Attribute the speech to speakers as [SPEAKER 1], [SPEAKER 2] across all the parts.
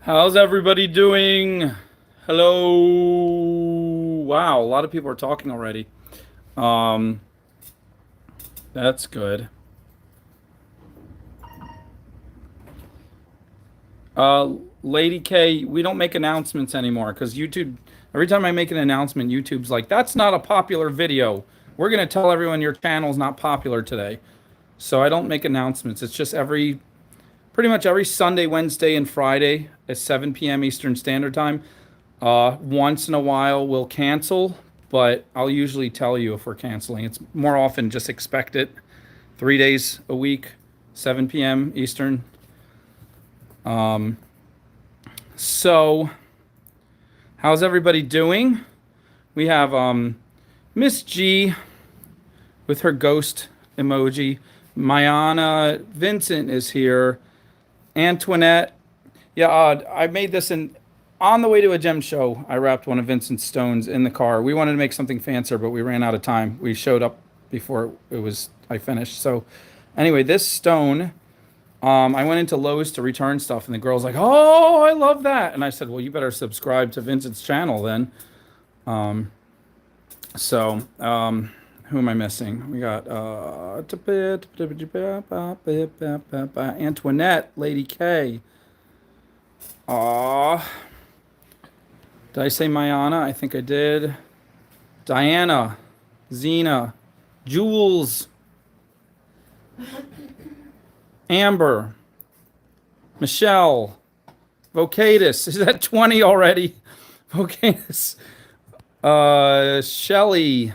[SPEAKER 1] How's everybody doing? Hello. Wow, a lot of people are talking already. Um, that's good. Uh, Lady K, we don't make announcements anymore because YouTube, every time I make an announcement, YouTube's like, that's not a popular video. We're going to tell everyone your channel's not popular today. So I don't make announcements. It's just pretty much every Sunday, Wednesday, and Friday at 7 p.m. Eastern Standard Time. Once in a while, we'll cancel, but I'll usually tell you if we're canceling. It's more often just expect it. 3 days a week, 7 p.m. Eastern. So, how's everybody doing? We have Miss G with her ghost emoji. Mayana Vincent is here. Antoinette. Yeah, I made this on the way to a gem show. I wrapped one of Vincent's stones in the car. We wanted to make something fancier, but we ran out of time. We showed up before I finished. So anyway, this stone, I went into Lowe's to return stuff, and the girl's like, "Oh, I love that," and I said, "Well, you better subscribe to Vincent's channel then." So who am I missing? We got Antoinette, Lady K. Aw. Did I say Mayana? I think I did. Diana, Zena, Jules, Amber, Michelle, Vocatus. Is that 20 already? Vocatus. Shelly.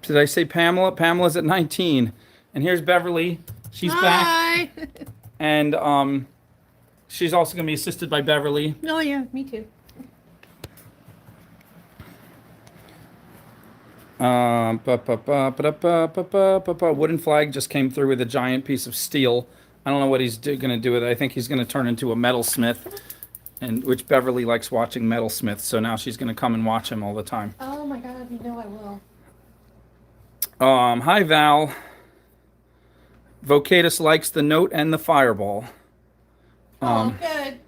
[SPEAKER 1] Did I say Pamela? Pamela's at 19. And here's Beverly. She's
[SPEAKER 2] Hi.
[SPEAKER 1] back. And she's also going to be assisted by Beverly.
[SPEAKER 2] Oh, yeah, me too.
[SPEAKER 1] Wooden flag just came through with a giant piece of steel. I don't know what he's going to do with it. I think he's going to turn into a metalsmith, and which Beverly likes watching metalsmiths. So now she's going to come and watch him all the time.
[SPEAKER 2] Oh my God, you know I will.
[SPEAKER 1] Hi Val. Vocatus likes the note and the fireball.
[SPEAKER 2] Good.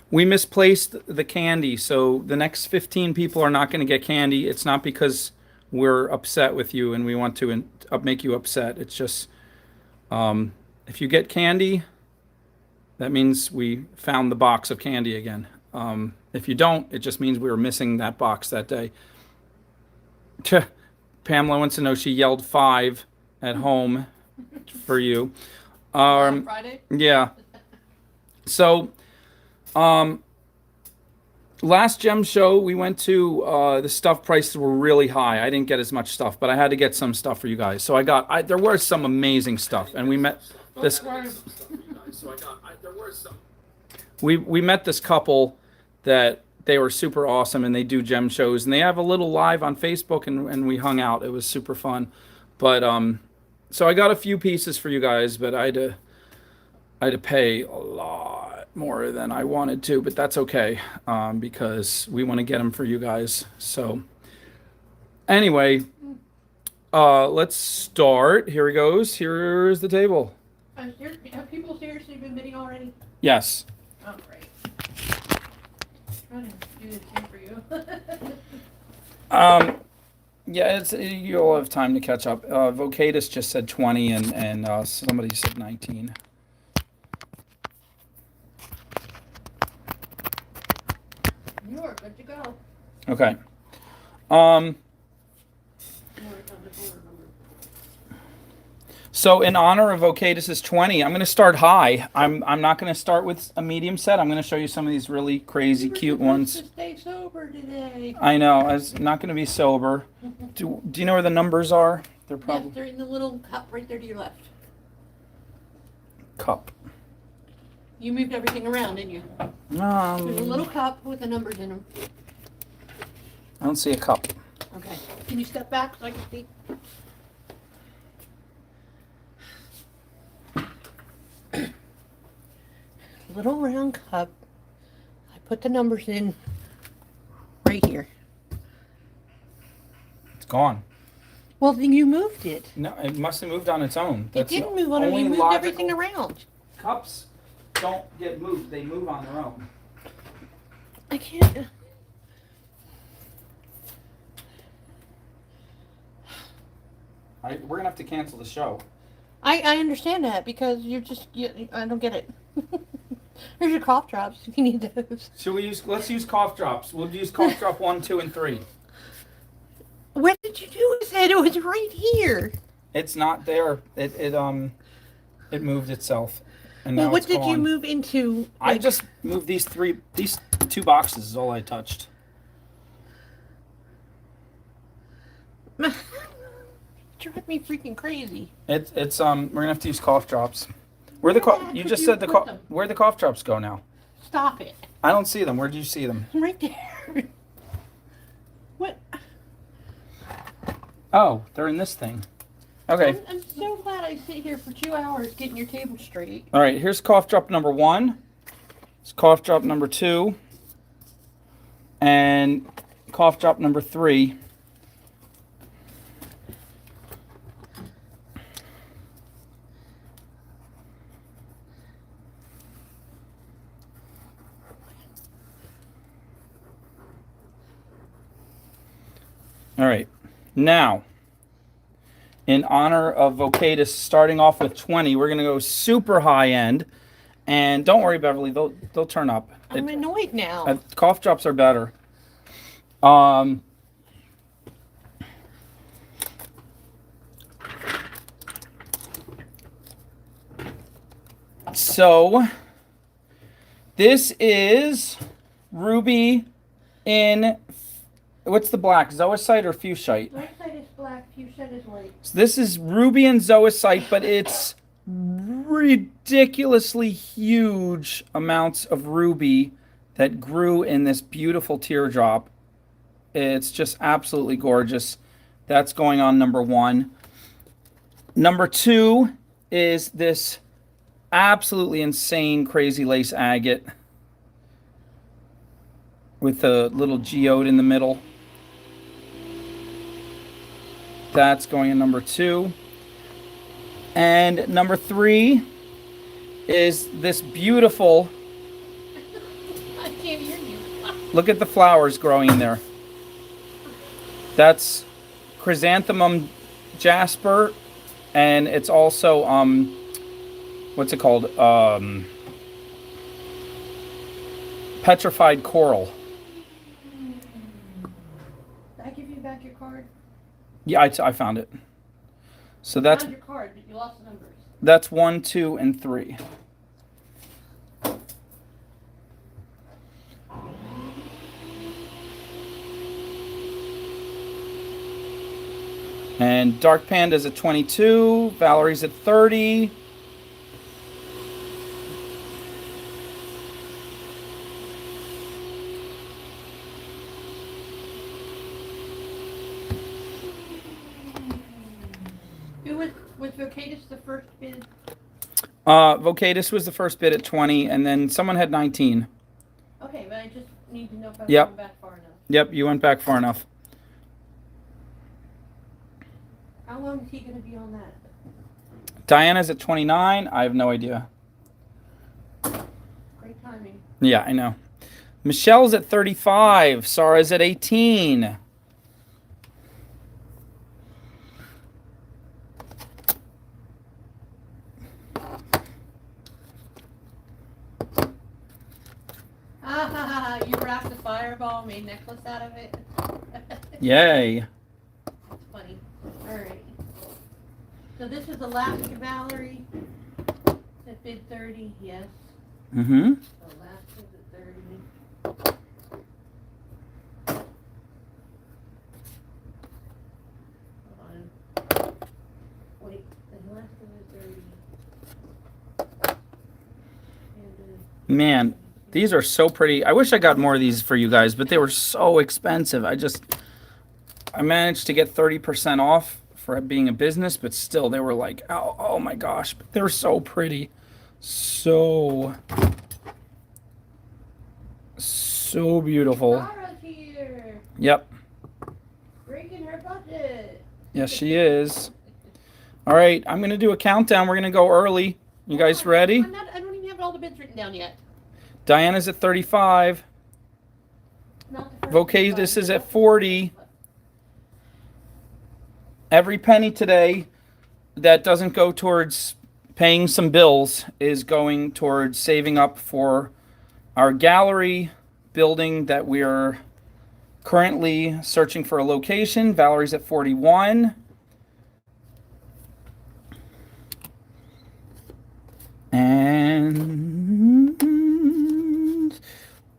[SPEAKER 1] We misplaced the candy, so the next 15 people are not going to get candy. It's not because we're upset with you and we want to make you upset. It's just if you get candy, that means we found the box of candy again. If you don't, it just means we were missing that box that day. Pamela wants to know she yelled 5 at home for you.
[SPEAKER 2] Friday?
[SPEAKER 1] Yeah. So, last gem show we went to, the stuff prices were really high. I didn't get as much stuff, but I had to get some stuff for you guys. So there was some amazing stuff, and we met this. We met this couple that they were super awesome, and they do gem shows, and they have a little live on Facebook, and we hung out. It was super fun, but so I got a few pieces for you guys, but I had to pay a lot more than I wanted to, but that's okay, because we want to get them for you guys. So anyway, let's start. Here it goes. Here's the table.
[SPEAKER 2] Have people seriously been bidding already?
[SPEAKER 1] Yes.
[SPEAKER 2] Oh, great. I'm trying to do the same for you.
[SPEAKER 1] Yeah, you'll have time to catch up. Vocatus just said 20, and somebody said 19.
[SPEAKER 2] You are good to go.
[SPEAKER 1] Okay. So in honor of Vocatus's 20, I'm going to start high. I'm not going to start with a medium set. I'm going to show you some of these really crazy, cute ones.
[SPEAKER 2] To stay sober today.
[SPEAKER 1] I know. I'm not going to be sober. Do you know where the numbers are? They're probably...
[SPEAKER 2] Yes, they're in the little cup right there to your left.
[SPEAKER 1] Cup.
[SPEAKER 2] You moved everything around, didn't you? There's a little cup with the numbers in them.
[SPEAKER 1] I don't see a cup.
[SPEAKER 2] Okay. Can you step back so I can see? Little round cup. I put the numbers in right here.
[SPEAKER 1] It's gone.
[SPEAKER 2] Well, then you moved it.
[SPEAKER 1] No, it must have moved on its own.
[SPEAKER 2] It didn't move on it. You moved everything around.
[SPEAKER 1] Cups don't get moved. They move on their own.
[SPEAKER 2] I can't.
[SPEAKER 1] We're going to have to cancel the show.
[SPEAKER 2] I understand that because I don't get it. Here's your cough drops. You need those.
[SPEAKER 1] Let's use cough drops. We'll use cough drop 1, 2, and 3.
[SPEAKER 2] What did you do? It said it was right here.
[SPEAKER 1] It's not there. It moved itself. And
[SPEAKER 2] Well,
[SPEAKER 1] now
[SPEAKER 2] what
[SPEAKER 1] it's
[SPEAKER 2] did you
[SPEAKER 1] gone.
[SPEAKER 2] move into?
[SPEAKER 1] I just moved these 2 boxes is all I touched.
[SPEAKER 2] Drive me freaking crazy.
[SPEAKER 1] We're gonna have to use cough drops. Where you just said where the cough drops go now?
[SPEAKER 2] Stop it.
[SPEAKER 1] I don't see them. Where do you see them?
[SPEAKER 2] Right there. What?
[SPEAKER 1] Oh, they're in this thing. Okay.
[SPEAKER 2] I'm so glad I sit here for 2 hours getting your table straight.
[SPEAKER 1] All right. Here's cough drop number 1. It's cough drop number 2. And cough drop number 3. All right, now, in honor of Vocatus starting off with 20, we're going to go super high end. And don't worry, Beverly, they'll turn up.
[SPEAKER 2] I'm annoyed now.
[SPEAKER 1] Cough drops are better. So, this is ruby in... What's the black? Zoisite or fuchsite?
[SPEAKER 2] Zoisite is black, fuchsite is white.
[SPEAKER 1] So this is ruby and zoisite, but it's ridiculously huge amounts of ruby that grew in this beautiful teardrop. It's just absolutely gorgeous. That's going on number 1. Number 2 is this absolutely insane crazy lace agate with a little geode in the middle. That's going in number 2. And number 3 is this beautiful...
[SPEAKER 2] I can't hear you.
[SPEAKER 1] Look at the flowers growing in there. That's Chrysanthemum Jasper. And it's also, what's it called? Petrified Coral.
[SPEAKER 2] Did I give you back your card?
[SPEAKER 1] Yeah, I found it. So that's...
[SPEAKER 2] You found your card, but you lost the numbers.
[SPEAKER 1] That's 1, 2, and 3. And Dark Panda's at 22. Valerie's at 30.
[SPEAKER 2] Was Vocatus the first bid?
[SPEAKER 1] Vocatus was the first bid at 20, and then someone had 19.
[SPEAKER 2] Okay, but I just need to know if I
[SPEAKER 1] Yep.
[SPEAKER 2] went back far enough.
[SPEAKER 1] Yep, you went back far enough.
[SPEAKER 2] How long is he going to be on that?
[SPEAKER 1] Diana's at 29. I have no idea.
[SPEAKER 2] Great timing.
[SPEAKER 1] Yeah, I know. Michelle's at 35. Sarah's at 18.
[SPEAKER 2] Ah, you wrapped a fireball, made a necklace out of it.
[SPEAKER 1] Yay.
[SPEAKER 2] That's funny. All right. So this is Alaska Valerie at bid 30. Yes.
[SPEAKER 1] Mm-hmm.
[SPEAKER 2] Alaska's at 30. Hold on. Wait, Alaska's at 30.
[SPEAKER 1] Man, these are so pretty. I wish I got more of these for you guys, but they were so expensive. I managed to get 30% off for it being a business, but still they were like, oh my gosh, but they're so pretty. So beautiful.
[SPEAKER 2] Tara's here.
[SPEAKER 1] Yep.
[SPEAKER 2] Breaking her budget.
[SPEAKER 1] Yes, she is. All right, I'm going to do a countdown. We're going to go early. You guys ready?
[SPEAKER 2] I don't even have all the bids written down yet.
[SPEAKER 1] Diana's at 35.
[SPEAKER 2] Not the first
[SPEAKER 1] Vocatus
[SPEAKER 2] 35,
[SPEAKER 1] is at
[SPEAKER 2] not the
[SPEAKER 1] 40.
[SPEAKER 2] first.
[SPEAKER 1] Every penny today that doesn't go towards paying some bills is going towards saving up for our gallery building that we're currently searching for a location. Valerie's at 41. And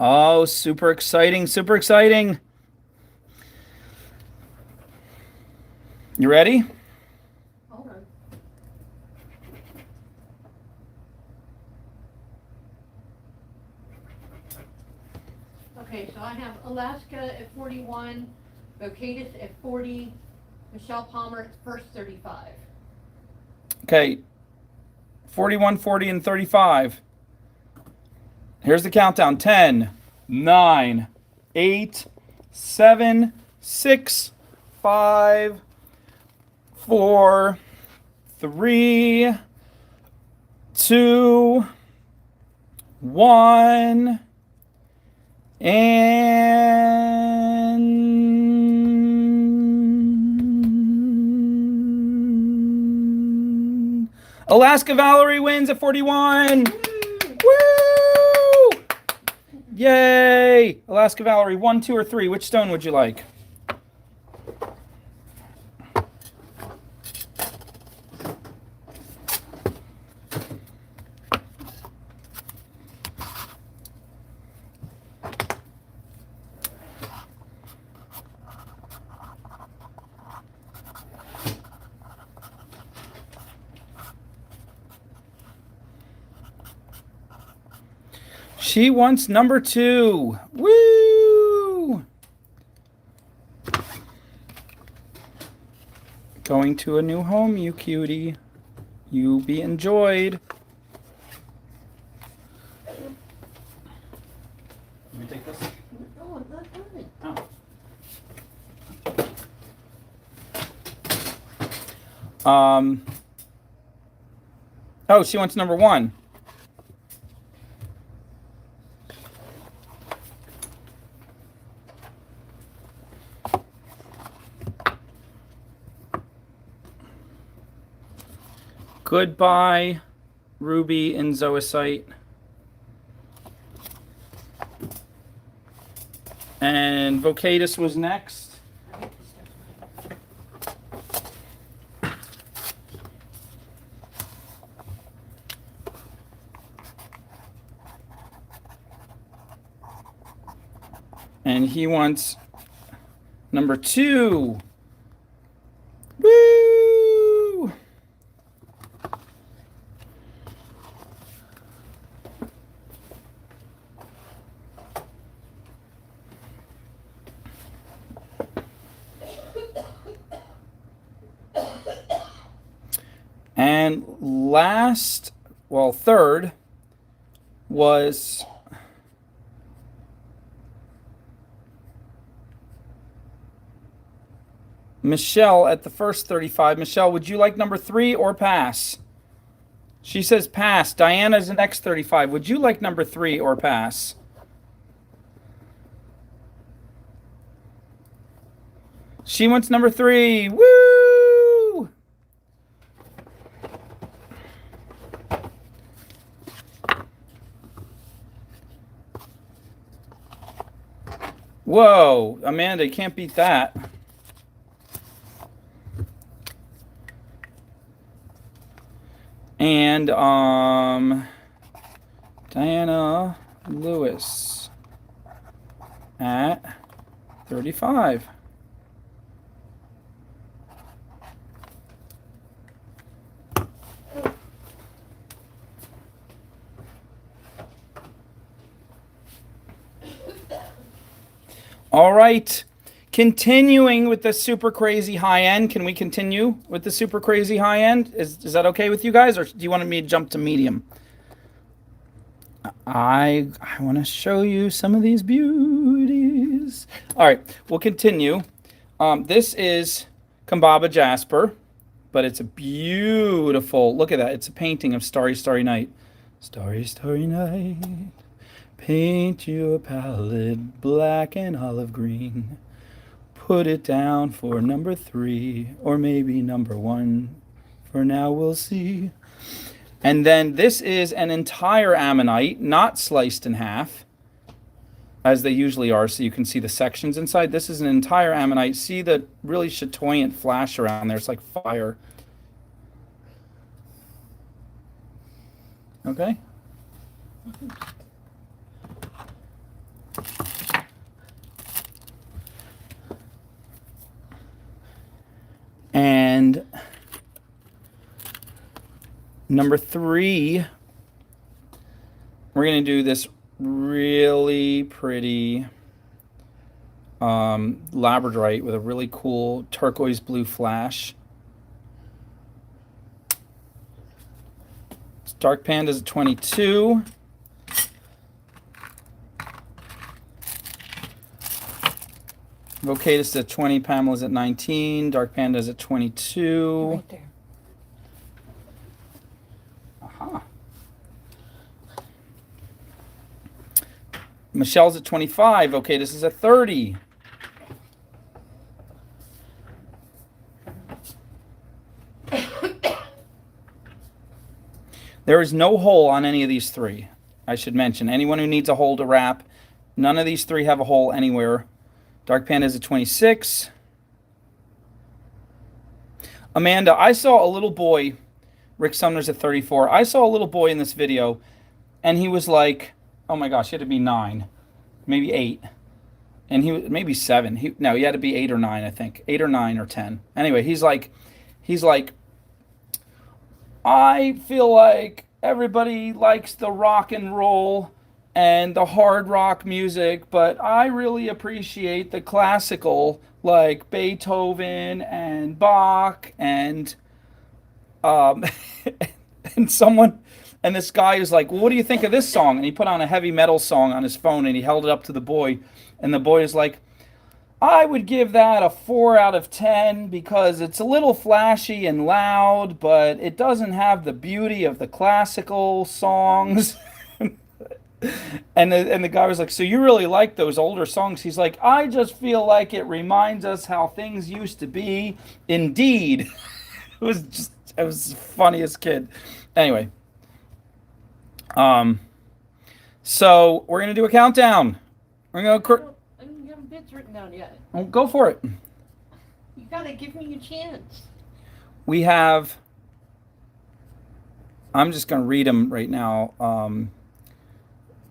[SPEAKER 1] oh, super exciting, super exciting. You ready?
[SPEAKER 2] Hold on. Okay, so I have Alaska at 41, Vocatus at 40, Michelle Palmer at first 35.
[SPEAKER 1] Okay. 41, 40, and 35. Here's the countdown. 10, 9, 8, 7, 6, 5, 4, 3, 2, 1, and Alaska Valerie wins at 41. Woo! Yay! Alaska Valerie, 1, 2, or 3. Which stone would you like? She wants number 2. Woo! Going to a new home, you cutie. You be enjoyed. Let me take this.
[SPEAKER 2] Oh, I'm not done.
[SPEAKER 1] Oh. Oh, she wants number 1. Goodbye, Ruby and Zoisite. And Vocatus was next. And he wants number 2. Woo! And last, well, third was Michelle at the first 35. Michelle, would you like number 3 or pass? She says pass. Diana's the next 35. Would you like number 3 or pass? She wants number 3. Woo! Whoa, Amanda, you can't beat that. And Diana Lewis at 35. All right. Continuing with the super crazy high end. Can we continue with the super crazy high end? Is that okay with you guys, or do you want me to jump to medium? I want to show you some of these beauties. All right, we'll continue. This is Kebab Jasper, but it's a beautiful, look at that. It's a painting of Starry, Starry Night. Starry, starry night, paint your palette black and olive green. Put it down for number 3, or maybe number 1. For now, we'll see. And then this is an entire Ammonite, not sliced in half, as they usually are, so you can see the sections inside. This is an entire Ammonite. See the really chatoyant flash around there? It's like fire. Okay? And number 3, we're going to do this really pretty Labradorite with a really cool turquoise blue flash. Dark Panda's at 22. Vocatus at 20, Pamela's at 19, Dark Panda's at 22.
[SPEAKER 2] Right there.
[SPEAKER 1] Aha. Michelle's at 25. Okay, this is at 30. There is no hole on any of these 3. I should mention. Anyone who needs a hole to wrap, none of these 3 have a hole anywhere. Dark Panda's at 26. Amanda, I saw a little boy. Rick Sumner's at 34. I saw a little boy in this video, and he was like, oh my gosh, he had to be 9, maybe 8. And he was maybe 7. He had to be 8 or 9, I think. 8 or 9 or 10. Anyway, he's like, I feel like everybody likes the rock and roll and the hard rock music, but I really appreciate the classical, like Beethoven and Bach and and this guy is like, well, what do you think of this song? And he put on a heavy metal song on his phone and he held it up to the boy, and the boy is like, I would give that a 4 out of 10 because it's a little flashy and loud, but it doesn't have the beauty of the classical songs. And the guy was like, so you really like those older songs? He's like, I just feel like it reminds us how things used to be. Indeed. It was the funniest kid. Anyway. So we're going to do a countdown. We're going to
[SPEAKER 2] Bits written down yet.
[SPEAKER 1] Oh, go for it.
[SPEAKER 2] You gotta give me a chance.
[SPEAKER 1] We have, I'm just going to read them right now.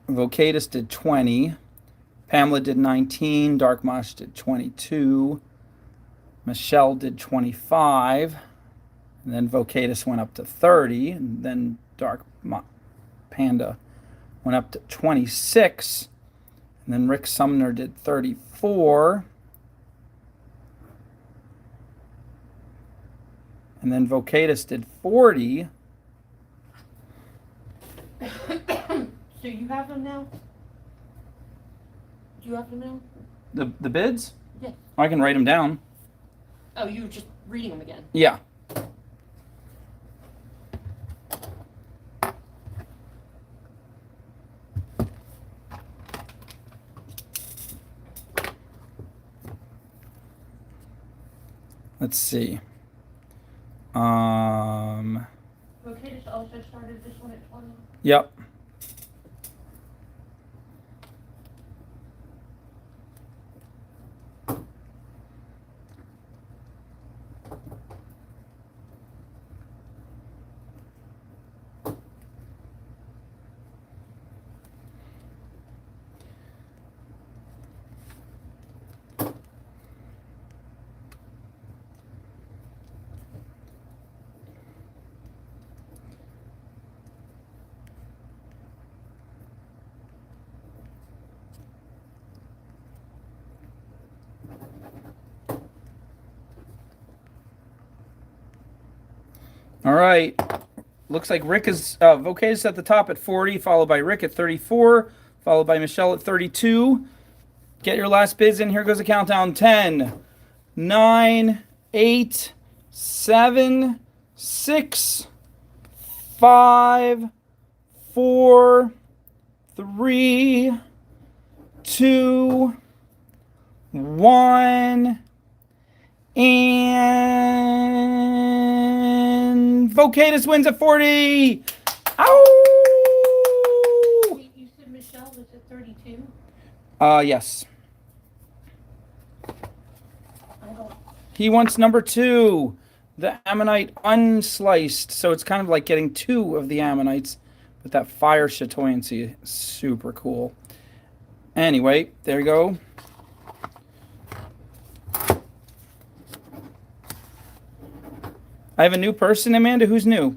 [SPEAKER 1] Vocatus did 20. Pamela did 19. Dark Mosh did 22. Michelle did 25. And then Vocatus went up to 30. And then Panda went up to 26. And then Rick Sumner did 34. And then Vocatus did 40.
[SPEAKER 2] So you have them now? Do you have them now?
[SPEAKER 1] The bids?
[SPEAKER 2] Yeah.
[SPEAKER 1] I can write them down.
[SPEAKER 2] Oh, you were just reading them again.
[SPEAKER 1] Yeah. Let's see.
[SPEAKER 2] Vocatus also started this one at 20.
[SPEAKER 1] Yep. All right. Looks like Rick is Vocatus at the top at 40, followed by Rick at 34, followed by Michelle at 32. Get your last bids in. Here goes the countdown. 10, 9, 8, 7, 6, 5, 4, 3, 2, 1, and Vocatus wins at 40. Ow!
[SPEAKER 2] Wait, you said Michelle was at 32?
[SPEAKER 1] Yes.
[SPEAKER 2] I don't.
[SPEAKER 1] He wants number 2, the Ammonite unsliced. So it's kind of like getting 2 of the Ammonites with that fire chatoyancy. Super cool. Anyway, there you go. I have a new person, Amanda. Who's new?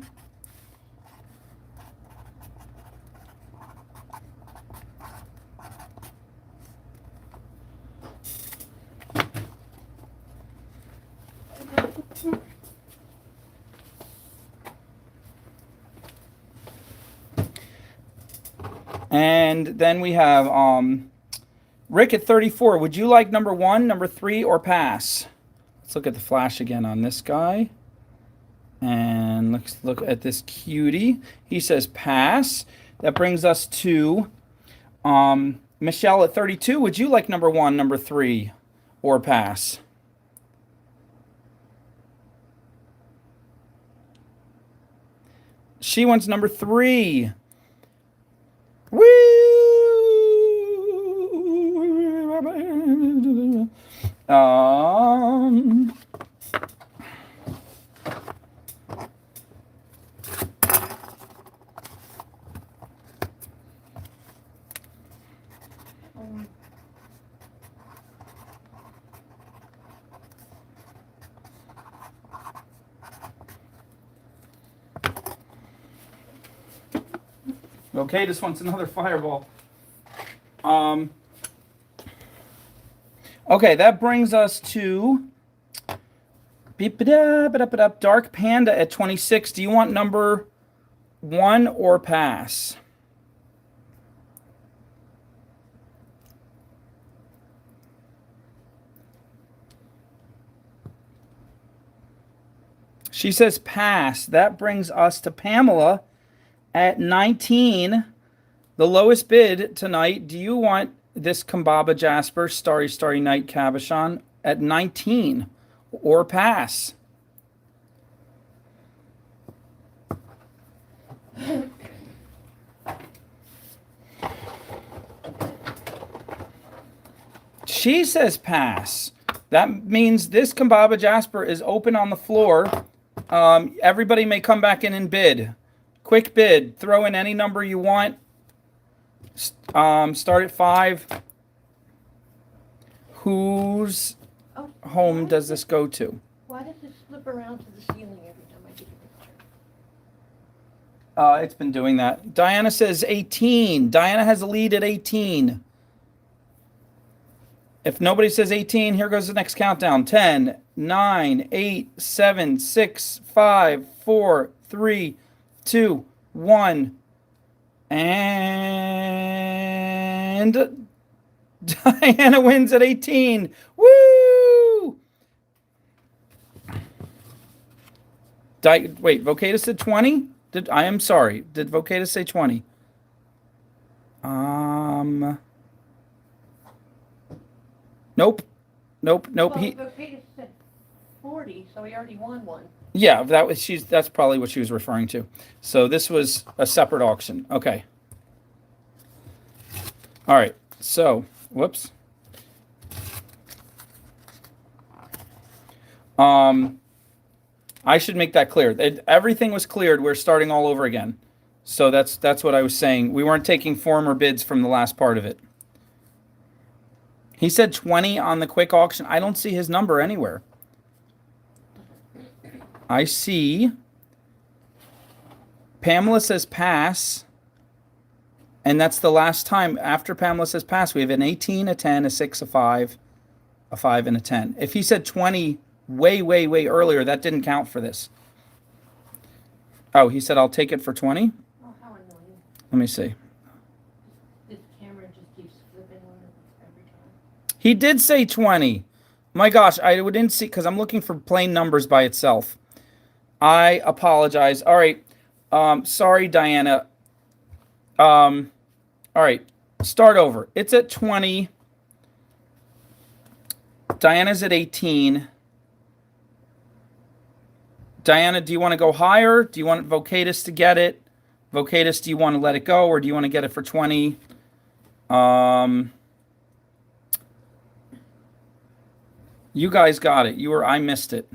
[SPEAKER 1] And then we have Rick at 34. Would you like number 1, number 3, or pass? Let's look at the flash again on this guy. And let's look at this cutie. He says pass. That brings us to Michelle at 32. Would you like number 1, number 3, or pass? She wants number 3. Woo! Okay, this one's another fireball. Okay, that brings us to Dark Panda at 26. Do you want number 1 or pass? She says pass. That brings us to Pamela at 19. The lowest bid tonight. Do you want this Kebab Jasper Starry Night Cabochon at 19 or pass? She says pass. That means this Kebab Jasper is open on the floor. Everybody may come back in and bid. Quick bid. Throw in any number you want. Start at 5. Whose home does this go to?
[SPEAKER 2] Why does it slip around to the ceiling every time I take a picture?
[SPEAKER 1] It's been doing that. Diana says 18. Diana has a lead at 18. If nobody says 18, here goes the next countdown. 10, 9, 8, 7, 6, 5, 4, 3, 2, 1. And Diana wins at 18. Woo! Wait, Vocatus said 20? I am sorry. Did Vocatus say 20? Nope. Well,
[SPEAKER 2] Vocatus said 40, so he already won one.
[SPEAKER 1] Yeah, that's probably what she was referring to. So this was a separate auction. Okay. All right. So, whoops. I should make that clear. Everything was cleared. We're starting all over again. So that's what I was saying. We weren't taking former bids from the last part of it. He said 20 on the quick auction. I don't see his number anywhere. I see Pamela says pass, and that's the last time. After Pamela says pass, we have an 18, a 10, a 6, a 5, a 5, and a 10. If he said 20 way earlier, that didn't count for this. Oh, he said, I'll take it for 20?
[SPEAKER 2] Oh, how annoying.
[SPEAKER 1] Let me see.
[SPEAKER 2] This camera just keeps flipping on it every time.
[SPEAKER 1] He did say 20. My gosh, I didn't see, because I'm looking for plain numbers by itself. I apologize. All right. Sorry, Diana. All right. Start over. It's at 20. Diana's at 18. Diana, do you want to go higher? Do you want Vocatus to get it? Vocatus, do you want to let it go, or do you want to get it for 20? You guys got it. I missed it.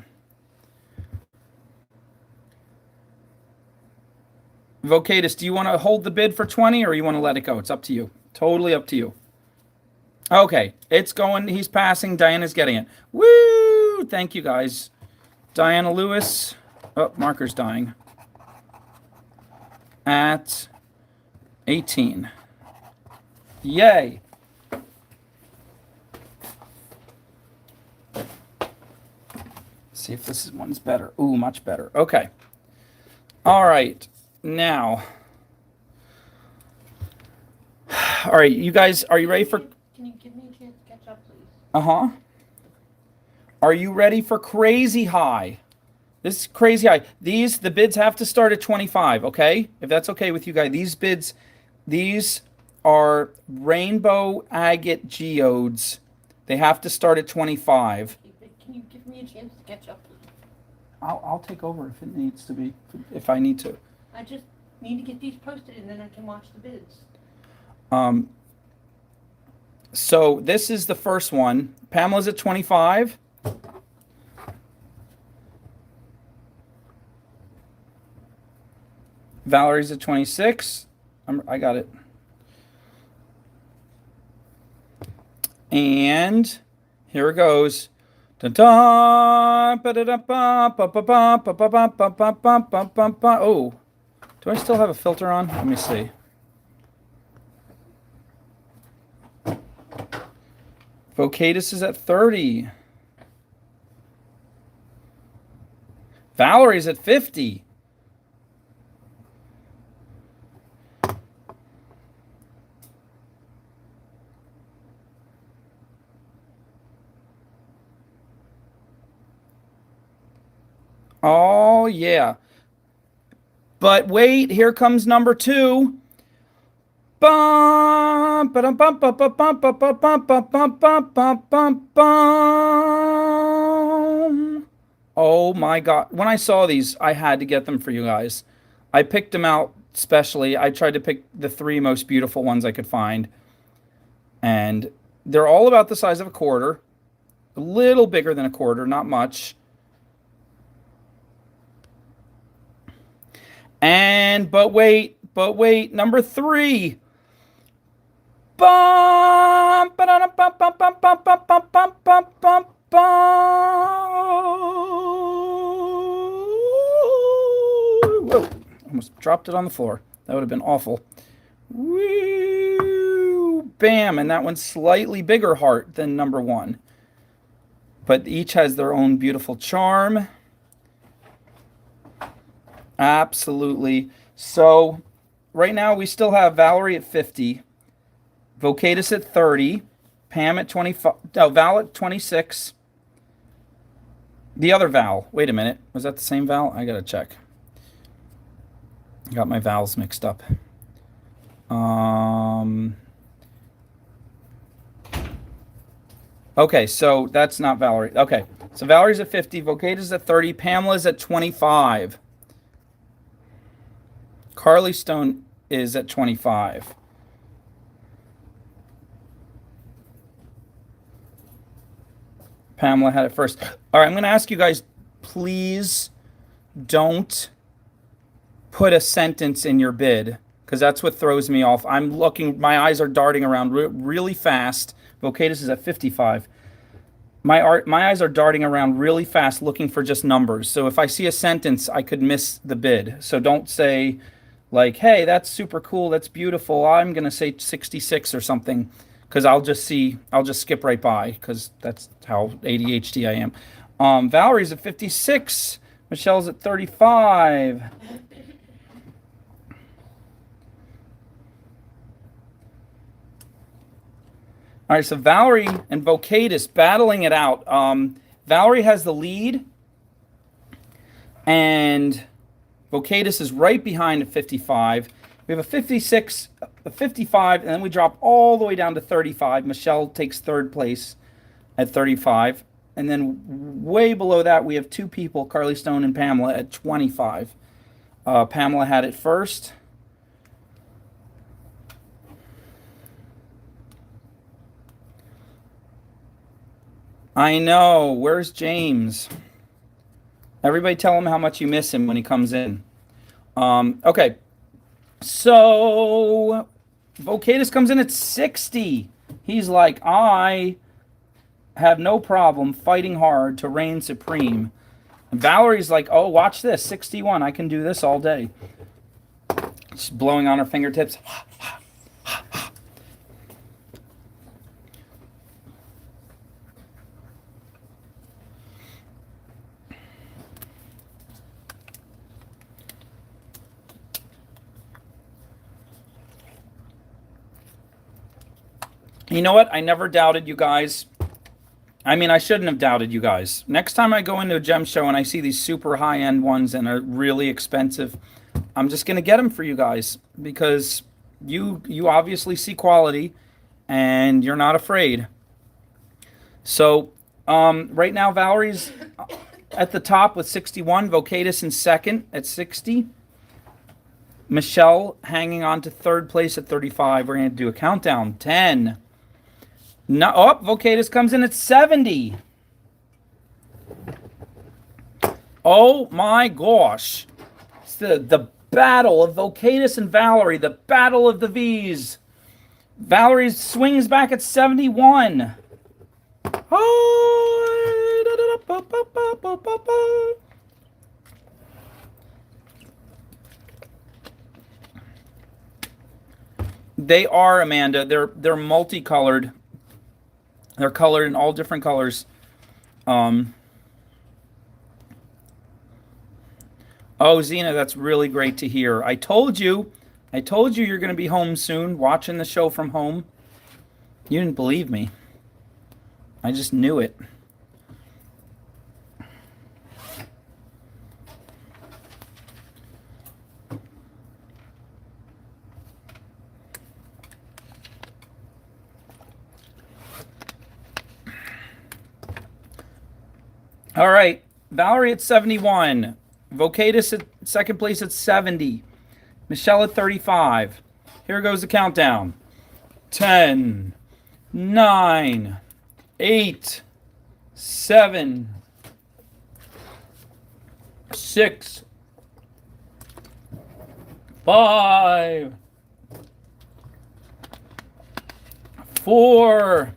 [SPEAKER 1] Vocatus, do you want to hold the bid for 20 or you want to let it go? It's up to you. Totally up to you. Okay, it's going. He's passing. Diana's getting it. Woo! Thank you, guys. Diana Lewis. Oh, marker's dying. At 18. Yay. See if this one's better. Ooh, much better. Okay. All right. Now. All right, you guys, are you ready for...
[SPEAKER 2] Can you give me a chance to catch up, please?
[SPEAKER 1] Uh-huh. Are you ready for crazy high? This is crazy high. The bids have to start at 25, okay? If that's okay with you guys. These are rainbow agate geodes. They have to start at 25.
[SPEAKER 2] Can you give me a chance to catch up, please?
[SPEAKER 1] I'll take over if it needs to be, if I need to.
[SPEAKER 2] I just need to get these posted and then I can watch the bids.
[SPEAKER 1] So this is the first one. Pamela's at 25. Valerie's at 26. I got it. And here it goes. Oh, do I still have a filter on? Let me see. Vocatus is at 30. Valerie's at 50. Oh, yeah. But wait, here comes number 2. Oh my God. When I saw these, I had to get them for you guys. I picked them out specially. I tried to pick the 3 most beautiful ones I could find. And they're all about the size of a quarter. A little bigger than a quarter, not much. And, but wait, number 3. Oh Whoa, almost dropped it on the floor. That would have been awful. Woo, bam, and that one's slightly bigger heart than number 1. But each has their own beautiful charm. Absolutely. So right now we still have Valerie at 50, Vocatus at 30, Pam at 25, no, Val at 26. The other Val, wait a minute, was that the same Val? I gotta check. I got my vowels mixed up. Okay, so that's not Valerie. Okay, so Valerie's at 50, Vocatus at 30, Pamela's at 25. Carly Stone is at 25. Pamela had it first. All right, I'm going to ask you guys, please don't put a sentence in your bid, because that's what throws me off. I'm looking, my eyes are darting around really fast. Vocatus is at 55. My eyes are darting around really fast looking for just numbers. So if I see a sentence, I could miss the bid. So don't say, like, hey, that's super cool, that's beautiful, I'm going to say 66 or something, because I'll just skip right by, because that's how ADHD I am. Valerie's at 56. Michelle's at 35. All right, so Valerie and Vocatus battling it out. Valerie has the lead, and Vocatus is right behind at 55. We have a 56, a 55, and then we drop all the way down to 35. Michelle takes third place at 35. And then way below that, we have two people, Carly Stone and Pamela, at 25. Pamela had it first. I know. Where's James? Everybody tell him how much you miss him when he comes in. Okay. So, Vocatus comes in at 60. He's like, I have no problem fighting hard to reign supreme. And Valerie's like, oh, watch this, 61. I can do this all day. She's blowing on her fingertips. You know what? I never doubted you guys. I mean, I shouldn't have doubted you guys. Next time I go into a gem show and I see these super high-end ones and are really expensive, I'm just going to get them for you guys because you obviously see quality and you're not afraid. So, right now, Valerie's at the top with 61. Vocatus in second at 60. Michelle hanging on to third place at 35. We're going to do a countdown. 10. No, oh, Vocatus comes in at 70. Oh my gosh. It's the battle of Vocatus and Valerie, the battle of the V's. Valerie swings back at 71. Oh. They are, Amanda. They're multicolored. They're colored in all different colors. Oh, Zena, that's really great to hear. I told you you're going to be home soon, watching the show from home. You didn't believe me. I just knew it. All right, Valerie at 71. Vocatus at second place at 70. Michelle at 35. Here goes the countdown. 10, 9, 8, 7, 6, 5, 4,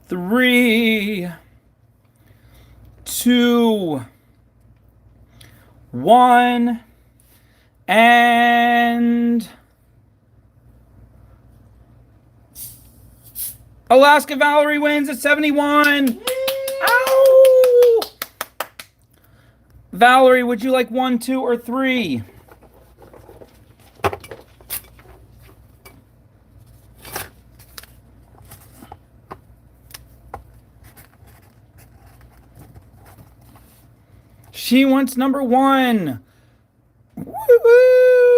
[SPEAKER 1] 3, 2, 1, and Alaska Valerie wins at 71. Ow! Valerie, would you like 1, 2, or 3? She wants number 1. Woo-hoo!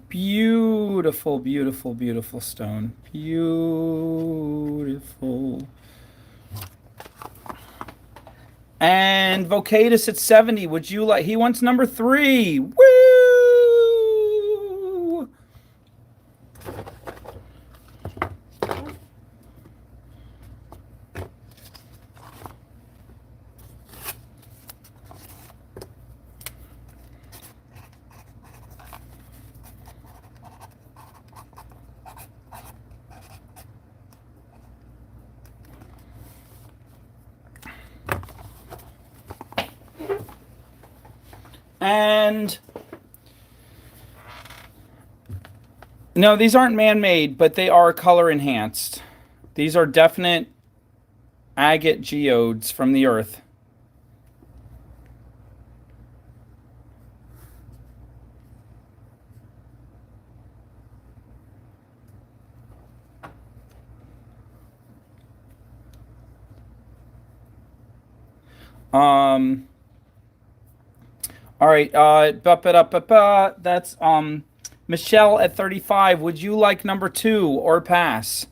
[SPEAKER 1] Beautiful, beautiful, beautiful stone. Beautiful. And Vocatus at 70. Would you like... He wants number 3. Woo! And no, these aren't man-made, but they are color enhanced. These are definite agate geodes from the earth. Um, all right. That's Michelle at 35. Would you like number 2 or pass?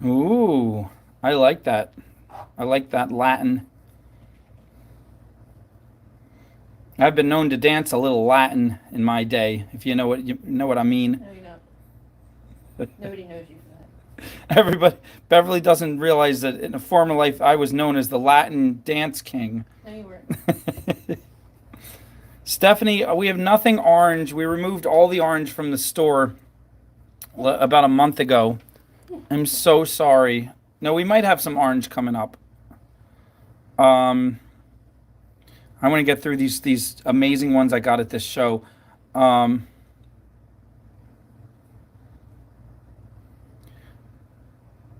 [SPEAKER 1] Ooh, I like that. I like that Latin. I've been known to dance a little Latin in my day, if you know what I mean.
[SPEAKER 2] No, you don't. Nobody knows you for that.
[SPEAKER 1] Everybody, Beverly doesn't realize that in a former life I was known as the Latin dance king.
[SPEAKER 2] No, you weren't.
[SPEAKER 1] Stephanie, we have nothing orange. We removed all the orange from the store about a month ago. I'm so sorry. No, we might have some orange coming up. I want to get through these amazing ones I got at this show.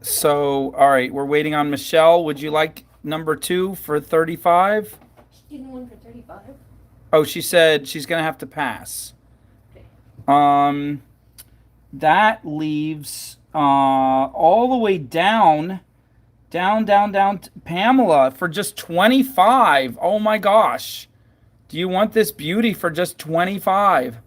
[SPEAKER 1] So, all right, we're waiting on Michelle. Would you like number 2 for 35?
[SPEAKER 2] She didn't one for 35.
[SPEAKER 1] Oh, she said she's gonna have to pass.
[SPEAKER 2] Okay.
[SPEAKER 1] That leaves all the way down to Pamela for just 25. Oh my gosh. Do you want this beauty for just 25?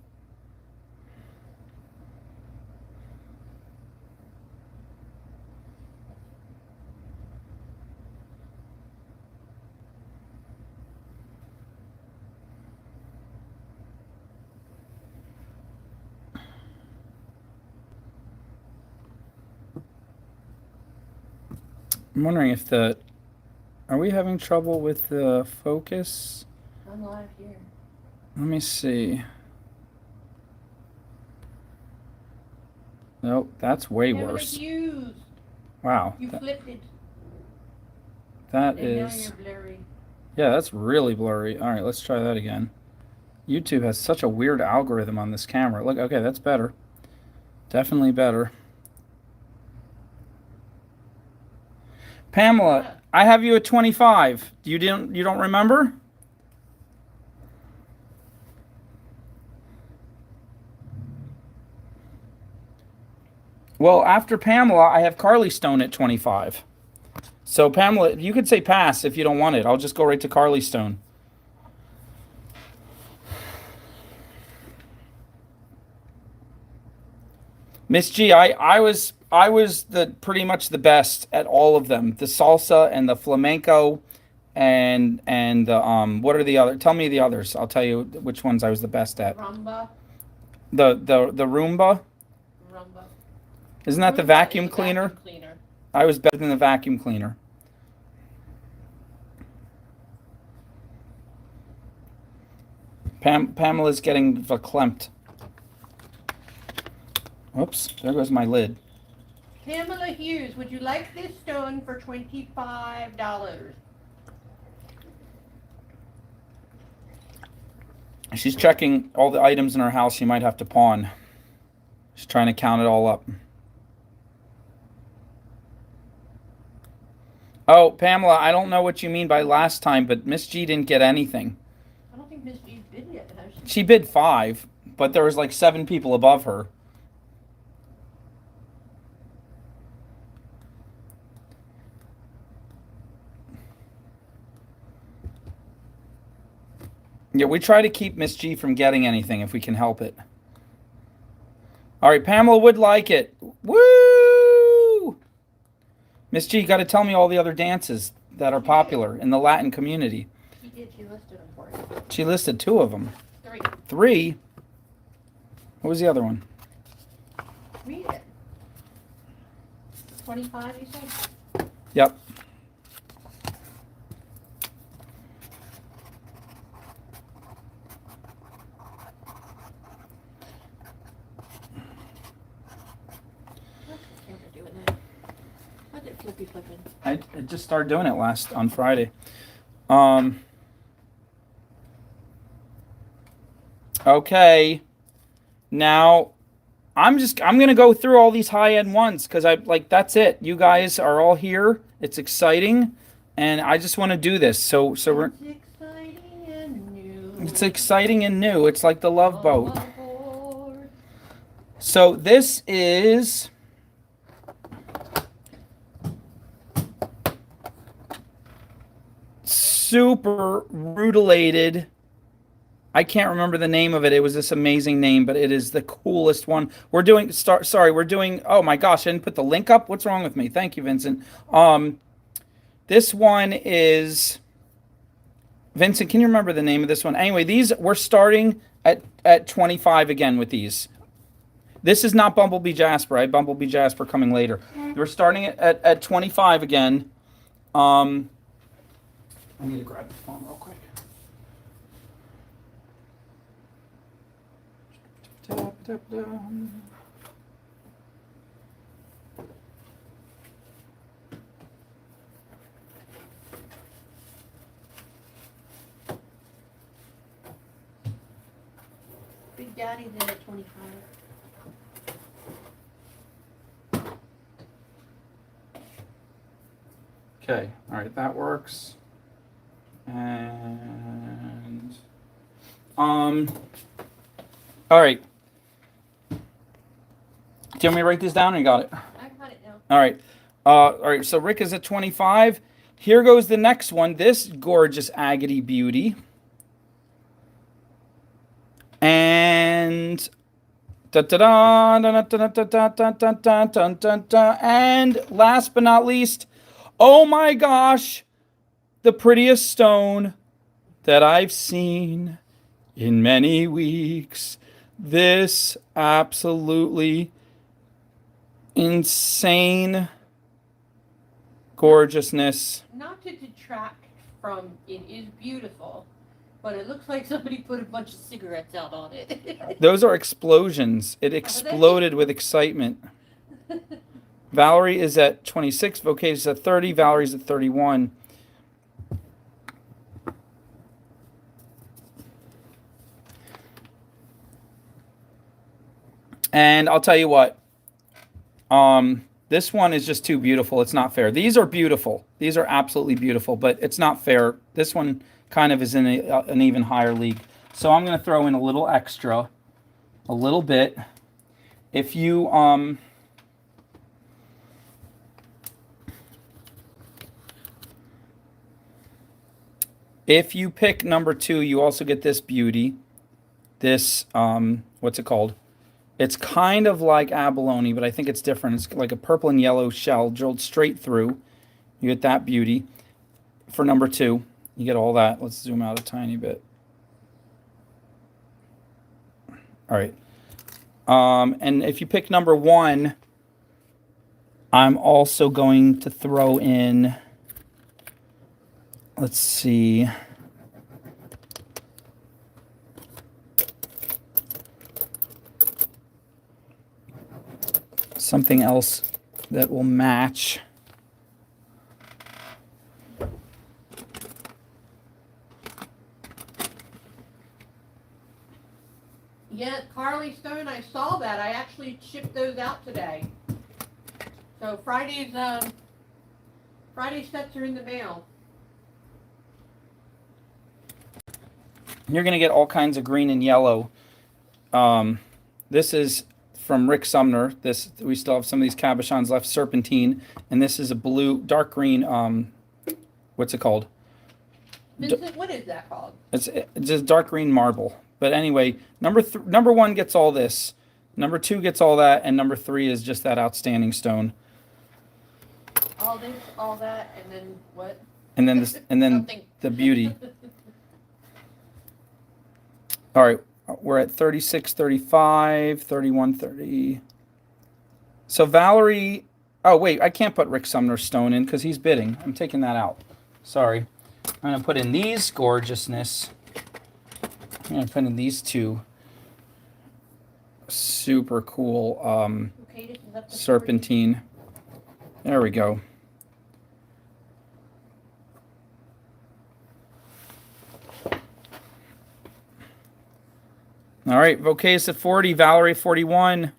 [SPEAKER 1] I'm wondering if are we having trouble with the focus?
[SPEAKER 2] I'm live here.
[SPEAKER 1] Let me see. Nope, that's way worse.
[SPEAKER 2] Hughes.
[SPEAKER 1] Wow.
[SPEAKER 2] You flipped it.
[SPEAKER 1] That
[SPEAKER 2] And now
[SPEAKER 1] is.
[SPEAKER 2] you're blurry.
[SPEAKER 1] Yeah, that's really blurry. All right, let's try that again. YouTube has such a weird algorithm on this camera. Look, okay, that's better. Definitely better. Pamela, I have you at 25. You don't remember? Well, after Pamela, I have Carly Stone at 25. So Pamela, you could say pass if you don't want it. I'll just go right to Carly Stone. Miss G, I was the pretty much the best at all of them. The salsa and the flamenco and the what are the other? Tell me the others. I'll tell you which ones I was the best at.
[SPEAKER 2] Rumba.
[SPEAKER 1] The Roomba.
[SPEAKER 2] Rumba.
[SPEAKER 1] Isn't that the
[SPEAKER 2] Roomba
[SPEAKER 1] vacuum
[SPEAKER 2] is the
[SPEAKER 1] cleaner?
[SPEAKER 2] vacuum cleaner.
[SPEAKER 1] I was better than the vacuum cleaner. Pamela's getting verklempt. Oops, there goes my lid.
[SPEAKER 2] Pamela Hughes, would you like this stone for $25?
[SPEAKER 1] She's checking all the items in her house she might have to pawn. She's trying to count it all up. Oh, Pamela, I don't know what you mean by last time, but Miss G didn't get anything.
[SPEAKER 2] I don't think Miss G's bid yet, has she?
[SPEAKER 1] She bid 5, but there was like 7 people above her. Yeah, we try to keep Miss G from getting anything if we can help it. All right, Pamela would like it. Woo! Miss G, got to tell me all the other dances that are popular in the Latin community.
[SPEAKER 2] She did. She listed them for you.
[SPEAKER 1] She listed 2 of them.
[SPEAKER 2] 3.
[SPEAKER 1] 3? What was the other one?
[SPEAKER 2] Read it. 25, you said?
[SPEAKER 1] Yep.
[SPEAKER 2] Flippy flipping.
[SPEAKER 1] I just started doing it on Friday. Okay. Now, I'm gonna go through all these high-end ones because that's it. You guys are all here. It's exciting. and I just want to do this. So we're.
[SPEAKER 2] It's exciting and new.
[SPEAKER 1] It's exciting and new. It's like the Love Boat.
[SPEAKER 2] Aboard.
[SPEAKER 1] So this is super rutilated. I can't remember the name of it. It was this amazing name, but it is the coolest one. We're doing we're doing, oh my gosh, I didn't put the link up. What's wrong with me? Thank you, Vincent. This one is Vincent, can you remember the name of this one? Anyway, these we're starting at 25 again with these. This is not Bumblebee Jasper. I have Bumblebee Jasper coming later. We're starting at 25 again. I need to grab the phone real quick.
[SPEAKER 2] Big Daddy's in at 25.
[SPEAKER 1] Okay, all right, that works. And all right. Do you want me to write this down or you got it?
[SPEAKER 2] I got it now.
[SPEAKER 1] All right. All right, so Rick is at 25. Here goes the next one. This gorgeous Agate beauty. And and last but not least, oh my gosh, the prettiest stone that I've seen in many weeks. This absolutely insane gorgeousness.
[SPEAKER 2] Not to detract from it is beautiful, but it looks like somebody put a bunch of cigarettes out on it.
[SPEAKER 1] Those are explosions. It exploded with excitement. Valerie is at 26. Vocation is at 30. Valerie's at 31. And I'll tell you what. This one is just too beautiful. It's not fair. These are beautiful. These are absolutely beautiful, but it's not fair. This one kind of is in an even higher league. So I'm going to throw in a little extra, a little bit. If you pick number 2, you also get this beauty. This what's it called? It's kind of like abalone, but I think it's different. It's like a purple and yellow shell drilled straight through. You get that beauty. For number 2, you get all that. Let's zoom out a tiny bit. All right. And if you pick number 1, I'm also going to throw in, let's see. Something else that will match.
[SPEAKER 2] Yeah, Carly Stone, I saw that. I actually shipped those out today. So Friday's sets are in the mail.
[SPEAKER 1] You're going to get all kinds of green and yellow. This is from Rick Sumner. This, we still have some of these cabochons left, serpentine, and this is a blue, dark green. What's it called?
[SPEAKER 2] Vincent, what is that called?
[SPEAKER 1] It's just dark green marble. But anyway, number 1 gets all this. Number 2 gets all that, and number 3 is just that outstanding stone.
[SPEAKER 2] All this, all that, and then what?
[SPEAKER 1] And then this, and then the beauty. All right, we're at 36, 35, 31, 30. So Valerie, oh wait, I can't put Rick Sumner's stone in because he's bidding. I'm taking that out. Sorry. I'm going to put in these gorgeousness. I'm going to put in these 2 super cool
[SPEAKER 2] Okay, this is up to
[SPEAKER 1] serpentine. There we go. All right, Vokay's at 40, Valerie 41.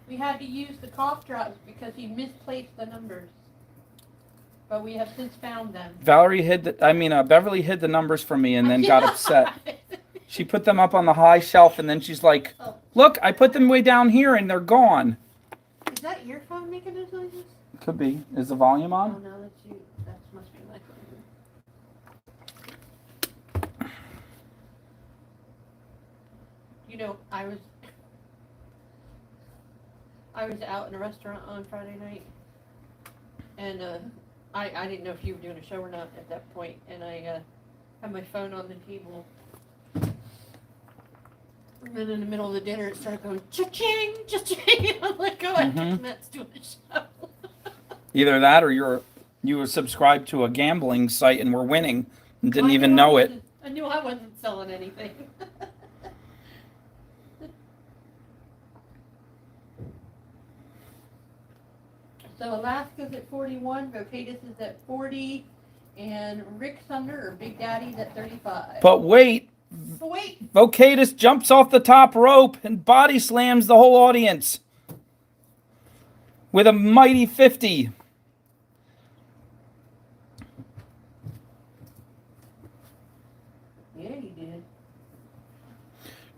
[SPEAKER 2] We had to use the cough drops because he misplaced the numbers. but we have since found them.
[SPEAKER 1] Beverly hid the numbers from me and then got upset. She put them up on the high shelf and then she's like,
[SPEAKER 2] Oh.
[SPEAKER 1] look, I put them way down here and they're gone.
[SPEAKER 2] Is that earphone making those noises?
[SPEAKER 1] Could be. Is the volume
[SPEAKER 2] Oh
[SPEAKER 1] on?
[SPEAKER 2] no, that's you. That must be my phone. You know, I was out in a restaurant on Friday night, and I didn't know if you were doing a show or not at that point, and I had my phone on the table. And then in the middle of the dinner, it started going cha-ching, cha-ching. I'm like, oh, I think Matt's doing a show.
[SPEAKER 1] Either that or you were subscribed to a gambling site and were winning and didn't even know it.
[SPEAKER 2] I knew I wasn't selling anything. So Alaska's at 41, Vocatus is at 40, and Rick Sumner, or Big Daddy's at 35.
[SPEAKER 1] But wait, Vocatus jumps off the top rope and body slams the whole audience with a mighty 50.
[SPEAKER 2] Yeah, he did.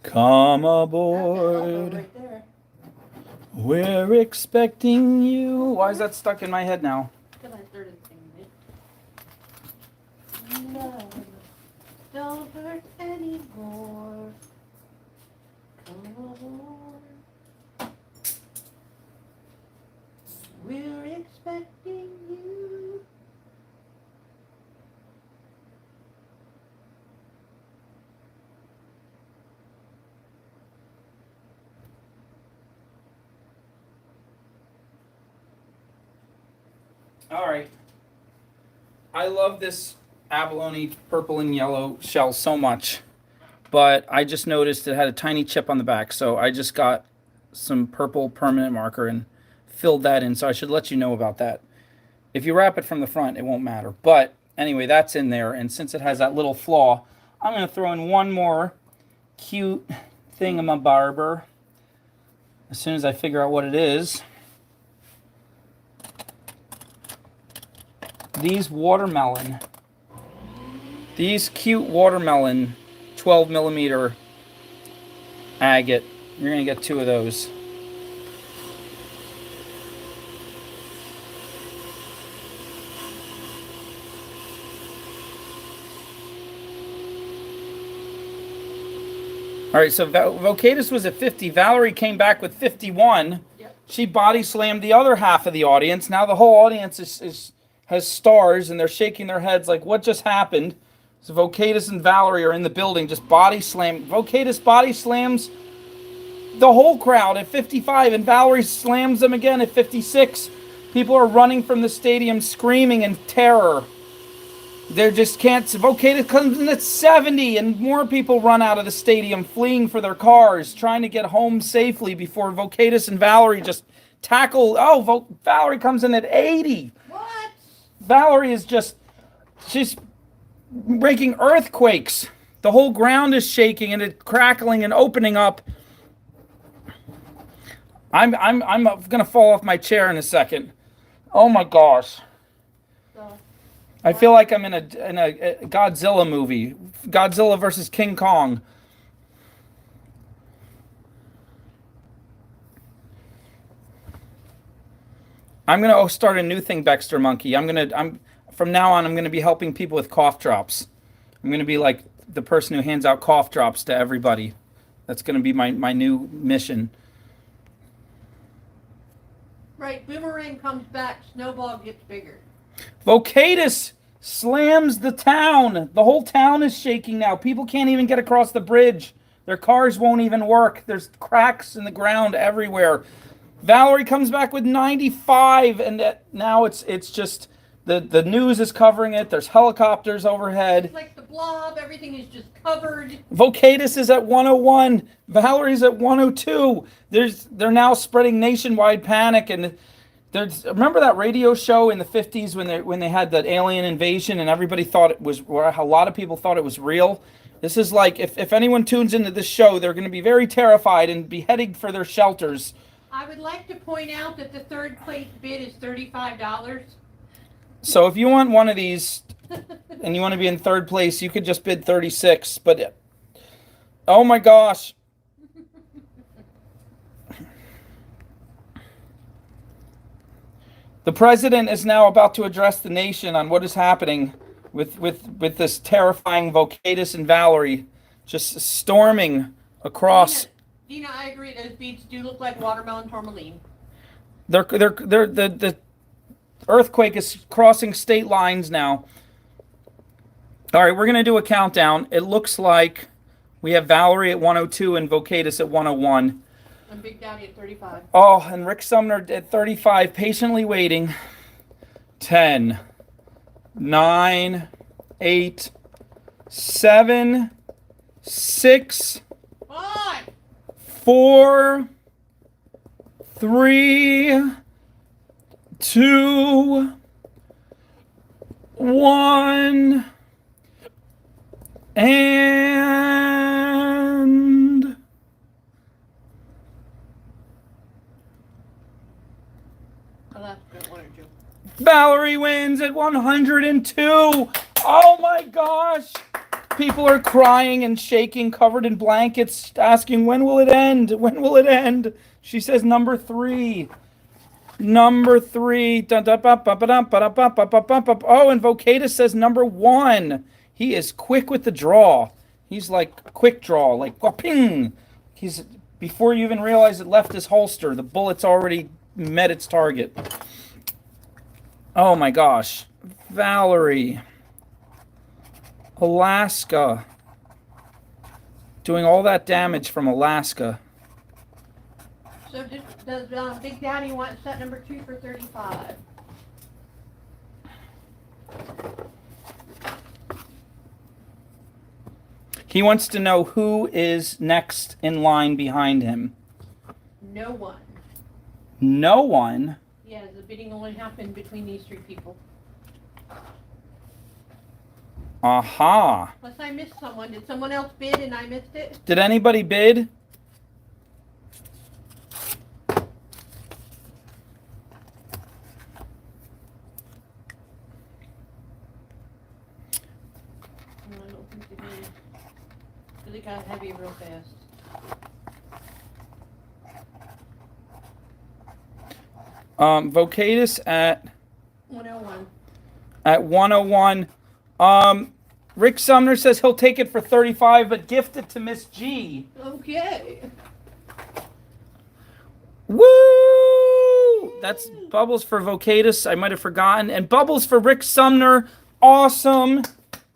[SPEAKER 1] Come aboard.
[SPEAKER 2] Right there.
[SPEAKER 1] We're expecting you. Why is that stuck in my head now?
[SPEAKER 2] Because I started singing it. Love, don't hurt anymore. Come aboard. We're expecting you.
[SPEAKER 1] All right. I love this abalone purple and yellow shell so much, but I just noticed it had a tiny chip on the back, so I just got some purple permanent marker and filled that in, so I should let you know about that. If you wrap it from the front, it won't matter. But anyway, that's in there, and since it has that little flaw, I'm going to throw in one more cute thingamabarber as soon as I figure out what it is. These cute watermelon 12 millimeter agate. You're going to get 2 of those. All right, so Vocatus was at 50. Valerie came back with 51.
[SPEAKER 2] Yep.
[SPEAKER 1] She body slammed the other half of the audience. Now the whole audience has stars, and they're shaking their heads like, what just happened? So Vocatus and Valerie are in the building, just body slam. Vocatus body slams the whole crowd at 55, and Valerie slams them again at 56. People are running from the stadium screaming in terror. They just can't. Vocatus comes in at 70, and more people run out of the stadium fleeing for their cars, trying to get home safely before Vocatus and Valerie just tackle. Oh, Valerie comes in at 80.
[SPEAKER 2] What?
[SPEAKER 1] Valerie is she's making earthquakes. The whole ground is shaking and it's crackling and opening up. I'm gonna fall off my chair in a second. Oh my gosh.
[SPEAKER 2] So,
[SPEAKER 1] I feel like I'm in a Godzilla movie. Godzilla versus King Kong. I'm gonna start a new thing, Baxter Monkey. From now on, I'm gonna be helping people with cough drops. I'm gonna be like the person who hands out cough drops to everybody. That's gonna be my new mission.
[SPEAKER 2] right, Boomerang comes back, Snowball gets bigger.
[SPEAKER 1] Vocatus slams the town. The whole town is shaking now. People can't even get across the bridge. Their cars won't even work. There's cracks in the ground everywhere. Valerie comes back with 95, and now it's just the news is covering it. There's helicopters overhead.
[SPEAKER 2] It's like the Blob, everything is just covered.
[SPEAKER 1] Vocatus is at 101. Valerie's at 102. They're now spreading nationwide panic, and remember that radio show in the 50s when they had that alien invasion and everybody thought it was, or a lot of people thought it was real. This is like if anyone tunes into this show, they're going to be very terrified and be heading for their shelters.
[SPEAKER 2] I would like to point out that the third place bid is $35.
[SPEAKER 1] So if you want one of these and you want to be in third place, you could just bid 36. But oh my gosh. The president is now about to address the nation on what is happening with this terrifying Vocatus and Valerie just storming across.
[SPEAKER 2] Dina, I agree. Those beads do look like watermelon tourmaline.
[SPEAKER 1] The earthquake is crossing state lines now. All right, we're going to do a countdown. It looks like we have Valerie at 102 and Vocatus at 101.
[SPEAKER 2] And Big Daddy at 35.
[SPEAKER 1] Oh, and Rick Sumner at 35, patiently waiting. 10, 9, 8, 7, 6,
[SPEAKER 2] 5,
[SPEAKER 1] 4, 3, 2, 1, and Valerie wins at 102. Oh my gosh. People are crying and shaking, covered in blankets, asking, when will it end? When will it end? She says number 3. Number 3. Oh, and Vocatus says number 1. He is quick with the draw. He's like quick draw, like ping. He's before you even realize it left his holster, the bullet's already met its target. Oh my gosh. Valerie. Alaska. Doing all that damage from Alaska.
[SPEAKER 2] So does Big Daddy want set number 2 for 35?
[SPEAKER 1] He wants to know who is next in line behind him.
[SPEAKER 2] No one.
[SPEAKER 1] No one?
[SPEAKER 2] Yeah, the bidding only happened between these 3 people.
[SPEAKER 1] Aha.
[SPEAKER 2] Unless I missed someone. Did someone else bid and I missed it?
[SPEAKER 1] Did anybody bid?
[SPEAKER 2] No, I don't think they did. Because it got heavy real fast.
[SPEAKER 1] Vocatus at
[SPEAKER 2] 101.
[SPEAKER 1] At 101. Rick Sumner says he'll take it for 35, but gift it to Miss G.
[SPEAKER 2] Okay.
[SPEAKER 1] Woo! That's bubbles for Vocatus. I might have forgotten. And bubbles for Rick Sumner. Awesome.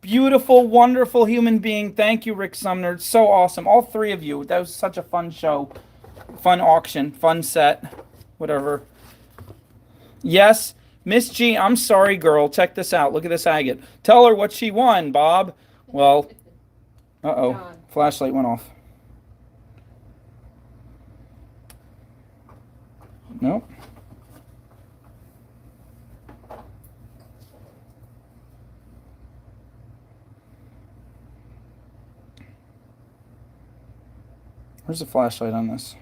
[SPEAKER 1] Beautiful, wonderful human being. Thank you, Rick Sumner. It's so awesome. All 3 of you. That was such a fun show. Fun auction. Fun set. Whatever. Yes. Miss G, I'm sorry, girl. Check this out. Look at this agate. Tell her what she won, Bob. Well, uh-oh. Flashlight went off. Nope. Where's the flashlight on this?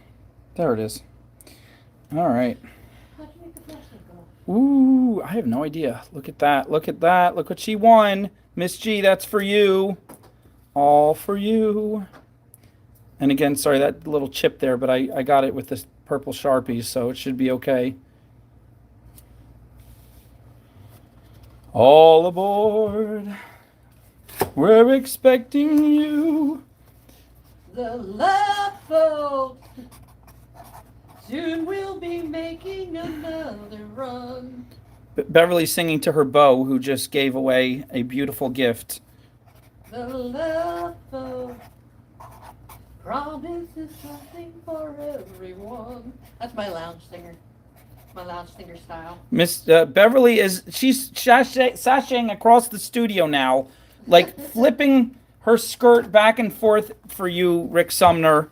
[SPEAKER 1] There it is. All right.
[SPEAKER 2] How'd you make the flashlight go?
[SPEAKER 1] Ooh, I have no idea. Look at that. Look at that. Look what she won. Miss G, that's for you. All for you. And again, sorry, that little chip there, but I got it with this purple Sharpie, so it should be okay. All aboard. We're expecting you.
[SPEAKER 2] The love boat. Soon we'll be making another run.
[SPEAKER 1] Beverly's singing to her beau, who just gave away a beautiful gift.
[SPEAKER 2] The love boat promises something for everyone. That's my lounge singer. My lounge singer style.
[SPEAKER 1] Miss Beverly she's sashaying across the studio now, like flipping her skirt back and forth for you, Rick Sumner.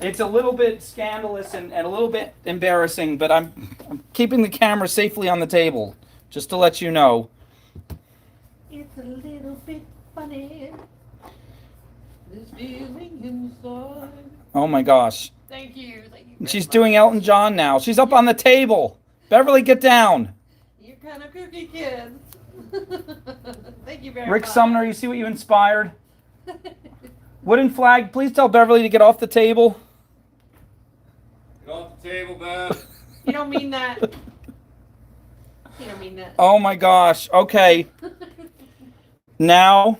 [SPEAKER 1] It's a little bit scandalous and a little bit embarrassing, but I'm keeping the camera safely on the table, just to let you know.
[SPEAKER 2] It's a little bit funny, this feeling inside.
[SPEAKER 1] Oh my gosh.
[SPEAKER 2] Thank you.
[SPEAKER 1] She's doing Elton John now. She's up on the table. Beverly, get down.
[SPEAKER 2] You're kind of kooky kids. Thank you very
[SPEAKER 1] Rick
[SPEAKER 2] much.
[SPEAKER 1] Sumner, you see what you inspired? Wooden flag, please tell Beverly to get off the table.
[SPEAKER 3] Get off the table, Bev.
[SPEAKER 2] You don't mean that. You don't mean that.
[SPEAKER 1] Oh my gosh. Okay. Now,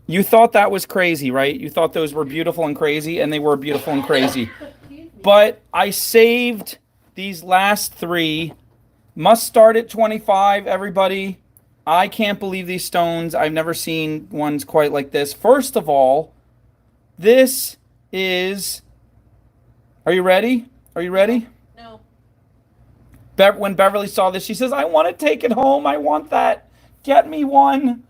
[SPEAKER 1] you thought that was crazy, right? You thought those were beautiful and crazy, and they were beautiful and crazy. But I saved these last three. Must start at 25, everybody. I can't believe these stones. I've never seen ones quite like this. First of all, this is... Are you ready? Are you ready?
[SPEAKER 2] No.
[SPEAKER 1] When Beverly saw this, she says, I want to take it home. I want that. Get me one.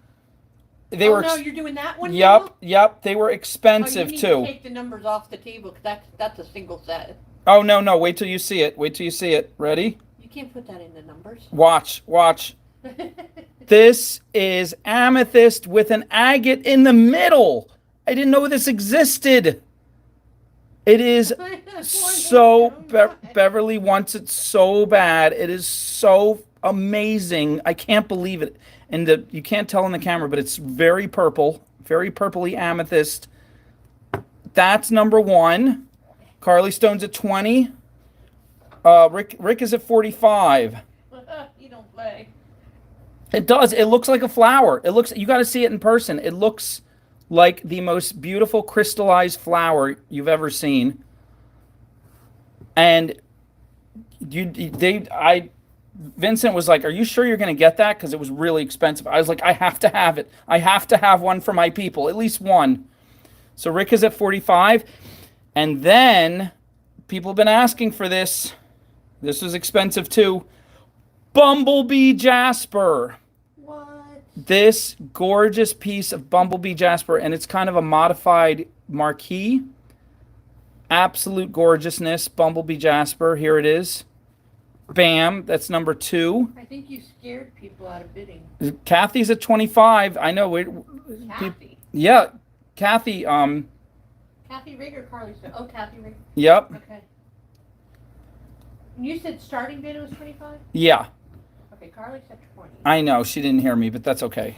[SPEAKER 1] They were.
[SPEAKER 2] No, you're doing that one.
[SPEAKER 1] Yep. They were expensive
[SPEAKER 2] you need
[SPEAKER 1] too.
[SPEAKER 2] To take the numbers off the table because that's a single set.
[SPEAKER 1] Oh no! Wait till you see it. Wait till you see it. Ready?
[SPEAKER 2] You can't put that in the numbers.
[SPEAKER 1] Watch. This is amethyst with an agate in the middle. I didn't know this existed. It is so Beverly wants it so bad. It is so amazing. I can't believe it. And you can't tell in the camera, but it's very purple, very purpley amethyst. That's number one. Carly Stone's at 20. Rick is at 45.
[SPEAKER 2] You don't play.
[SPEAKER 1] It does. It looks like a flower. It looks. You got to see it in person. It looks like the most beautiful crystallized flower you've ever seen. And Vincent was like, are you sure you're going to get that? Because it was really expensive. I was like, I have to have it. I have to have one for my people, at least one. So Rick is at 45. And then people have been asking for this. This was expensive too. Bumblebee Jasper.
[SPEAKER 2] What?
[SPEAKER 1] This gorgeous piece of Bumblebee Jasper, and it's kind of a modified marquee. Absolute gorgeousness. Bumblebee Jasper. Here it is. Bam. That's number 2.
[SPEAKER 2] I think you scared people out of bidding.
[SPEAKER 1] Kathy's at 25. I know.
[SPEAKER 2] Kathy.
[SPEAKER 1] Yeah. Kathy.
[SPEAKER 2] Kathy Rigg or Carly Stone? Oh, Kathy Rigg.
[SPEAKER 1] Yep.
[SPEAKER 2] Okay. And you said starting bid was 25?
[SPEAKER 1] Yeah.
[SPEAKER 2] Okay, Carly said 20.
[SPEAKER 1] I know. She didn't hear me, but that's okay.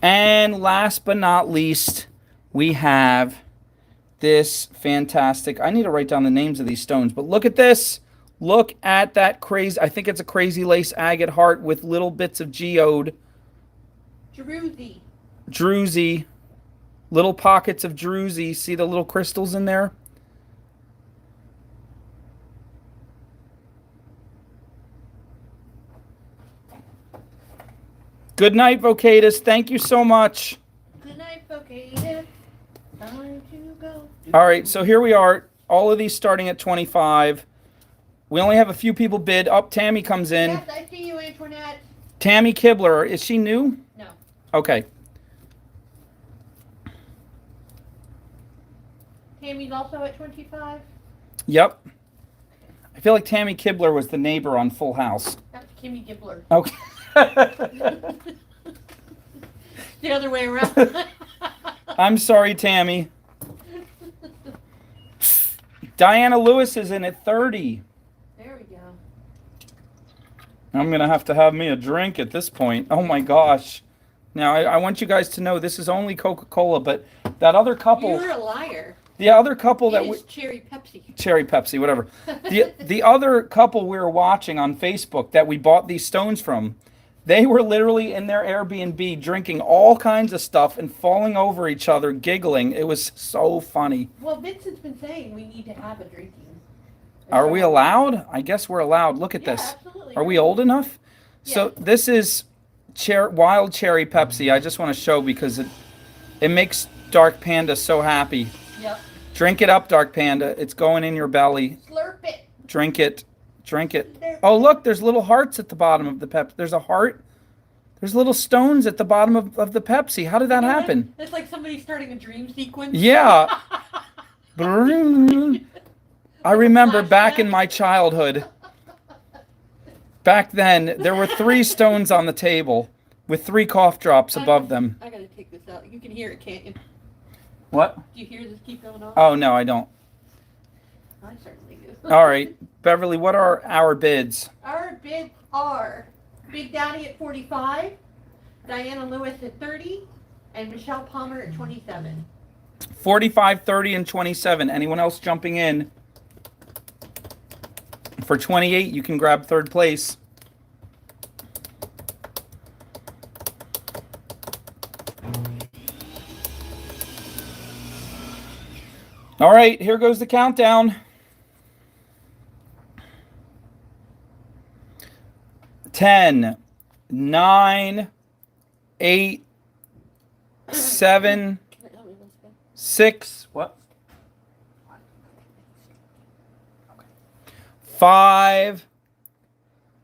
[SPEAKER 1] And last but not least, we have this fantastic... I need to write down the names of these stones, but look at this. Look at that crazy... I think it's a crazy lace agate heart with little bits of geode. Druzy. Little pockets of druzy. See the little crystals in there? Good night, Vocatus. Thank you so much.
[SPEAKER 2] Good night, Vocatus. Time to go.
[SPEAKER 1] All right, so here we are. All of these starting at 25. We only have a few people bid. Up, Tammy comes in.
[SPEAKER 2] Yes, I see you, Antoinette.
[SPEAKER 1] Tammy Kibler. Is she new?
[SPEAKER 2] No.
[SPEAKER 1] Okay.
[SPEAKER 2] Tammy's also at 25?
[SPEAKER 1] Yep. I feel like Tammy Kibler was the neighbor on Full House.
[SPEAKER 2] That's Kimmy Gibbler.
[SPEAKER 1] Okay.
[SPEAKER 2] The other way around.
[SPEAKER 1] I'm sorry, Tammy. Diana Lewis is in at 30.
[SPEAKER 2] There we go.
[SPEAKER 1] I'm going to have me a drink at this point. Oh my gosh. Now, I want you guys to know this is only Coca-Cola, but that other couple...
[SPEAKER 2] You're a liar.
[SPEAKER 1] The other couple
[SPEAKER 2] It is Cherry Pepsi.
[SPEAKER 1] Cherry Pepsi, whatever. The other couple we were watching on Facebook that we bought these stones from, they were literally in their Airbnb drinking all kinds of stuff and falling over each other, giggling. It was so funny.
[SPEAKER 2] Well, Vincent's been saying we need to have a drinking.
[SPEAKER 1] Are we allowed? I guess we're allowed. Look at this.
[SPEAKER 2] Absolutely.
[SPEAKER 1] Are we old enough?
[SPEAKER 2] Yeah.
[SPEAKER 1] So this is wild cherry Pepsi. I just want to show because it makes Dark Panda so happy.
[SPEAKER 2] Yep.
[SPEAKER 1] Drink it up, Dark Panda. It's going in your belly.
[SPEAKER 2] Slurp it.
[SPEAKER 1] Drink it. Drink it. Oh, look, there's little hearts at the bottom of the Pepsi. There's a heart. There's little stones at the bottom of the Pepsi. How did that happen?
[SPEAKER 2] It's like somebody starting a dream sequence.
[SPEAKER 1] Yeah. I remember back in my childhood, back then, there were 3 stones on the table with 3 cough drops above them.
[SPEAKER 2] I gotta take this out. You can hear it, can't you?
[SPEAKER 1] What?
[SPEAKER 2] Do you hear this keep going on?
[SPEAKER 1] Oh, no, I don't.
[SPEAKER 2] I certainly do.
[SPEAKER 1] All right. Beverly, what are our bids?
[SPEAKER 2] Our bid are Big Daddy at 45, Diana Lewis at 30, and Michelle Palmer at 27.
[SPEAKER 1] 45, 30, and 27. Anyone else jumping in? For 28, you can grab third place. All right, here goes the countdown. 10, 9, 8, 7, 6, what? 5,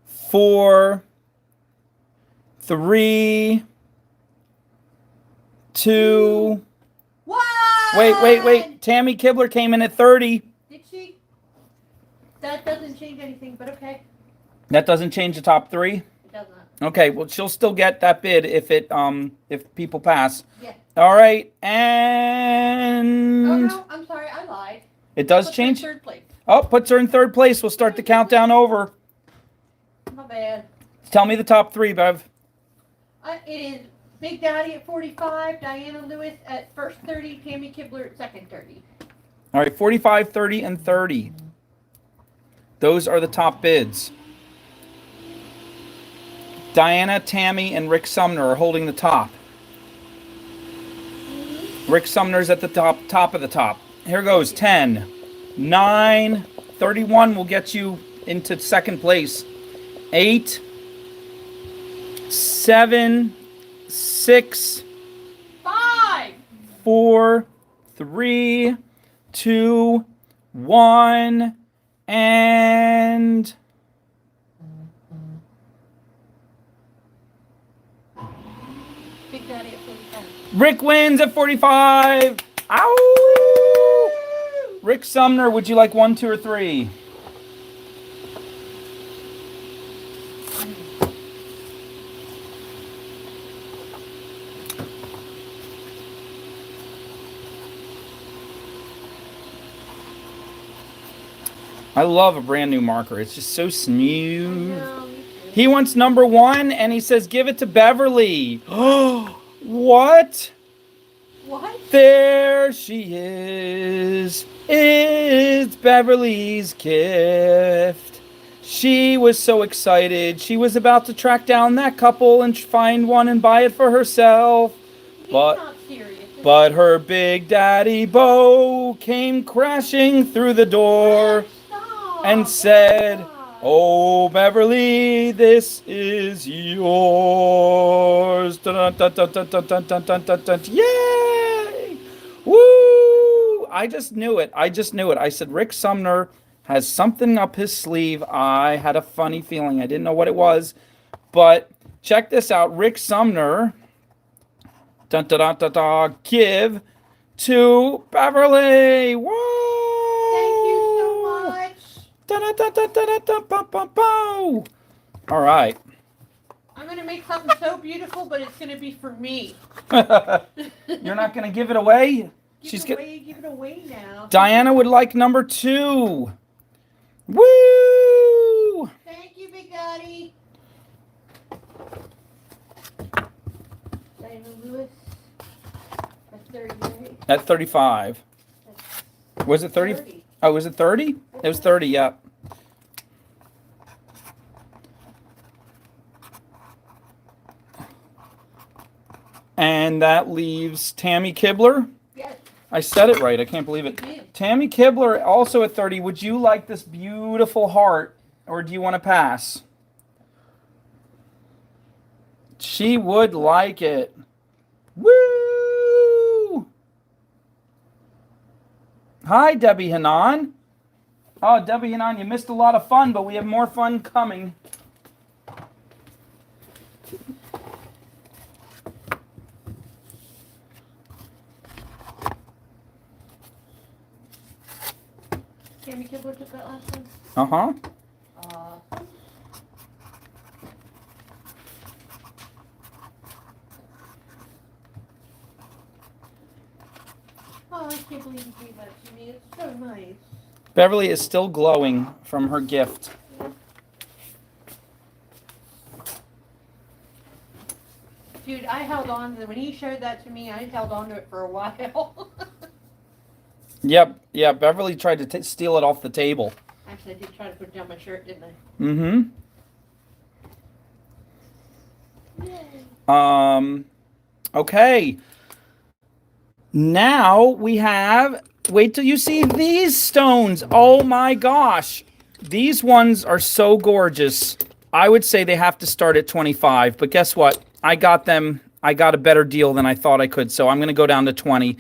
[SPEAKER 1] 4, 3, 2.
[SPEAKER 2] What?
[SPEAKER 1] Wait. Tammy Kibler came in at 30.
[SPEAKER 2] Did she? That doesn't change anything, but okay.
[SPEAKER 1] That doesn't change the top 3?
[SPEAKER 2] It does not.
[SPEAKER 1] Okay, well, she'll still get that bid if people pass.
[SPEAKER 2] Yeah.
[SPEAKER 1] All right, and
[SPEAKER 2] Oh no, I'm sorry, I lied.
[SPEAKER 1] it does
[SPEAKER 2] Puts her in
[SPEAKER 1] change.
[SPEAKER 2] third place.
[SPEAKER 1] Oh, puts her in third place. We'll start the countdown over.
[SPEAKER 2] My bad.
[SPEAKER 1] Tell me the top 3, Bev.
[SPEAKER 2] It is Big Daddy at 45, Diana Lewis at first 30, Tammy Kibler at second 30.
[SPEAKER 1] All right, 45, 30, and 30. Those are the top bids. Diana, Tammy, and Rick Sumner are holding the top. Rick Sumner's at the top of the top. Here goes 10, 9, 31 will get you into second place. 8, 7, 6,
[SPEAKER 2] 5.
[SPEAKER 1] 4, 3, 2, 1, and
[SPEAKER 2] Big Daddy at 45.
[SPEAKER 1] Rick wins at 45. Ow! Rick Sumner, would you like 1, 2, or 3? I love a brand new marker. It's just so smooth.
[SPEAKER 2] No, me too.
[SPEAKER 1] He wants number 1, and he says give it to Beverly. Oh, what?
[SPEAKER 2] What?
[SPEAKER 1] There she is. It's Beverly's gift. She was so excited. She was about to track down that couple and find one and buy it for herself.
[SPEAKER 2] He's
[SPEAKER 1] But
[SPEAKER 2] not serious.
[SPEAKER 1] but her Big Daddy Bo came crashing through the door
[SPEAKER 2] Stop.
[SPEAKER 1] and said,
[SPEAKER 2] Stop.
[SPEAKER 1] "Oh, Beverly, this is yours." Dun, dun, dun, dun, dun, dun, dun, dun, dun, dun. Yay! Woo! I just knew it. I said, Rick Sumner has something up his sleeve. I had a funny feeling. I didn't know what it was. But check this out. Rick Sumner, dun, dun, dun, dun, dun, give to Beverly. Whoa!
[SPEAKER 2] Thank you so much.
[SPEAKER 1] Da-da-da-da-da-da-da-bum-bum-bum. All right.
[SPEAKER 2] I'm going to make something so beautiful, but it's going to be for me.
[SPEAKER 1] You're not going to give it away?
[SPEAKER 2] Give it away now.
[SPEAKER 1] Diana would like number 2. Woo!
[SPEAKER 2] Thank you, Big Daddy. Diana Lewis. That's 30, right?
[SPEAKER 1] At 35. Was it 30?
[SPEAKER 2] 30.
[SPEAKER 1] Oh, was it 30? It was 30, yeah. And that leaves Tammy Kibler.
[SPEAKER 2] Yes.
[SPEAKER 1] I said it right. I can't believe it.
[SPEAKER 2] You did.
[SPEAKER 1] Tammy Kibler, also at 30. Would you like this beautiful heart, or do you want to pass? She would like it. Woo! Hi, Debbie Hanan. Oh, Debbie Hanan, you missed a lot of fun, but we have more fun coming.
[SPEAKER 2] Tammy Kibler took that last one.
[SPEAKER 1] Uh-huh.
[SPEAKER 2] Awesome. Oh, I can't believe you gave that to me. It's so nice.
[SPEAKER 1] Beverly is still glowing from her gift.
[SPEAKER 2] Dude, I held on to when he showed that to me. I held on to it for a while.
[SPEAKER 1] Yep, yeah. Beverly tried to steal it off the table.
[SPEAKER 2] Actually, I did try to put it down my shirt, didn't I?
[SPEAKER 1] Mm-hmm. Okay. Now we have. Wait till you see these stones. Oh my gosh, these ones are so gorgeous. I would say they have to start at 25, but guess what? I got them. I got a better deal than I thought I could, so I'm going to go down to 20.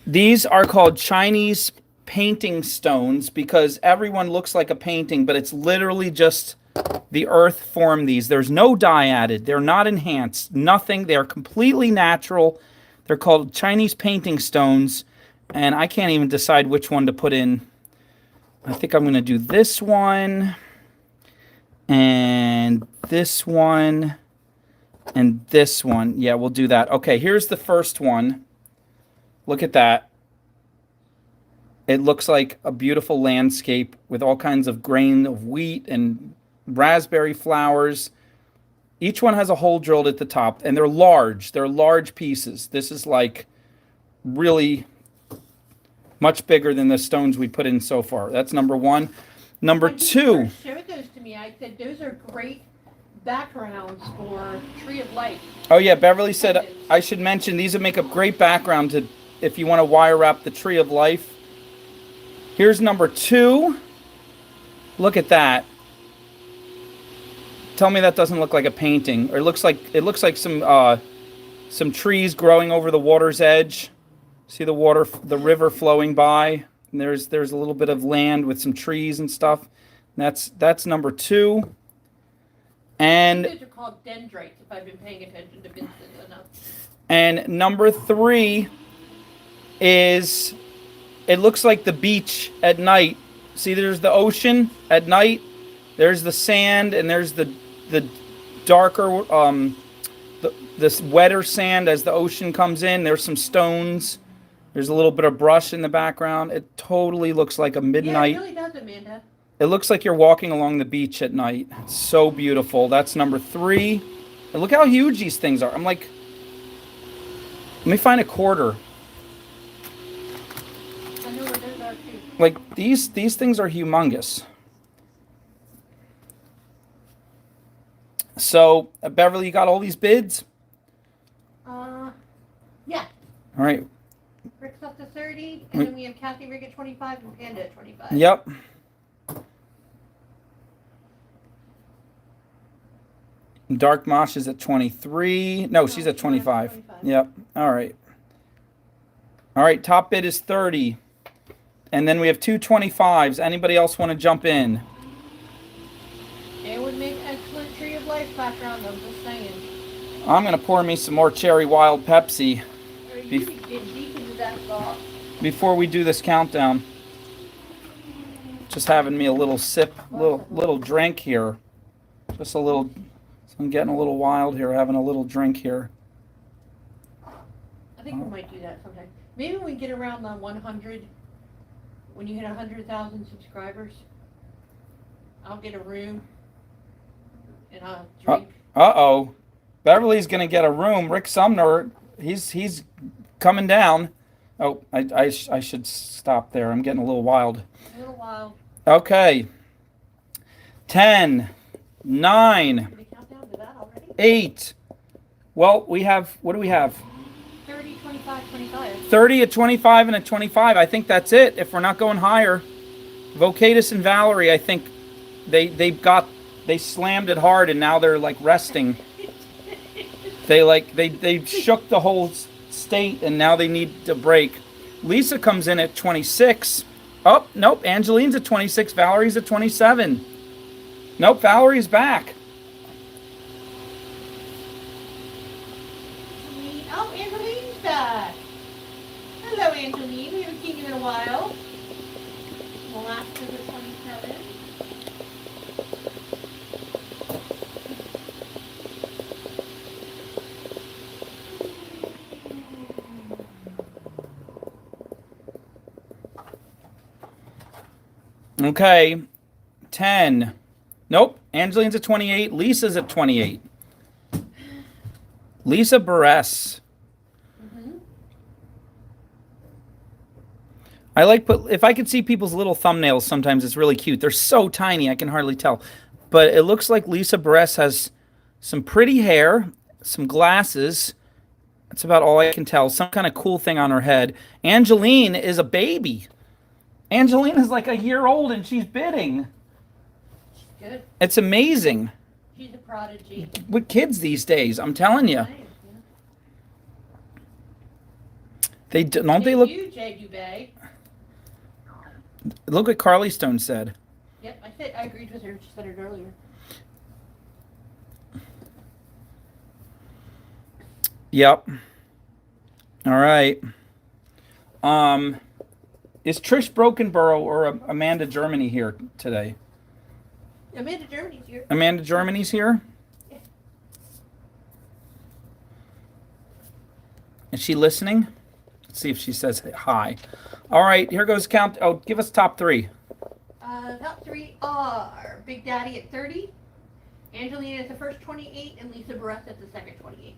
[SPEAKER 1] These are called Chinese painting stones because everyone looks like a painting, but it's literally just the earth formed these. There's no dye added. They're not enhanced. Nothing. They're completely natural. They're called Chinese painting stones, and I can't even decide which one to put in. I think I'm going to do this one, and this one, and this one. Yeah, we'll do that. Okay, here's the first one. Look at that. It looks like a beautiful landscape with all kinds of grain of wheat and raspberry flowers. Each one has a hole drilled at the top, and they're large. They're large pieces. This is like really much bigger than the stones we put in so far. That's number one. Number
[SPEAKER 2] When he
[SPEAKER 1] two.
[SPEAKER 2] first showed those to me, I said those are great backgrounds for Tree of Life.
[SPEAKER 1] Oh yeah, Beverly said I should mention these would make a great background to if you want to wire wrap the Tree of Life. Here's number two. Look at that. Tell me that doesn't look like a painting, or it looks like some trees growing over the water's edge. See the water, the river flowing by. And there's a little bit of land with some trees and stuff. And that's number two. And
[SPEAKER 2] Those are called dendrites. If I've been paying attention to Vincent enough.
[SPEAKER 1] And number three is, it looks like the beach at night. See, there's the ocean at night. There's the sand, and there's the darker, this wetter sand as the ocean comes in. There's some stones. There's a little bit of brush in the background. It totally looks like a midnight.
[SPEAKER 2] Yeah, it really does, Amanda.
[SPEAKER 1] It looks like you're walking along the beach at night. It's so beautiful. That's number three. And look how huge these things are. I'm like, let me find a quarter.
[SPEAKER 2] I know where those are too.
[SPEAKER 1] Like these things are humongous. So, Beverly, you got all these bids?
[SPEAKER 2] Yeah.
[SPEAKER 1] All right.
[SPEAKER 2] Rick's up to 30, and then we have Kathy Rick at 25 and Panda at 25.
[SPEAKER 1] Yep. Dark Mosh is at 23. No, she's at 25.
[SPEAKER 2] 25.
[SPEAKER 1] Yep. All right. All right, top bid is 30. And then we have two 25s. Anybody else want to jump in?
[SPEAKER 2] It would make excellent Tree of Life background, I'm just saying.
[SPEAKER 1] I'm going to pour me some more Cherry Wild Pepsi
[SPEAKER 2] Or you could get deep into that sauce.
[SPEAKER 1] before we do this countdown. Just having me a little sip, little drink here. Just a little, I'm getting a little wild here, having a little drink here.
[SPEAKER 2] I think we might do that sometime. Maybe when we get around the 100, when you hit 100,000 subscribers, I'll get a room and I'll drink.
[SPEAKER 1] Uh-oh. Beverly's going to get a room. Rick Sumner, he's coming down. Oh, I should stop there. I'm getting a little wild.
[SPEAKER 2] A little while.
[SPEAKER 1] Okay. 10, 9,
[SPEAKER 2] Did we count down to that already?
[SPEAKER 1] 8. Well, we have, what do we have?
[SPEAKER 2] 30, 25, 25.
[SPEAKER 1] 30, a 25, and a 25. I think that's it if we're not going higher. Vocatus and Valerie, I think they slammed it hard and now they're like resting. They shook the whole state and now they need to break. Lisa comes in at 26. Oh, nope, Angeline's at 26. Valerie's at 27. Nope, Valerie's back.
[SPEAKER 2] Oh, Angeline's back. Hello, Angeline. We haven't seen you in a while. The last of the 27.
[SPEAKER 1] Okay, 10. Nope, Angeline's at 28. Lisa's at 28. Lisa Barres. I like, but if I could see people's little thumbnails, sometimes it's really cute. They're so tiny, I can hardly tell. But it looks like Lisa Barres has some pretty hair, some glasses. That's about all I can tell. Some kind of cool thing on her head. Angeline is a baby. Angeline is like a year old and she's bidding.
[SPEAKER 2] She's good.
[SPEAKER 1] It's amazing.
[SPEAKER 2] She's a prodigy.
[SPEAKER 1] With kids these days, I'm telling you.
[SPEAKER 2] Nice, yeah.
[SPEAKER 1] They look.
[SPEAKER 2] You, Jay Dubé.
[SPEAKER 1] Look what Carly Stone said.
[SPEAKER 2] Yep, I agreed with her. She said it earlier.
[SPEAKER 1] Yep. All right. Is Trish Brokenborough or Amanda Germany here today?
[SPEAKER 2] Amanda Germany's here.
[SPEAKER 1] Amanda Germany's here?
[SPEAKER 2] Yeah.
[SPEAKER 1] Is she listening? Let's see if she says hi. All right, here goes count. Oh, give us top three.
[SPEAKER 2] Top three are Big Daddy at 30, Angelina at the first 28, and Lisa Barres at the second 28.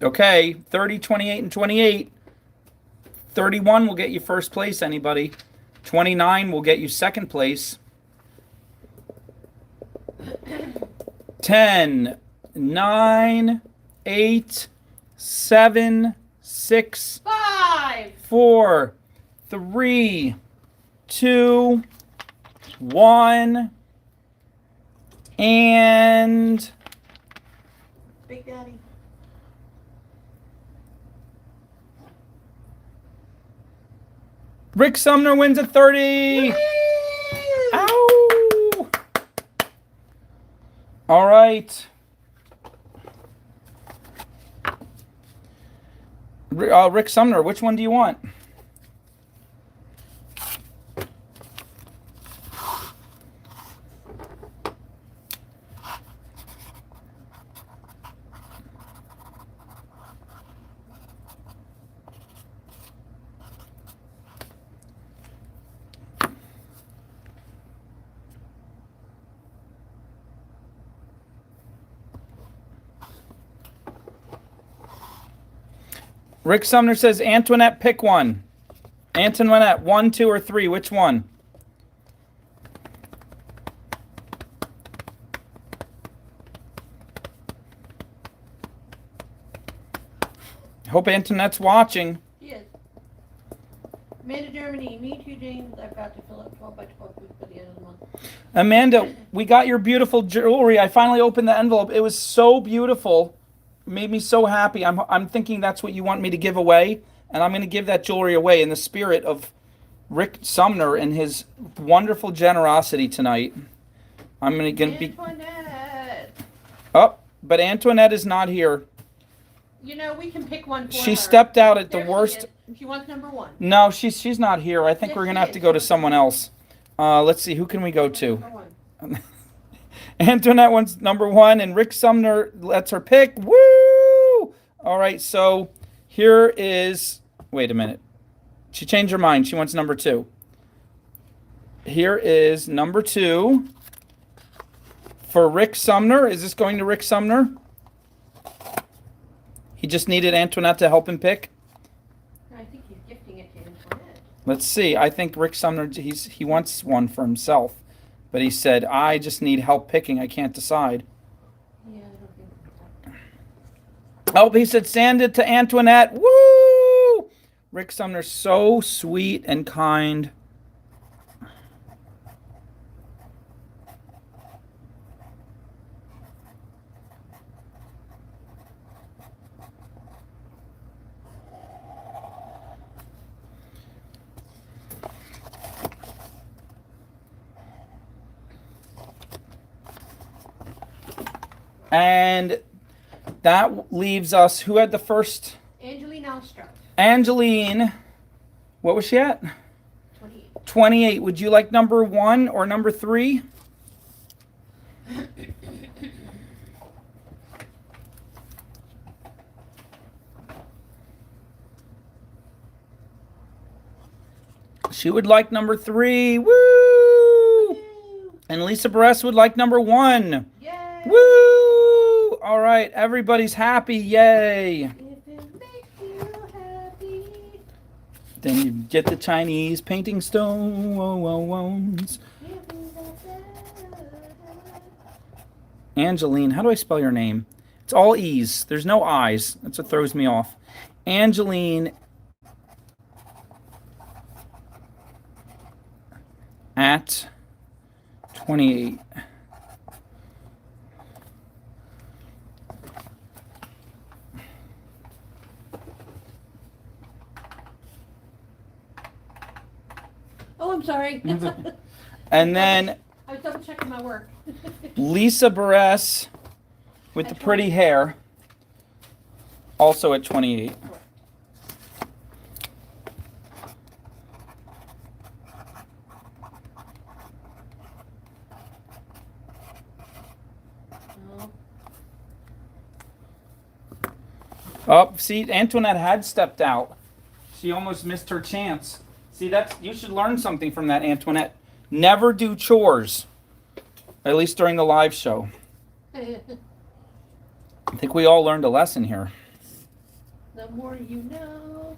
[SPEAKER 1] Okay, 30, 28, and 28. 31 will get you first place, anybody. 29 will get you second place. 10, 9, 8, 7, 6,
[SPEAKER 2] 5,
[SPEAKER 1] 4, 3, 2, 1, and
[SPEAKER 2] Big Daddy.
[SPEAKER 1] Rick Sumner wins at 30.
[SPEAKER 2] Woo!
[SPEAKER 1] Ow! All right. Rick Sumner, which one do you want? Rick Sumner says, Antoinette, pick one. Antoinette, 1, 2, or 3. Which one? Hope Antoinette's watching.
[SPEAKER 2] Yes. Amanda Germany, me too, James. I've got to fill up 12 by 12 boots by the end of the month.
[SPEAKER 1] Amanda, we got your beautiful jewelry. I finally opened the envelope. It was so beautiful. Made me so happy. I'm thinking that's what you want me to give away, and I'm going to give that jewelry away in the spirit of Rick Sumner and his wonderful generosity tonight. I'm going to be.
[SPEAKER 2] Antoinette.
[SPEAKER 1] Oh, but Antoinette is not here.
[SPEAKER 2] You know, we can pick one for her.
[SPEAKER 1] She stepped out at the
[SPEAKER 2] There she
[SPEAKER 1] worst.
[SPEAKER 2] is. She wants number 1.
[SPEAKER 1] No, she's not here. I think
[SPEAKER 2] Yes,
[SPEAKER 1] we're going
[SPEAKER 2] she
[SPEAKER 1] to have
[SPEAKER 2] is.
[SPEAKER 1] to go to someone else. Let's see. Who can we go to?
[SPEAKER 2] Number 1.
[SPEAKER 1] Antoinette wants number 1, and Rick Sumner lets her pick. Woo! All right, so here is. Wait a minute. She changed her mind. She wants number 2. Here is number 2 for Rick Sumner. Is this going to Rick Sumner? He just needed Antoinette to help him pick.
[SPEAKER 2] I think he's gifting it to Antoinette.
[SPEAKER 1] Let's see. I think Rick Sumner, he wants one for himself. But he said, I just need help picking. I can't decide.
[SPEAKER 2] Yeah, I don't think
[SPEAKER 1] Oh, he said, send it to Antoinette. Woo! Rick Sumner's so sweet and kind. And that leaves us, who had the first?
[SPEAKER 2] Angeline Alstrup,
[SPEAKER 1] Angeline. What was she at?
[SPEAKER 2] 28.
[SPEAKER 1] 28. Would you like number 1 or number 3? She would like number 3. Woo!
[SPEAKER 2] Woo!
[SPEAKER 1] And Lisa Barres would like number 1.
[SPEAKER 2] Yay!
[SPEAKER 1] Woo! All right, everybody's happy. Yay.
[SPEAKER 2] If it makes you happy.
[SPEAKER 1] Then you get the Chinese painting stones. Angeline, how do I spell your name? It's all E's. There's no I's. That's what throws me off. Angeline at 28.
[SPEAKER 2] Oh, I'm sorry.
[SPEAKER 1] And then
[SPEAKER 2] I was double checking my work.
[SPEAKER 1] Lisa Barres with the pretty hair, also at 28. Oh, see, Antoinette had stepped out. She almost missed her chance. See, you should learn something from that, Antoinette. Never do chores, at least during the live show. I think we all learned a lesson here.
[SPEAKER 2] The more you know.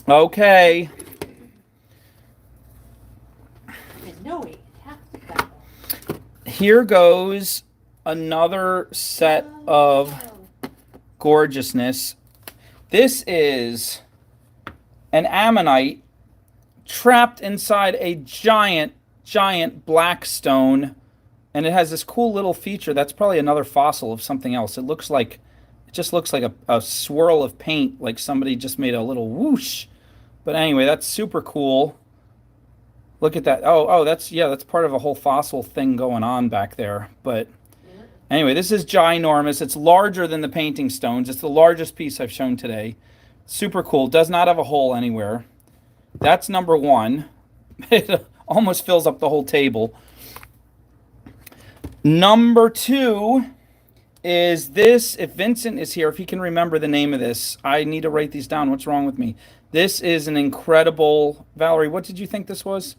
[SPEAKER 1] Okay.
[SPEAKER 2] And knowing is half the battle.
[SPEAKER 1] Here goes another set of gorgeousness. This is an Ammonite trapped inside a giant black stone, and it has this cool little feature. That's probably another fossil of something else. It just looks like a swirl of paint, like somebody just made a little whoosh. But anyway, that's super cool. Look at that. Oh, that's part of a whole fossil thing going on back there. But anyway, this is ginormous. It's larger than the painting stones. It's the largest piece I've shown today. Super cool. Does not have a hole anywhere. That's number one. It almost fills up the whole table. Number two is this. If Vincent is here, if he can remember the name of this, I need to write these down. What's wrong with me? This is an incredible... Valerie, what did you think this was?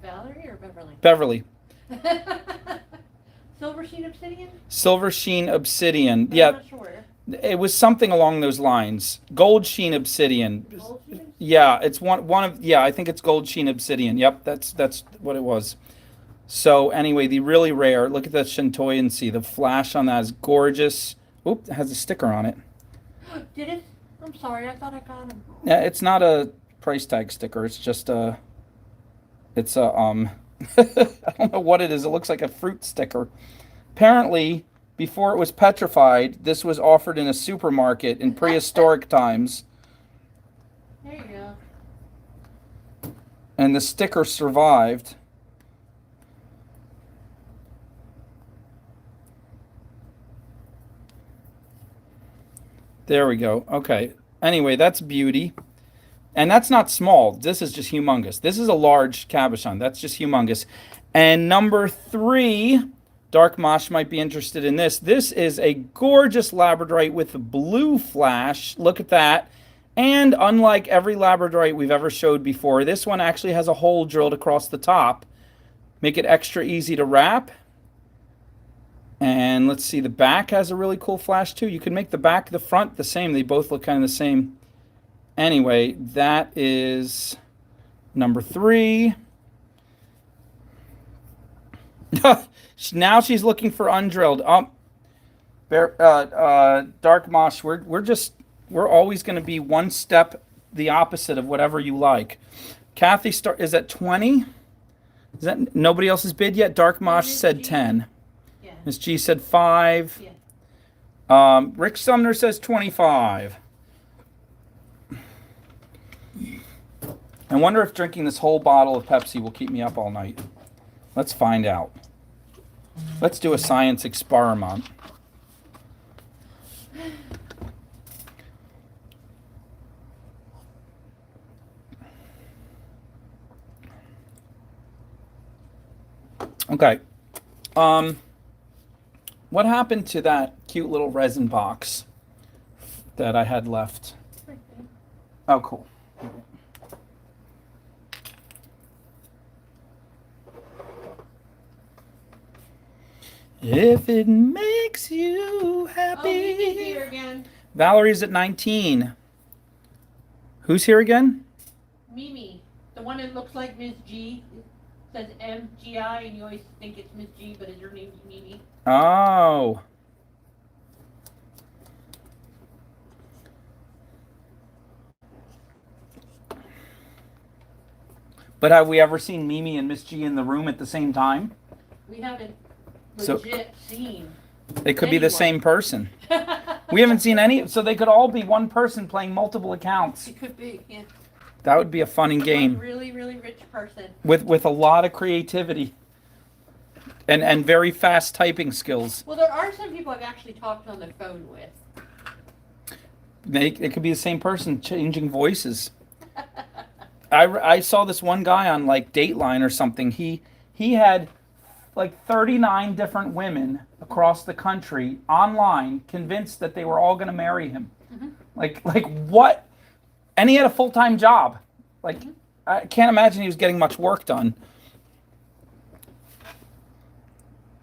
[SPEAKER 2] Valerie or Beverly?
[SPEAKER 1] Beverly.
[SPEAKER 2] Silver Sheen Obsidian?
[SPEAKER 1] Silver Sheen Obsidian.
[SPEAKER 2] I'm
[SPEAKER 1] Yeah.
[SPEAKER 2] not sure.
[SPEAKER 1] It was something along those lines. Gold Sheen Obsidian.
[SPEAKER 2] Gold Sheen?
[SPEAKER 1] Yeah, it's one of I think it's Gold Sheen Obsidian. Yep, that's what it was. So anyway, the really rare. Look at the scintillancy. The flash on that is gorgeous. Oop, it has a sticker on it.
[SPEAKER 2] Did it? I'm sorry, I thought I got him.
[SPEAKER 1] Yeah, it's not a price tag sticker. It's just I don't know what it is. It looks like a fruit sticker. Apparently, before it was petrified, this was offered in a supermarket in prehistoric times.
[SPEAKER 2] There you go.
[SPEAKER 1] And the sticker survived. There we go. Okay. Anyway, that's beauty. And that's not small. This is just humongous. This is a large cabochon. That's just humongous. And number three, Dark Mosh might be interested in this. This is a gorgeous Labradorite with a blue flash. Look at that. And unlike every Labradorite we've ever showed before, this one actually has a hole drilled across the top. Make it extra easy to wrap. And let's see, the back has a really cool flash too. You can make the back, the front the same. They both look kind of the same. Anyway, that is number three. Now she's looking for undrilled. Dark Mosh, we're always going to be one step the opposite of whatever you like. Kathy is at 20. Is that nobody else's bid yet? Dark Mosh said 10.
[SPEAKER 2] Yeah.
[SPEAKER 1] Miss G said 5.
[SPEAKER 2] Yeah.
[SPEAKER 1] Rick Sumner says 25. I wonder if drinking this whole bottle of Pepsi will keep me up all night. Let's find out. Let's do a science experiment. Okay. What happened to that cute little resin box that I had left? Oh, cool. If it makes makes you happy.
[SPEAKER 2] Oh, Mimi's here again.
[SPEAKER 1] Valerie's at 19. Who's here again?
[SPEAKER 2] Mimi, the one that looks like Miss G. It says MGI, and you always think it's Miss G, but her name's Mimi.
[SPEAKER 1] Oh. But have we ever seen Mimi and Miss G in the room at the same time?
[SPEAKER 2] We haven't
[SPEAKER 1] So-
[SPEAKER 2] legit seen.
[SPEAKER 1] It could be the
[SPEAKER 2] Anyone.
[SPEAKER 1] same person. We haven't seen any, so they could all be one person playing multiple accounts.
[SPEAKER 2] It could be, yeah.
[SPEAKER 1] That would be a fun
[SPEAKER 2] One
[SPEAKER 1] game
[SPEAKER 2] really, really rich person.
[SPEAKER 1] with a lot of creativity and very fast typing skills.
[SPEAKER 2] Well, there are some people I've actually talked on the phone with.
[SPEAKER 1] It could be the same person changing voices. I saw this one guy on like Dateline or something. He had like 39 different women across the country online convinced that they were all going to marry him.
[SPEAKER 2] Mhm.
[SPEAKER 1] Like what? And he had a full-time job. Like I can't imagine he was getting much work done.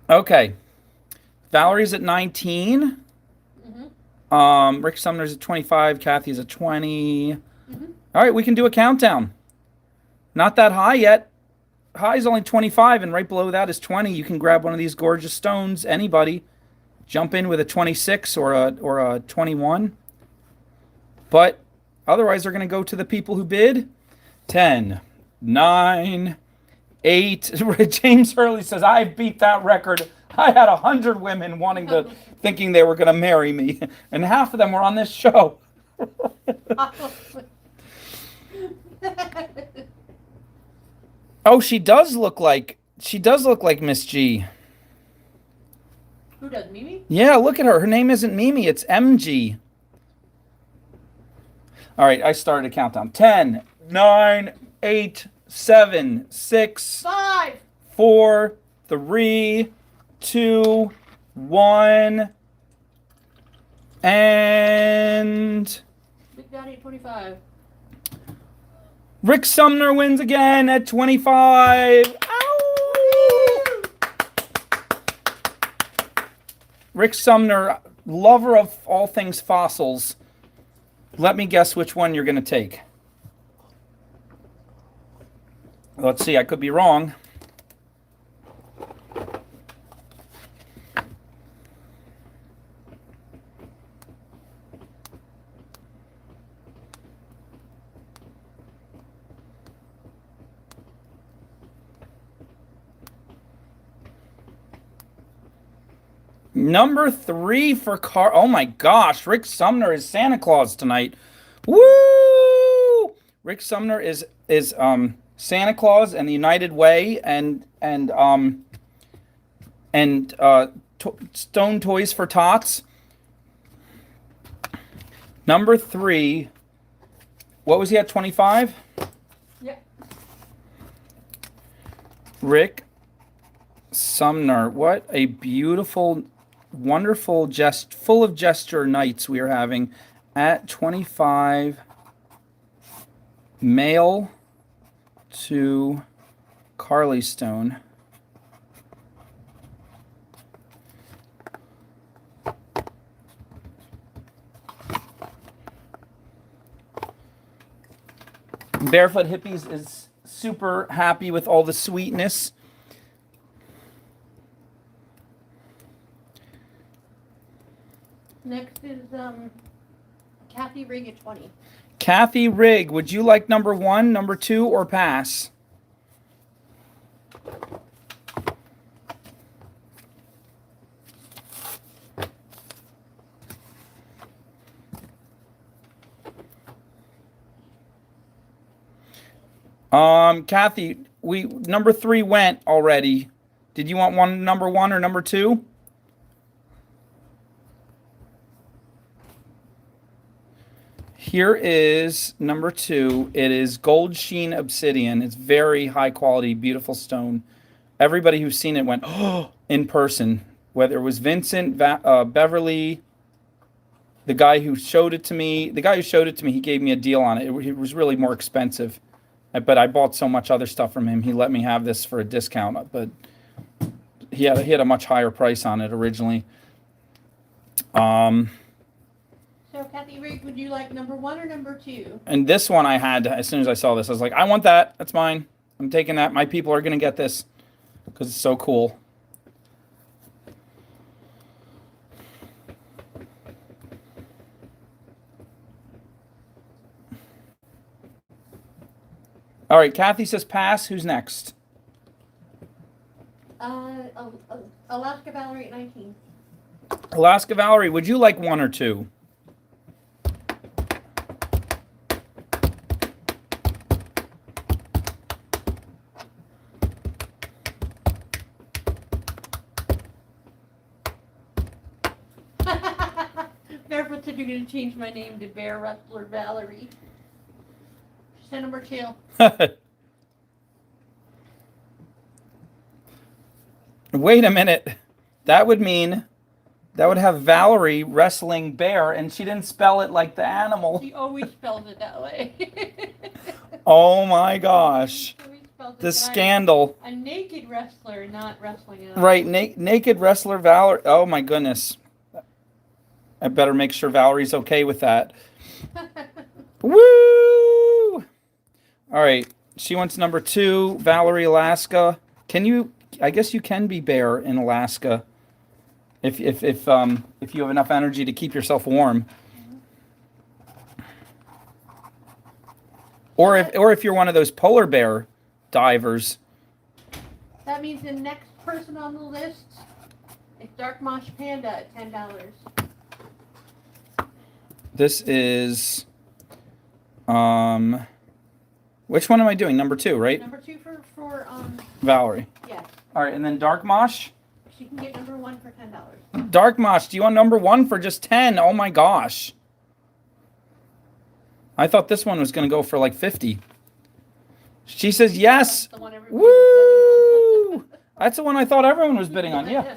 [SPEAKER 1] Okay. Valerie's at 19. Rick Sumner's at 25. Kathy's at 20. All right, we can do a countdown. Not that high yet. High is only 25, and right below that is 20. You can grab one of these gorgeous stones. Anybody, jump in with a 26 or a 21. But otherwise, they're going to go to the people who bid. 10, 9, 8. James Hurley says, I beat that record. I had 100 women thinking they were going to marry me, and half of them were on this show. Oh, she does look like Miss G.
[SPEAKER 2] Who does, Mimi?
[SPEAKER 1] Yeah, look at her. Her name isn't Mimi, it's MG. All right, I started a countdown. 10, 9, 8, 7, 6,
[SPEAKER 2] 5.
[SPEAKER 1] 4, 3, 2, 1, and
[SPEAKER 2] Big Daddy at 25.
[SPEAKER 1] Rick Sumner wins again at 25. Ow! Rick Sumner, lover of all things fossils. Let me guess which one you're going to take. Let's see, I could be wrong. Number 3 for car. Oh my gosh, Rick Sumner is Santa Claus tonight. Woo! Rick Sumner is Santa Claus and the United Way and Stone Toys for Tots. Number 3. What was he at? 25?
[SPEAKER 2] Yeah.
[SPEAKER 1] Rick Sumner. What a beautiful, wonderful, full of gesture nights we are having at 25. Mail to Carly Stone. Barefoot Hippies is super happy with all the sweetness.
[SPEAKER 2] Next is Kathy Ring at 20.
[SPEAKER 1] Kathy Rigg, would you like number 1, number 2, or pass? Kathy, number 3 went already. Did you want number 1 or number 2? Here is number 2. It is gold sheen obsidian. It's very high quality, beautiful stone. Everybody who's seen it went, oh, in person. Whether it was Vincent, Beverly, the guy who showed it to me. The guy who showed it to me, he gave me a deal on it. It was really more expensive. But I bought so much other stuff from him. He let me have this for a discount. But he had a much higher price on it originally.
[SPEAKER 2] So, Kathy Rigg, would you like number 1 or number 2?
[SPEAKER 1] And this one I had, as soon as I saw this, I was like, I want that. That's mine. I'm taking that. My people are going to get this because it's so cool. All right, Kathy says pass. Who's next?
[SPEAKER 2] Alaska Valerie at 19.
[SPEAKER 1] Alaska Valerie, would you like 1 or 2?
[SPEAKER 2] Barefoot said you're going to change my name to Bear Wrestler Valerie. She said number 2.
[SPEAKER 1] Wait a minute. That would mean that would have Valerie wrestling bear, and she didn't spell it like the animal.
[SPEAKER 2] She always spells it that way.
[SPEAKER 1] Oh my gosh.
[SPEAKER 2] The
[SPEAKER 1] The scandal.
[SPEAKER 2] A naked wrestler, not wrestling at all.
[SPEAKER 1] Right, naked wrestler Valerie. Oh my goodness. I better make sure Valerie's okay with that. Woo! All right, she wants number 2, Valerie, Alaska. Can you? I guess you can be bear in Alaska, if you have enough energy to keep yourself warm. Or if you're one of those polar bear divers.
[SPEAKER 2] That means the next person on the list is Dark Mosh Panda at $10.
[SPEAKER 1] This is which one am I doing? Number 2, right?
[SPEAKER 2] Number 2 for
[SPEAKER 1] Valerie.
[SPEAKER 2] yeah.
[SPEAKER 1] All right, and then Dark Mosh.
[SPEAKER 2] She can get number 1 for $10.
[SPEAKER 1] Dark Mosh, do you want number 1 for just 10? Oh my gosh. I thought this one was going to go for like 50. She says yes.
[SPEAKER 2] That's the one everybody
[SPEAKER 1] Woo! That's the one I thought everyone was bidding on. Yeah.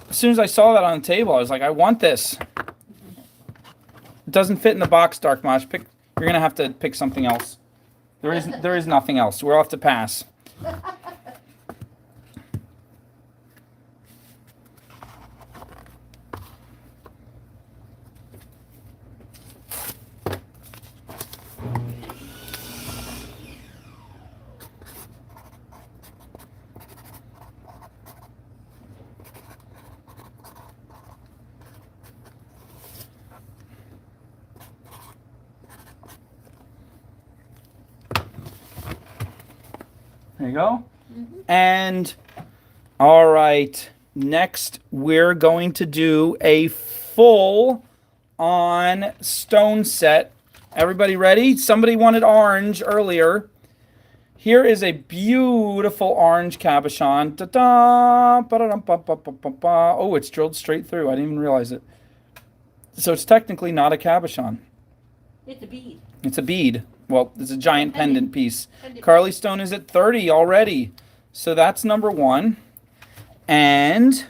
[SPEAKER 1] As soon as I saw that on the table, I was like, I want this. It doesn't fit in the box, Dark Mosh. You're going to have to pick something else. There is nothing else. We'll have to pass. There you go. Mm-hmm. And all right, next we're going to do a full on stone set. Everybody ready? Somebody wanted orange earlier. Here is a beautiful orange cabochon. Ta-da! Ba-da-dum-ba-ba-ba-ba-ba. Oh, it's drilled straight through. I didn't even realize it. So it's technically not a cabochon.
[SPEAKER 2] It's a bead.
[SPEAKER 1] It's a bead. Well, it's a giant pendant piece. Carly Stone is at 30 already. So that's number 1. And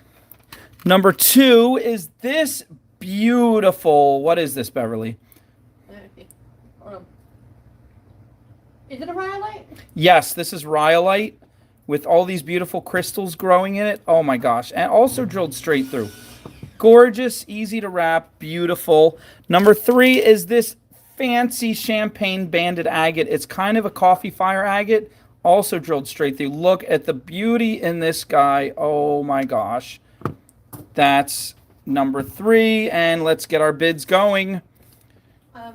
[SPEAKER 1] number 2 is this beautiful. What is this, Beverly?
[SPEAKER 2] Is it a rhyolite?
[SPEAKER 1] Yes, this is rhyolite with all these beautiful crystals growing in it. Oh my gosh. And also drilled straight through. Gorgeous, easy to wrap, beautiful. Number 3 is this fancy champagne banded agate. It's kind of a coffee fire agate, also drilled straight through. Look at the beauty in this guy. Oh my gosh. That's number 3, and let's get our bids going.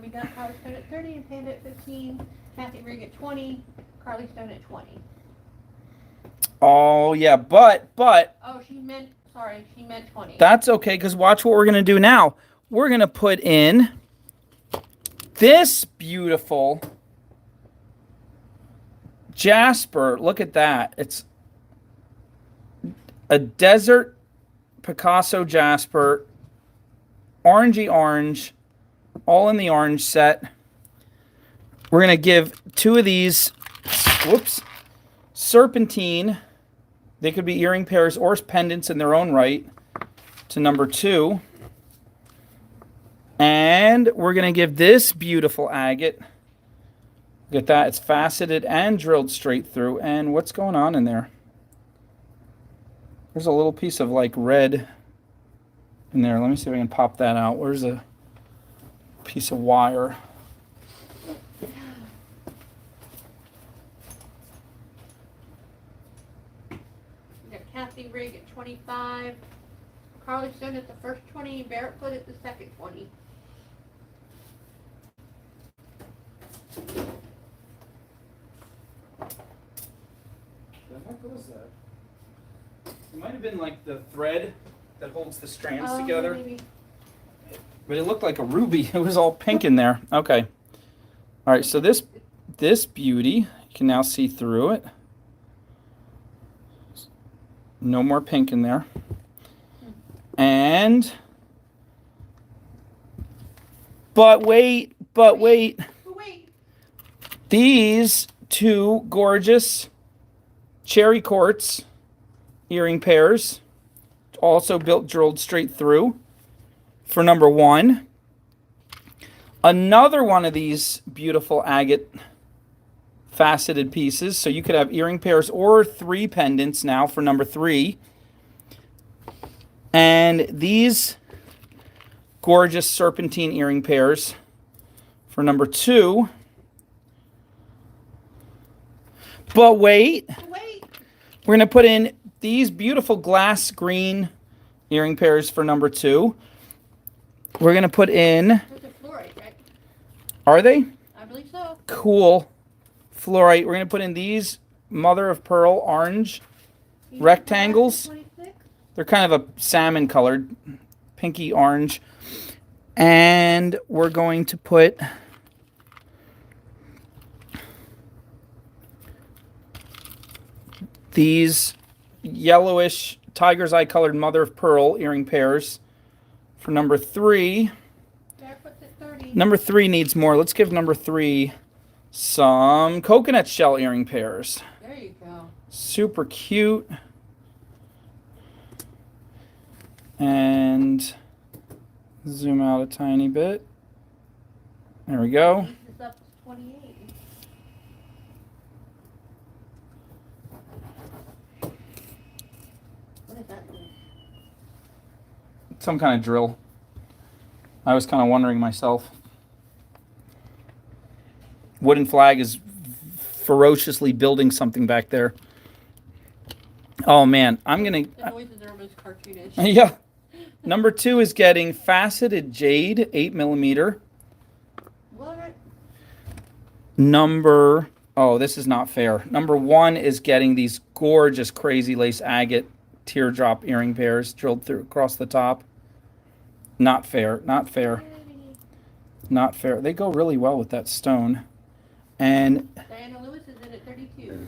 [SPEAKER 2] We got Carly Stone at 30 and Panda at 15, Kathy Rigg at 20, Carly Stone at 20.
[SPEAKER 1] Oh yeah, but
[SPEAKER 2] Oh, she meant 20.
[SPEAKER 1] That's okay, because watch what we're gonna do now. We're gonna put in this beautiful Jasper. Look at that. It's a desert Picasso Jasper. Orangey orange. All in the orange set. We're going to give 2 of these, serpentine. They could be earring pairs or pendants in their own right to number 2. And we're going to give this beautiful agate. Look at that. It's faceted and drilled straight through. And what's going on in there? There's a little piece of like red in there. Let me see if I can pop that out. Where's a piece of wire?
[SPEAKER 2] We got Kathy Rig at 25. Carly Stone at the first 20. Barefoot at the second 20.
[SPEAKER 1] The heck was that? It might have been like the thread that holds the strands together.
[SPEAKER 2] Maybe.
[SPEAKER 1] But it looked like a ruby. It was all pink in there. Okay. All right, so this beauty, you can now see through it. No more pink in there. And, but wait. These two gorgeous cherry quartz earring pairs, also drilled straight through, for number 1. Another one of these beautiful agate faceted pieces, so you could have earring pairs or 3 pendants now for number 3. And these gorgeous serpentine earring pairs for number 2. But wait. We're going to put in these beautiful glass green earring pairs for number 2. We're going to put in...
[SPEAKER 2] Those are fluorite, right?
[SPEAKER 1] Are they?
[SPEAKER 2] I believe so.
[SPEAKER 1] Cool. Fluorite. We're going to put in these mother of pearl orange rectangles.
[SPEAKER 2] 26?
[SPEAKER 1] They're kind of a salmon colored, pinky orange. And we're going to put these yellowish tiger's eye colored mother of pearl earring pairs for number 3.
[SPEAKER 2] Barefoot's at 30.
[SPEAKER 1] Number 3 needs more. Let's give number 3 some coconut shell earring pairs.
[SPEAKER 2] There you go.
[SPEAKER 1] Super cute. And zoom out a tiny bit. There we go.
[SPEAKER 2] This is up to 28. What is that?
[SPEAKER 1] Some kind of drill. I was kind of wondering myself. Wooden Flag is ferociously building something back there. Oh man, I'm gonna.
[SPEAKER 2] The noises are almost cartoonish.
[SPEAKER 1] Yeah. Number 2 is getting faceted jade, 8mm.
[SPEAKER 2] What?
[SPEAKER 1] Oh, this is not fair. Number 1 is getting these gorgeous crazy lace agate teardrop earring pairs drilled through across the top. Not fair. Not fair. Not fair. They go really well with that stone. And
[SPEAKER 2] Diana Lewis is in at 32.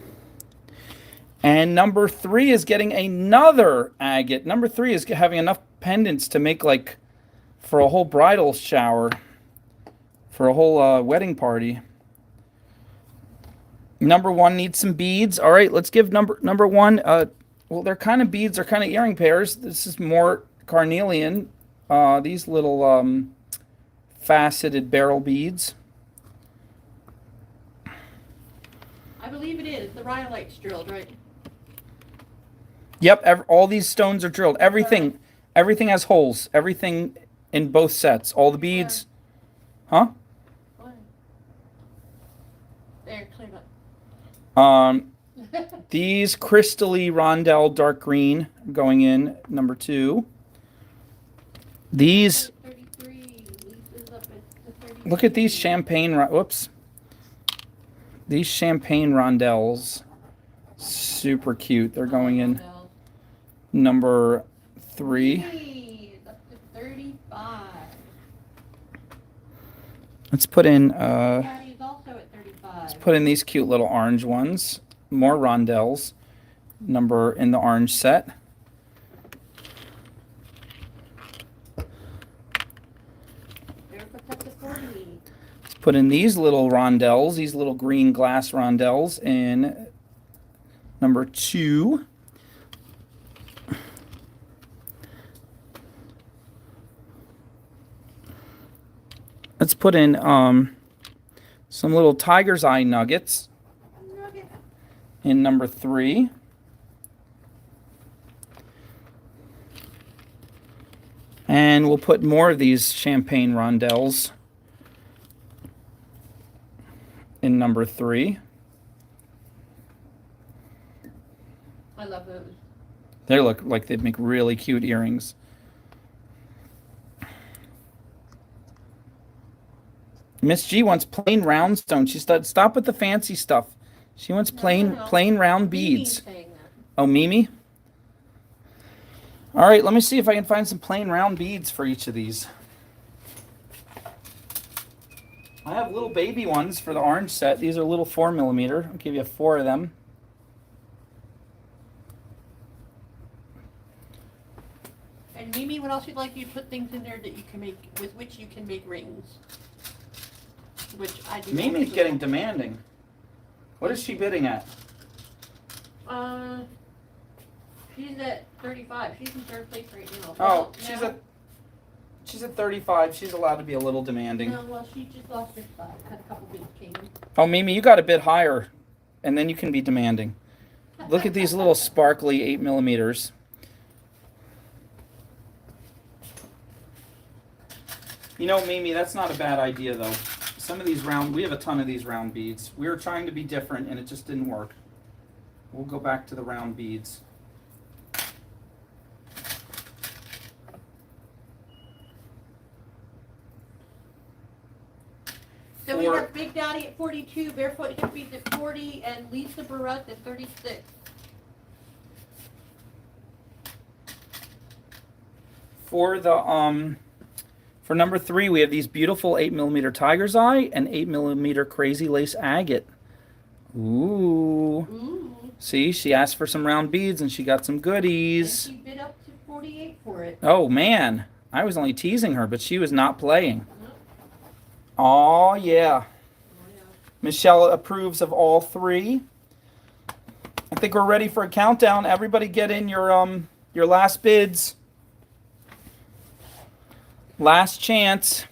[SPEAKER 1] And number 3 is getting another agate. Number 3 is having enough pendants to make like for a whole bridal shower, for a whole wedding party. Number 1 needs some beads. All right, let's give number 1. Well, they're kind of beads. They're kind of earring pairs. This is more carnelian. These little faceted barrel beads.
[SPEAKER 2] I believe it is. The rhyolite's drilled, right?
[SPEAKER 1] Yep, all these stones are drilled. Everything has holes. Everything in both sets. All the beads. Huh?
[SPEAKER 2] What? There, clean up.
[SPEAKER 1] These crystally rondelle dark green going in number 2. These
[SPEAKER 2] 33. Lisa's up at 33.
[SPEAKER 1] look at these champagne. Whoops. These champagne rondelles. Super cute. They're going in number 3.
[SPEAKER 2] It's up to 35.
[SPEAKER 1] Let's put in
[SPEAKER 2] Patty's also at 35.
[SPEAKER 1] put in these cute little orange ones. More rondelles. Number in the orange set.
[SPEAKER 2] Barefoot's up to 40.
[SPEAKER 1] Let's put in these little rondelles, these little green glass rondelles in number 2. Let's put in some little tiger's eye nuggets in number 3. And we'll put more of these champagne rondelles in number 3.
[SPEAKER 2] I love those.
[SPEAKER 1] They look like they'd make really cute earrings. Miss G wants plain round stones. She said, stop with the fancy stuff. She wants plain round beads.
[SPEAKER 2] Saying that.
[SPEAKER 1] Oh, Mimi? All right, let me see if I can find some plain round beads for each of these. I have little baby ones for the orange set. These are little 4mm. I'll give you 4 of them.
[SPEAKER 2] And Mimi, what else you'd like you to put things in there that you can make, with which you can make rings? Which I do.
[SPEAKER 1] Mimi's getting demanding. What is she bidding at?
[SPEAKER 2] She's at 35. She's in 3rd place right now.
[SPEAKER 1] Oh,
[SPEAKER 2] Well,
[SPEAKER 1] she's at 35. She's allowed to be a little demanding.
[SPEAKER 2] no, well, she just lost her spot. Had a couple bids came in.
[SPEAKER 1] Oh, Mimi, you got a bit higher, and then you can be demanding. Look at these little sparkly 8mm. You know, Mimi, that's not a bad idea, though. Some of these we have a ton of these round beads. We were trying to be different, and it just didn't work. We'll go back to the round beads.
[SPEAKER 2] So we have Big Daddy at 42, Barefoot Hippies at 40, and Lisa Barrett at 36.
[SPEAKER 1] For the for number 3, we have these beautiful 8mm Tiger's Eye and 8mm Crazy Lace Agate. Ooh.
[SPEAKER 2] Ooh.
[SPEAKER 1] See, she asked for some round beads and she got some goodies.
[SPEAKER 2] And she bid up to 48 for it.
[SPEAKER 1] Oh man, I was only teasing her, but she was not playing.
[SPEAKER 2] Nope.
[SPEAKER 1] Oh yeah.
[SPEAKER 2] Oh, yeah.
[SPEAKER 1] Michelle approves of all 3. I think we're ready for a countdown. Everybody get in your last bids. Last chance.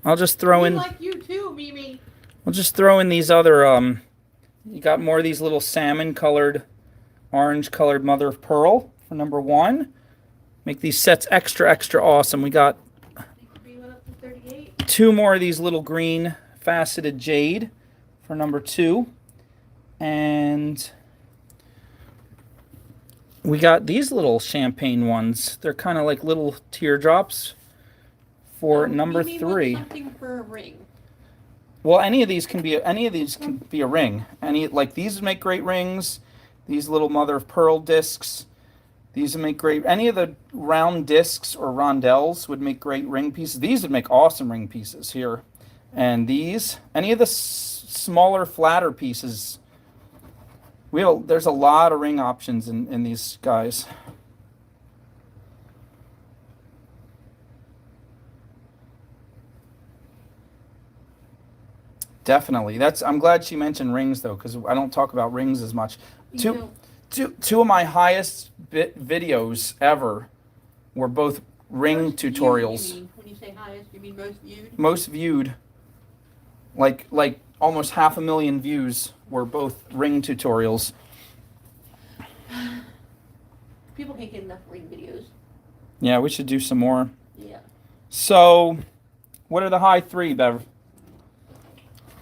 [SPEAKER 1] I'll just throw in.
[SPEAKER 2] Like you too, Mimi.
[SPEAKER 1] We'll just throw in these other. You got more of these little salmon-colored, orange-colored mother of pearl for number 1. Make these sets extra awesome. We got 2 more of these little green faceted jade for number 2, and we got these little champagne ones. They're kind of like little teardrops for number
[SPEAKER 2] Mimi
[SPEAKER 1] 3.
[SPEAKER 2] wants something for a ring.
[SPEAKER 1] Well, any of these can be a ring. Like these would make great rings. These little mother of pearl discs. These would make great. Any of the round discs or rondelles would make great ring pieces. These would make awesome ring pieces here. And these, any of the smaller, flatter pieces. There's a lot of ring options in these guys. Definitely. I'm glad she mentioned rings though, because I don't talk about rings as much. Two of my highest videos ever were both ring
[SPEAKER 2] Most
[SPEAKER 1] tutorials.
[SPEAKER 2] Viewed, you mean. When you say highest, you mean most viewed?
[SPEAKER 1] Most viewed. Like almost 500,000 views were both ring tutorials.
[SPEAKER 2] People can't get enough ring videos.
[SPEAKER 1] Yeah, we should do some more.
[SPEAKER 2] Yeah.
[SPEAKER 1] So, what are the high 3, Bev?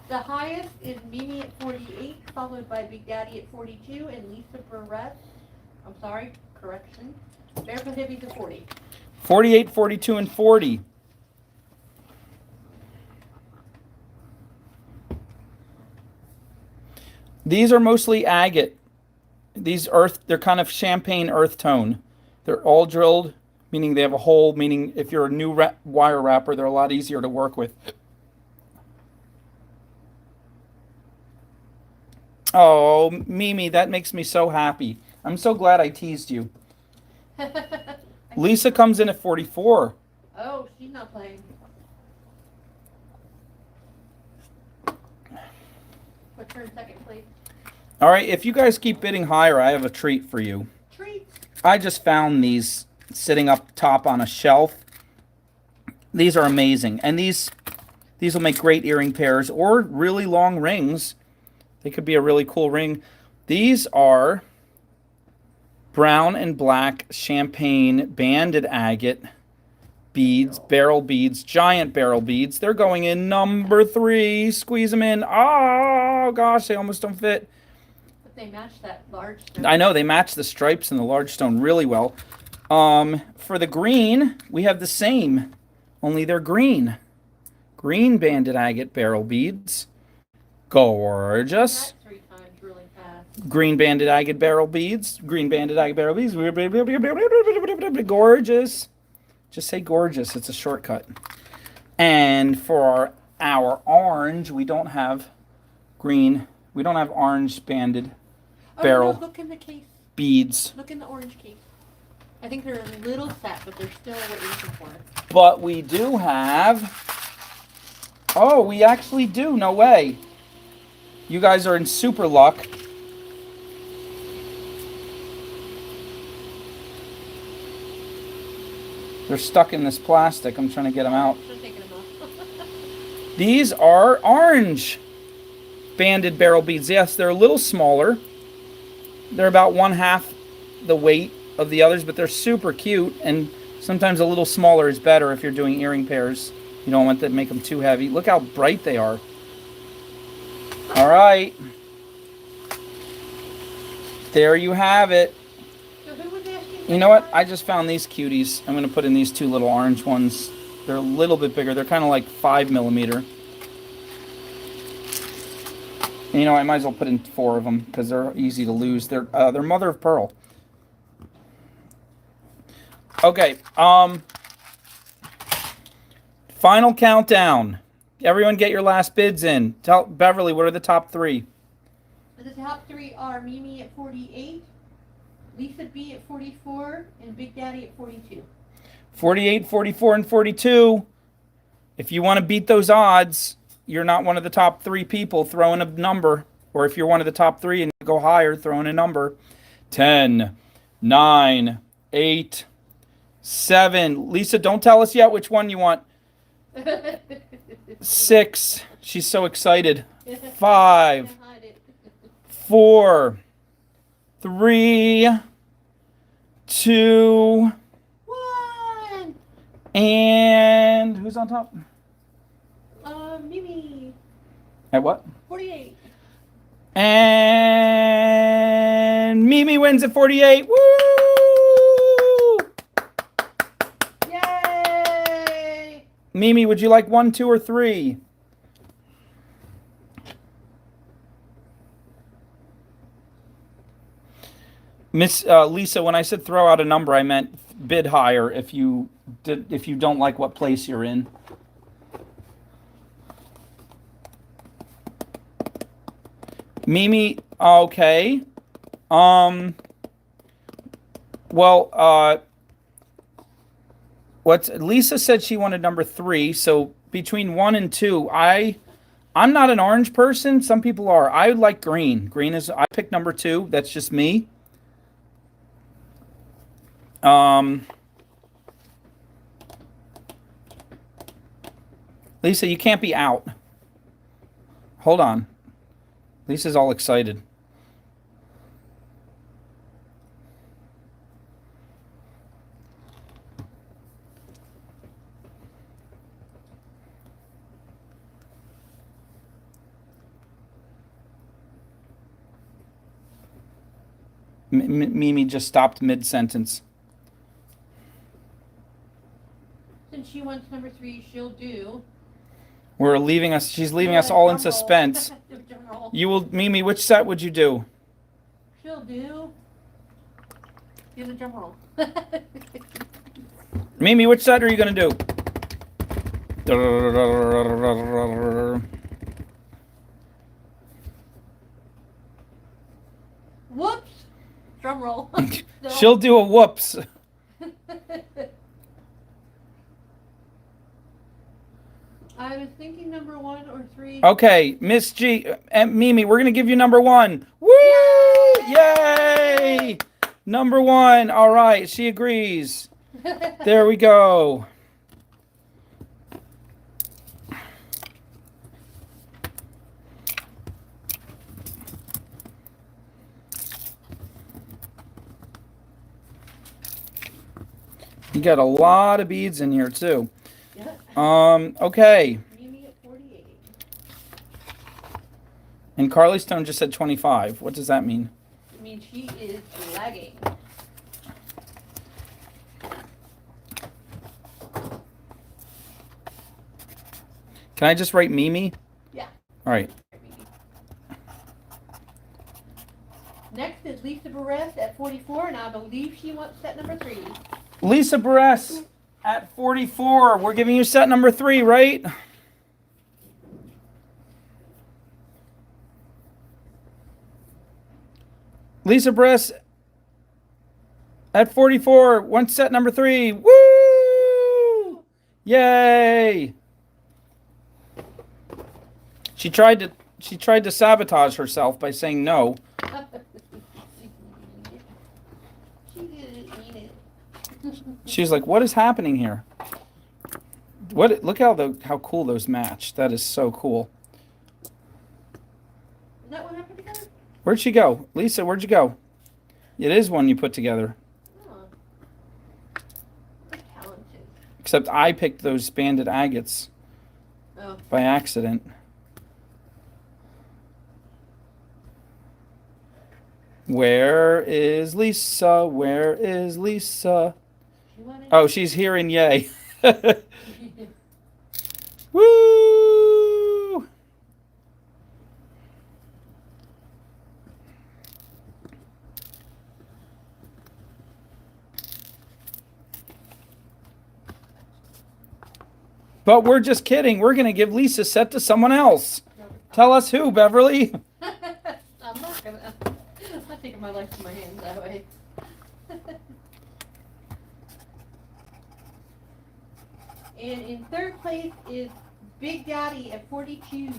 [SPEAKER 2] The highest is Mimi at 48, followed by Big Daddy at 42, and Lisa Barrett. I'm sorry, correction. Barefoot Hippies at 40.
[SPEAKER 1] 48, 42, and 40. These are mostly agate. They're kind of champagne earth tone. They're all drilled, meaning they have a hole, meaning if you're a new wire wrapper, they're a lot easier to work with. Oh, Mimi, that makes me so happy. I'm so glad I teased you. Lisa comes in at 44.
[SPEAKER 2] Oh, she's not playing. What's her in second place?
[SPEAKER 1] All right, if you guys keep bidding higher, I have a treat for you.
[SPEAKER 2] Treats.
[SPEAKER 1] I just found these sitting up top on a shelf. These are amazing. And these will make great earring pairs or really long rings. They could be a really cool ring. These are brown and black champagne banded agate beads, barrel beads, giant barrel beads. They're going in number 3. Squeeze them in. Oh, gosh, they almost don't fit.
[SPEAKER 2] But they match that large stone.
[SPEAKER 1] I know, they match the stripes and the large stone really well. For the green, we have the same, only they're green. Green banded agate barrel beads. Gorgeous.
[SPEAKER 2] That 3 times really fast.
[SPEAKER 1] Green banded agate barrel beads. Green banded agate barrel beads. Gorgeous. Just say gorgeous. It's a shortcut. And for our orange, we don't have green. We don't have orange banded barrel
[SPEAKER 2] no, look in the case.
[SPEAKER 1] beads.
[SPEAKER 2] Look in the orange case. I think they're a little set, but they're still what you're looking for.
[SPEAKER 1] But we do have... Oh, we actually do. No way. You guys are in super luck. They're stuck in this plastic. I'm trying to get them out.
[SPEAKER 2] Just taking them off.
[SPEAKER 1] These are orange banded barrel beads. Yes, they're a little smaller. They're about 1/2 the weight of the others, but they're super cute. And sometimes a little smaller is better if you're doing earring pairs. You don't want to make them too heavy. Look how bright they are. All right. There you have it.
[SPEAKER 2] So who was asking?
[SPEAKER 1] You know what? I just found these cuties. I'm going to put in these 2 little orange ones. They're a little bit bigger. They're kind of like 5mm. And you know, I might as well put in 4 of them because they're easy to lose. They're mother of pearl. Okay. Final countdown. Everyone get your last bids in. Tell Beverly, what are the top 3?
[SPEAKER 2] The top 3 are Mimi at 48, Lisa B at 44, and Big Daddy at 42.
[SPEAKER 1] 48, 44, and 42. If you want to beat those odds, you're not one of the top 3 people, throw in a number. Or if you're one of the top 3 and you go higher, throw in a number. 10, 9, 8, 7. Lisa, don't tell us yet which one you want. 6. She's so excited. 5, 4, 3, 2,
[SPEAKER 2] 1.
[SPEAKER 1] and who's on top?
[SPEAKER 2] Mimi.
[SPEAKER 1] At what?
[SPEAKER 2] 48.
[SPEAKER 1] And Mimi wins at 48. Woo!
[SPEAKER 2] Yay!
[SPEAKER 1] Mimi, would you like 1, 2, or 3? Miss Lisa, when I said throw out a number, I meant bid higher if you don't like what place you're in. Mimi, okay. Well, Lisa said she wanted number 3, so between 1 and 2, I'm not an orange person. Some people are. I would like green. Green is, I picked number 2. That's just me. Lisa, you can't be out. Hold on. Lisa's all excited. Mimi just stopped mid-sentence.
[SPEAKER 2] Since she wants number 3, she'll do.
[SPEAKER 1] We're leaving us. She's leaving us all in suspense. You will, Mimi. Which set would you do?
[SPEAKER 2] She'll do. Do the drum roll.
[SPEAKER 1] Mimi, which set are you gonna do?
[SPEAKER 2] Whoops. Drum roll. No.
[SPEAKER 1] She'll do a whoops.
[SPEAKER 2] I was thinking number 1 or 3.
[SPEAKER 1] Okay, Miss G and Mimi, we're gonna give you number 1. Woo! Yay! Number 1. All right, she agrees. There we go. You got a lot of beads in here too.
[SPEAKER 2] Yeah.
[SPEAKER 1] Okay.
[SPEAKER 2] Mimi at 48.
[SPEAKER 1] And Carly Stone just said 25. What does that mean?
[SPEAKER 2] I mean, she is lagging.
[SPEAKER 1] Can I just write Mimi?
[SPEAKER 2] Yeah.
[SPEAKER 1] All right.
[SPEAKER 2] Next is Lisa Barres at 44, and I believe she wants set number 3.
[SPEAKER 1] Lisa Barres at 44. We're giving you set number 3, right? Lisa Barres at 44 wants set number 3. Woo! Yay! She tried to sabotage herself by saying no.
[SPEAKER 2] She didn't mean it.
[SPEAKER 1] She was like, "What is happening here? What? Look how cool those match. That is so cool."
[SPEAKER 2] Is that what happened together?
[SPEAKER 1] Where'd she go, Lisa? Where'd you go? It is one you put together.
[SPEAKER 2] Oh. They're talented.
[SPEAKER 1] Except I picked those banded agates
[SPEAKER 2] Oh.
[SPEAKER 1] by accident. Where is Lisa? Where is Lisa?
[SPEAKER 2] She wanted
[SPEAKER 1] Oh, she's here in yay. Woo! But we're just kidding. We're going to give Lisa's set to someone else. Tell us who, Beverly.
[SPEAKER 2] I'm not gonna. I'm not taking my life in my hands that way. And in third place is Big Daddy at 42.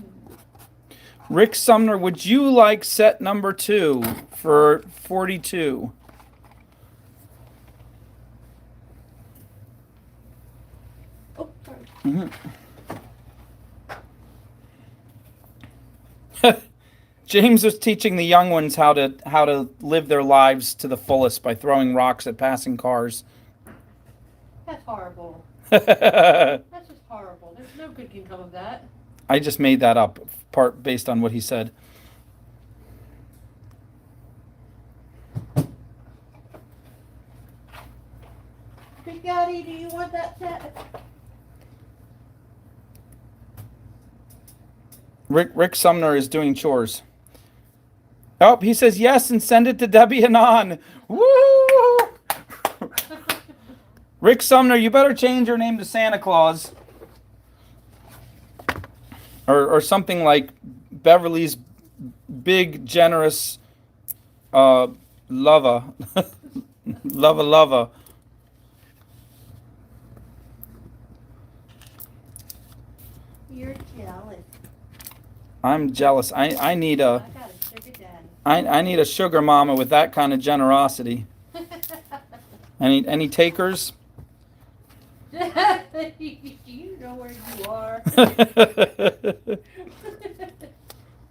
[SPEAKER 1] Rick Sumner, would you like set number 2 for 42?
[SPEAKER 2] Oh, sorry.
[SPEAKER 1] James was teaching the young ones how to live their lives to the fullest by throwing rocks at passing cars.
[SPEAKER 2] That's horrible.
[SPEAKER 1] I
[SPEAKER 2] That's just horrible. There's no good can come of that.
[SPEAKER 1] just made that up, part based on what he said.
[SPEAKER 2] Big Daddy, do you want that set?
[SPEAKER 1] Rick Sumner is doing chores. Oh, he says yes and send it to Debbie Anon. Woo! Rick Sumner, you better change your name to Santa Claus. Or something like Beverly's big, generous lover. Lover.
[SPEAKER 2] You're jealous.
[SPEAKER 1] I'm jealous. I need a
[SPEAKER 2] I got a sugar daddy.
[SPEAKER 1] I need a sugar mama with that kind of generosity. Any takers?
[SPEAKER 2] You know where you are.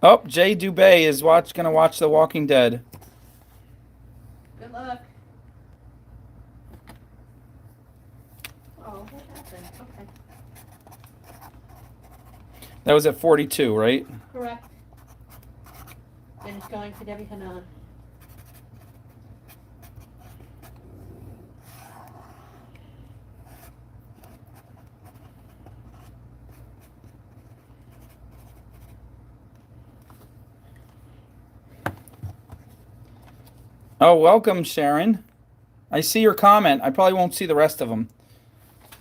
[SPEAKER 1] Oh, Jay Dubé is gonna watch The Walking Dead.
[SPEAKER 2] Good luck. Oh, what happened? Okay.
[SPEAKER 1] That was at 42, right?
[SPEAKER 2] Correct. And it's going to Debbie Hanan.
[SPEAKER 1] Oh, welcome, Sharon. I see your comment. I probably won't see the rest of them.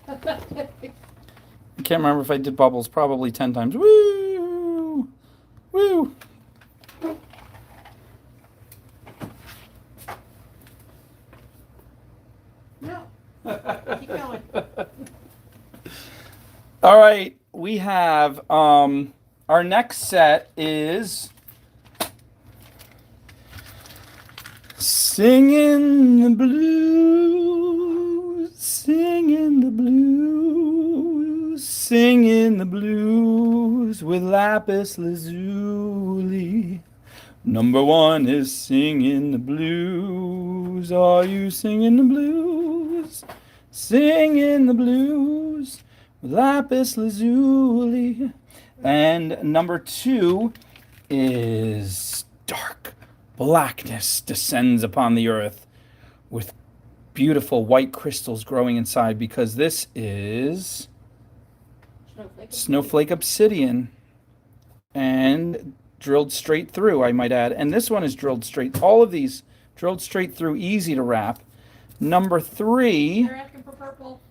[SPEAKER 1] I can't remember if I did bubbles. Probably 10 times. Woo! Woo!
[SPEAKER 2] No. Keep going.
[SPEAKER 1] All right, we have our next set is Singing the Blues, Singing the Blues, Singing the Blues with Lapis Lazuli. Number 1 is Singing the Blues. Are you singing the blues? Singing the blues with lapis lazuli. And number 2 is dark blackness descends upon the earth with beautiful white crystals growing inside, because this is snowflake obsidian and drilled straight through, I might add. And this one is drilled straight. All of these drilled straight through, easy to wrap. Number 3.
[SPEAKER 2] You're asking for purple.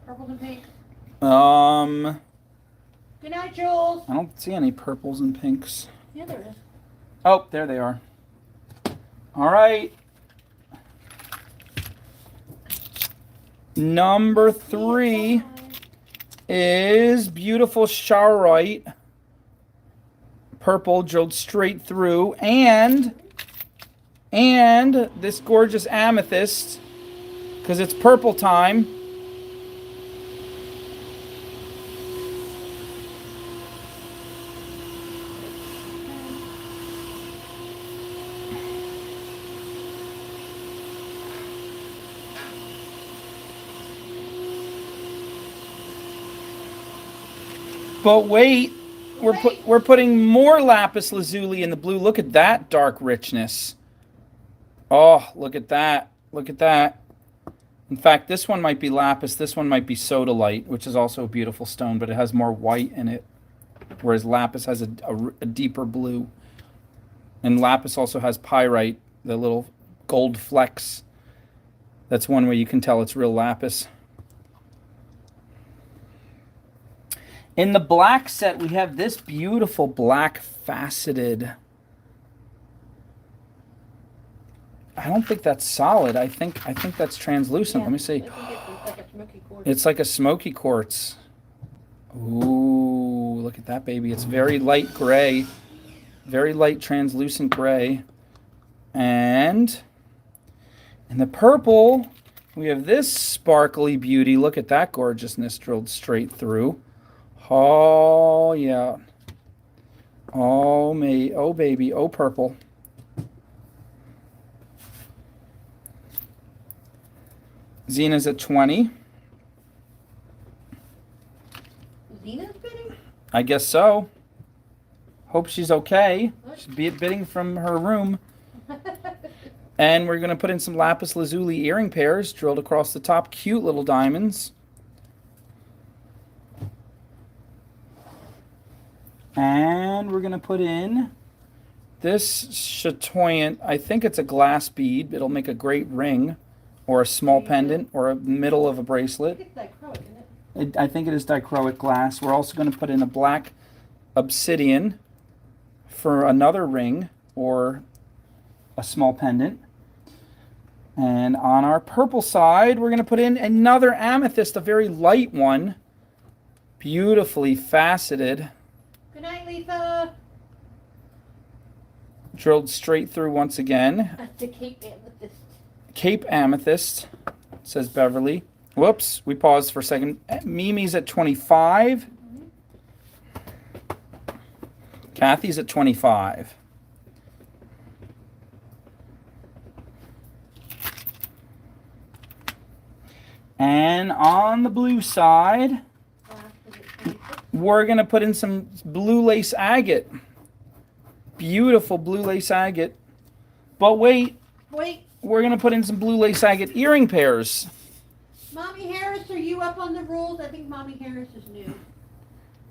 [SPEAKER 2] Purples and pinks. Good night, Jules.
[SPEAKER 1] I don't see any purples and pinks.
[SPEAKER 2] Yeah, there is.
[SPEAKER 1] Oh, there they are. All right. Number 3 is beautiful Charoite. Purple drilled straight through, and this gorgeous amethyst, because it's purple time. But wait, we're putting more lapis lazuli in the blue. Look at that dark richness. Oh, look at that. Look at that. In fact, this one might be lapis. This one might be sodalite, which is also a beautiful stone, but it has more white in it, whereas lapis has a deeper blue. And lapis also has pyrite, the little gold flecks. That's one way you can tell it's real lapis. In the black set, we have this beautiful black faceted. I don't think that's solid. I think that's translucent. Let me see. It's like a smoky quartz. Ooh, look at that baby. It's very light gray. Very light translucent gray. And in the purple, we have this sparkly beauty. Look at that gorgeousness drilled straight through. Oh, yeah. Oh, me. Oh, baby. Oh, purple. Zena's at 20.
[SPEAKER 2] Zena's bidding?
[SPEAKER 1] I guess so. Hope she's okay. She's bidding from her room. And we're going to put in some lapis lazuli earring pairs drilled across the top. Cute little diamonds. And we're going to put in this chatoyant. I think it's a glass bead. It'll make a great ring or a small pendant or a middle of a bracelet.
[SPEAKER 2] It's dichroic, isn't it?
[SPEAKER 1] I think it is dichroic glass. We're also going to put in a black obsidian for another ring or a small pendant. And on our purple side, we're going to put in another amethyst, a very light one, beautifully faceted.
[SPEAKER 2] Good night, Lisa.
[SPEAKER 1] Drilled straight through once again.
[SPEAKER 2] That's the Cape Amethyst.
[SPEAKER 1] Cape Amethyst, says Beverly. Whoops, we paused for a second. Mimi's at 25. Kathy's at 25. And on the blue side, we're going to put in some blue lace agate. Beautiful blue lace agate. But wait. We're going to put in some blue lace agate earring pairs.
[SPEAKER 2] Mommy Harris, are you up on the rules? I think Mommy Harris is new.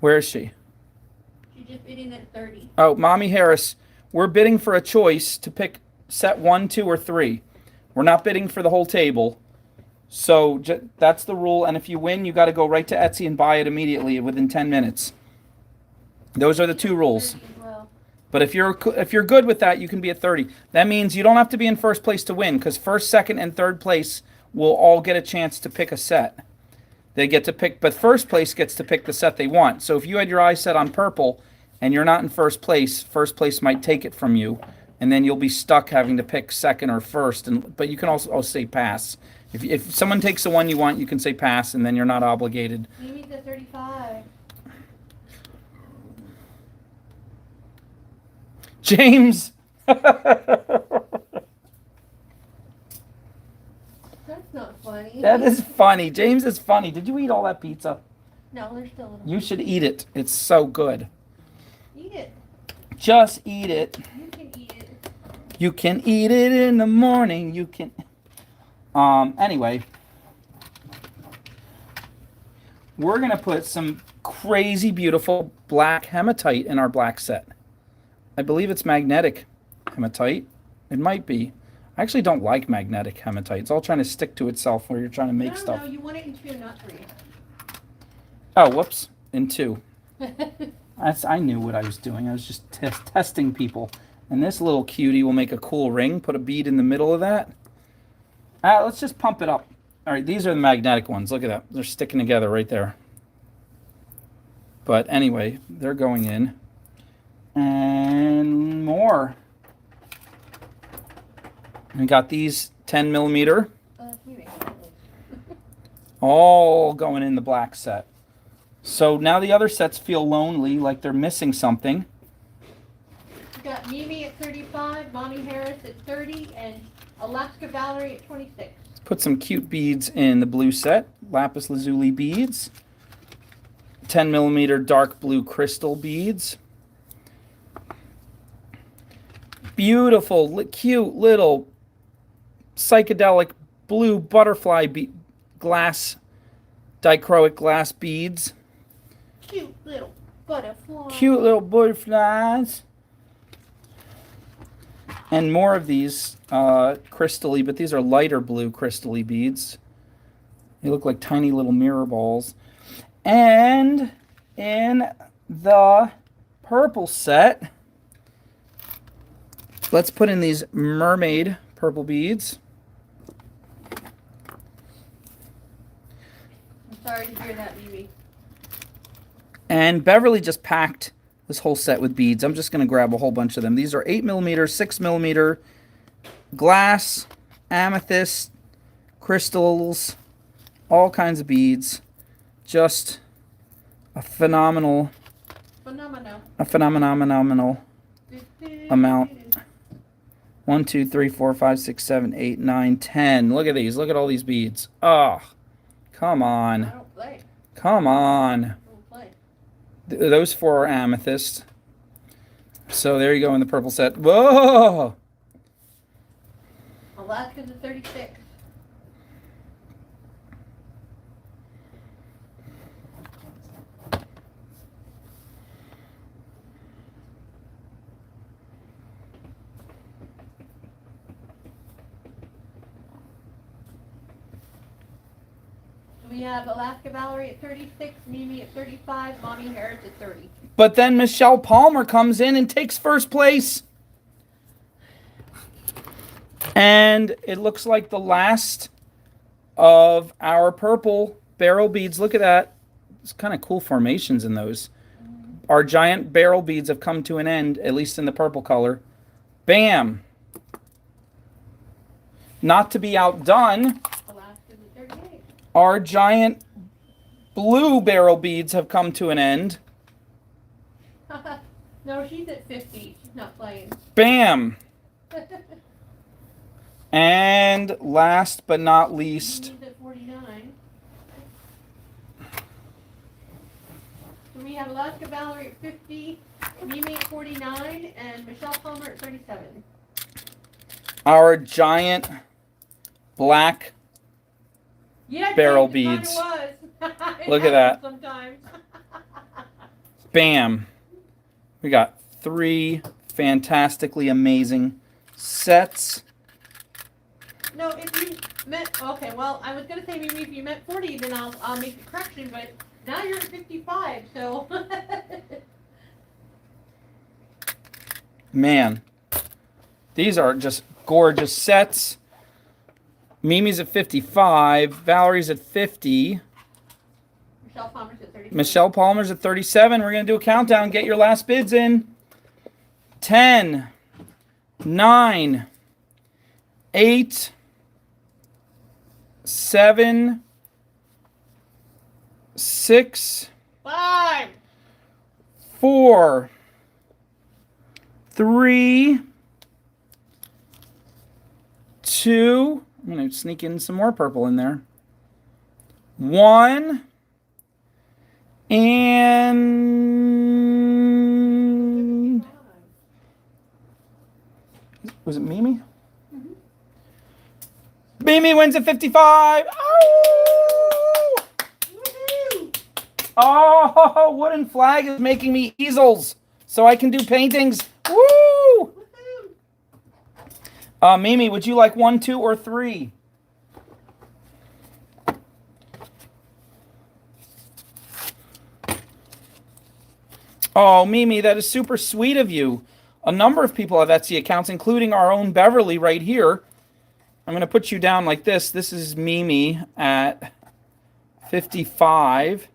[SPEAKER 1] Where is she?
[SPEAKER 2] She's just bidding at 30.
[SPEAKER 1] Oh, Mommy Harris, we're bidding for a choice to pick set 1, 2, or 3. We're not bidding for the whole table. So that's the rule. And if you win, you got to go right to Etsy and buy it immediately within 10 minutes. Those are the 2 rules. But if you're good with that, you can be at 30. That means you don't have to be in first place to win, because first, second, and third place will all get a chance to pick a set. They get to pick, but first place gets to pick the set they want. So if you had your eyes set on purple and you're not in first place might take it from you, and then you'll be stuck having to pick second or first. But you can also say pass. If someone takes the one you want, you can say pass, and then you're not obligated.
[SPEAKER 2] Mimi's at 35.
[SPEAKER 1] James.
[SPEAKER 2] That's not funny.
[SPEAKER 1] That is funny. James is funny. Did you eat all that pizza?
[SPEAKER 2] No, there's still a little.
[SPEAKER 1] You should eat it. It's so good.
[SPEAKER 2] Eat it.
[SPEAKER 1] Just eat it.
[SPEAKER 2] You can eat it.
[SPEAKER 1] You can eat it in the morning. You can. Anyway, we're gonna put some crazy beautiful black hematite in our black set. I believe it's magnetic hematite. It might be. I actually don't like magnetic hematite. It's all trying to stick to itself where you're trying to make stuff.
[SPEAKER 2] No, you want it in 2, not 3.
[SPEAKER 1] Oh, whoops. In 2. I knew what I was doing. I was just testing people. And this little cutie will make a cool ring. Put a bead in the middle of that. Let's just pump it up. All right, these are the magnetic ones. Look at that. They're sticking together right there. But anyway, they're going in. And more. We got these 10 millimeter. All going in the black set. So now the other sets feel lonely, like they're missing something.
[SPEAKER 2] We got Mimi at 35, Mommy Harris at 30, and Alaska Valerie at 26.
[SPEAKER 1] Put some cute beads in the blue set. Lapis lazuli beads. 10 millimeter dark blue crystal beads. Beautiful, cute little psychedelic blue butterfly glass, dichroic glass beads.
[SPEAKER 2] Cute little butterflies.
[SPEAKER 1] Cute little butterflies. And more of these crystally, but these are lighter blue crystally beads. They look like tiny little mirror balls. And in the purple set, let's put in these mermaid purple beads.
[SPEAKER 2] I'm sorry to hear that, Mimi.
[SPEAKER 1] And Beverly just packed this whole set with beads. I'm just going to grab a whole bunch of them. These are 8 millimeter, 6 millimeter, glass, amethyst, crystals, all kinds of beads. Just a phenomenal amount. 1, 2, 3, 4, 5, 6, 7, 8, 9, 10. Look at these. Look at all these beads. Oh, come on.
[SPEAKER 2] I don't play.
[SPEAKER 1] Come on.
[SPEAKER 2] I don't play.
[SPEAKER 1] Those 4 are amethyst. So there you go in the purple set. Whoa!
[SPEAKER 2] Alaska's at 36. We have Alaska Valerie at 36, Mimi at 35, Mommy Harris at 30.
[SPEAKER 1] But then Michelle Palmer comes in and takes first place. And it looks like the last of our purple barrel beads. Look at that. It's kind of cool formations in those. Our giant barrel beads have come to an end, at least in the purple color. Bam! Not to be outdone,
[SPEAKER 2] Alaska's at 38.
[SPEAKER 1] our giant blue barrel beads have come to an end.
[SPEAKER 2] No, she's at 50. She's not playing.
[SPEAKER 1] Bam! And last but not least,
[SPEAKER 2] Mimi's at 49. So we have Alaska Valerie at 50, Mimi at 49, and Michelle Palmer at 37.
[SPEAKER 1] our giant black
[SPEAKER 2] Yeah,
[SPEAKER 1] barrel
[SPEAKER 2] James, it
[SPEAKER 1] beads.
[SPEAKER 2] kinda was. It
[SPEAKER 1] Look at
[SPEAKER 2] happens
[SPEAKER 1] that.
[SPEAKER 2] Sometimes.
[SPEAKER 1] Bam. We got 3 fantastically amazing sets.
[SPEAKER 2] No, if you meant, okay, well, I was gonna say maybe if you meant 40, then I'll make the correction, but now you're at 55, so.
[SPEAKER 1] Man, these are just gorgeous sets. Mimi's at 55, Valerie's at 50,
[SPEAKER 2] Michelle Palmer's at 37.
[SPEAKER 1] Michelle Palmer's at 37. We're going to do a countdown. Get your last bids in. 10, 9, 8, 7, 6,
[SPEAKER 2] 5,
[SPEAKER 1] 4, 3, 2, I'm going to sneak in some more purple in there. 1 and... Was it Mimi?
[SPEAKER 2] Mm-hmm.
[SPEAKER 1] Mimi wins at 55. Oh!
[SPEAKER 2] Woohoo!
[SPEAKER 1] Oh, wooden flag is making me easels so I can do paintings. Woo!
[SPEAKER 2] Woohoo!
[SPEAKER 1] Mimi, would you like 1, 2, or 3? Oh, Mimi, that is super sweet of you. A number of people have Etsy accounts, including our own Beverly right here. I'm going to put you down like this. This is Mimi at 55.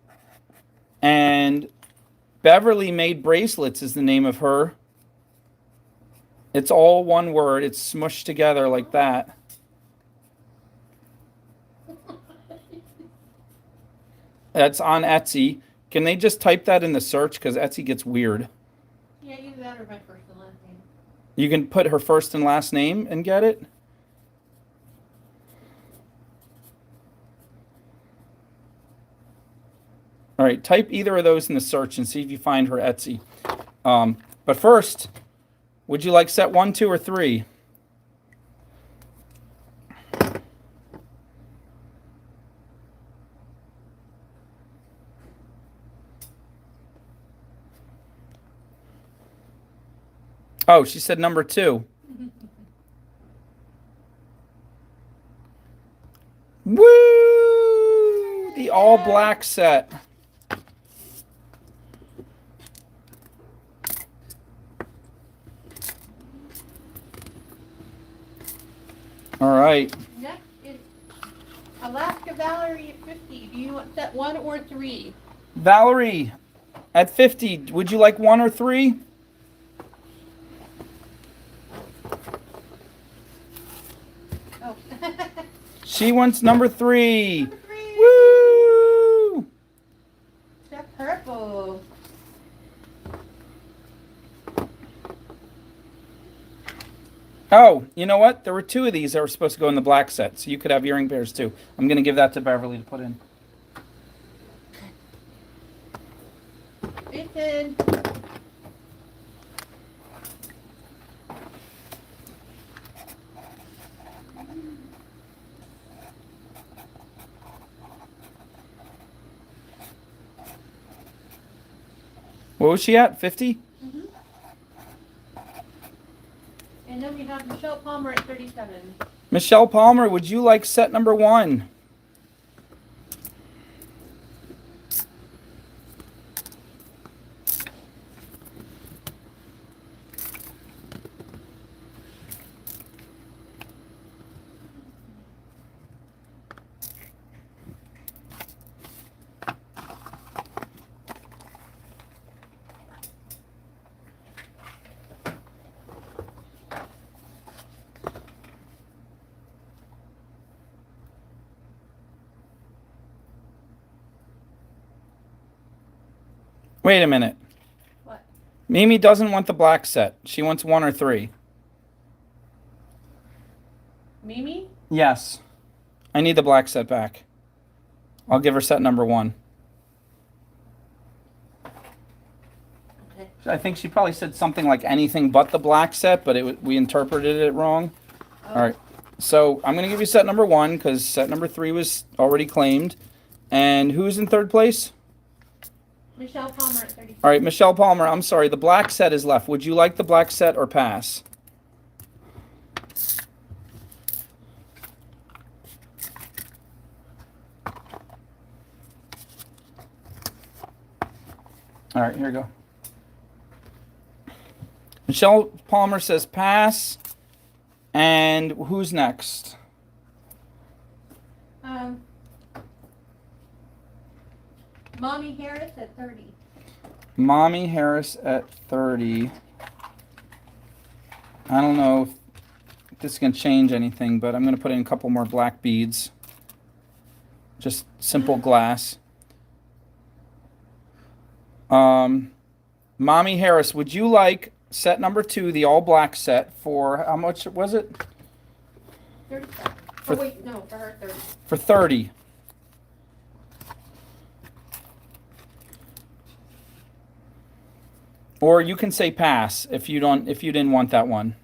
[SPEAKER 1] And Beverly Made Bracelets is the name of her. It's all one word. It's smushed together like that. That's on Etsy. Can they just type that in the search? Because Etsy gets weird.
[SPEAKER 2] Yeah, either that or my first and last name.
[SPEAKER 1] You can put her first and last name and get it? All right, type either of those in the search and see if you find her Etsy. But first, would you like set 1, 2, or 3? Oh, she said number 2. Woo! The all black set. All right.
[SPEAKER 2] Next is Alaska Valerie at 50. Do you want set 1 or 3?
[SPEAKER 1] Valerie, at 50, would you like 1 or 3?
[SPEAKER 2] Oh.
[SPEAKER 1] She wants number 3.
[SPEAKER 2] Number 3.
[SPEAKER 1] Woo!
[SPEAKER 2] Set purple.
[SPEAKER 1] Oh, you know what? There were 2 of these that were supposed to go in the black set, so you could have earring pairs too. I'm going to give that to Beverly to put in.
[SPEAKER 2] It's in.
[SPEAKER 1] What was she at? 50?
[SPEAKER 2] Mm-hmm. And then we have Michelle Palmer at 37.
[SPEAKER 1] Michelle Palmer, would you like set number 1? Wait a minute.
[SPEAKER 2] What?
[SPEAKER 1] Mimi doesn't want the black set. She wants 1 or 3.
[SPEAKER 2] Mimi?
[SPEAKER 1] Yes. I need the black set back. I'll give her set number 1.
[SPEAKER 2] Okay.
[SPEAKER 1] I think she probably said something like anything but the black set, but we interpreted it wrong.
[SPEAKER 2] Oh.
[SPEAKER 1] All right. So I'm going to give you set number 1 because set number 3 was already claimed. And who's in 3rd place?
[SPEAKER 2] Michelle Palmer at 37.
[SPEAKER 1] All right, Michelle Palmer, I'm sorry. The black set is left. Would you like the black set or pass? All right, here we go. Michelle Palmer says pass. And who's next?
[SPEAKER 2] Mommy Harris at 30.
[SPEAKER 1] Mommy Harris at 30. I don't know if this is going to change anything, but I'm going to put in a couple more black beads. Just simple glass. Mommy Harris, would you like set number 2, the all black set, for how much was it?
[SPEAKER 2] 37.
[SPEAKER 1] For,
[SPEAKER 2] oh, wait, no, for her 30.
[SPEAKER 1] for 30. Or you can say pass if you didn't want that one.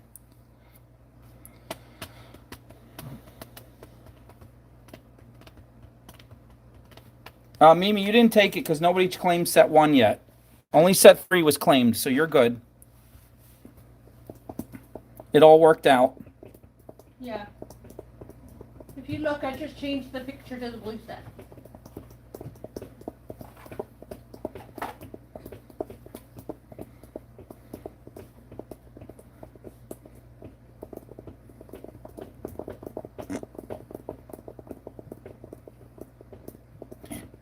[SPEAKER 1] Mimi, you didn't take it because nobody claimed set 1 yet. Only set 3 was claimed, so you're good. It all worked out.
[SPEAKER 2] Yeah. If you look, I just changed the picture to the blue set.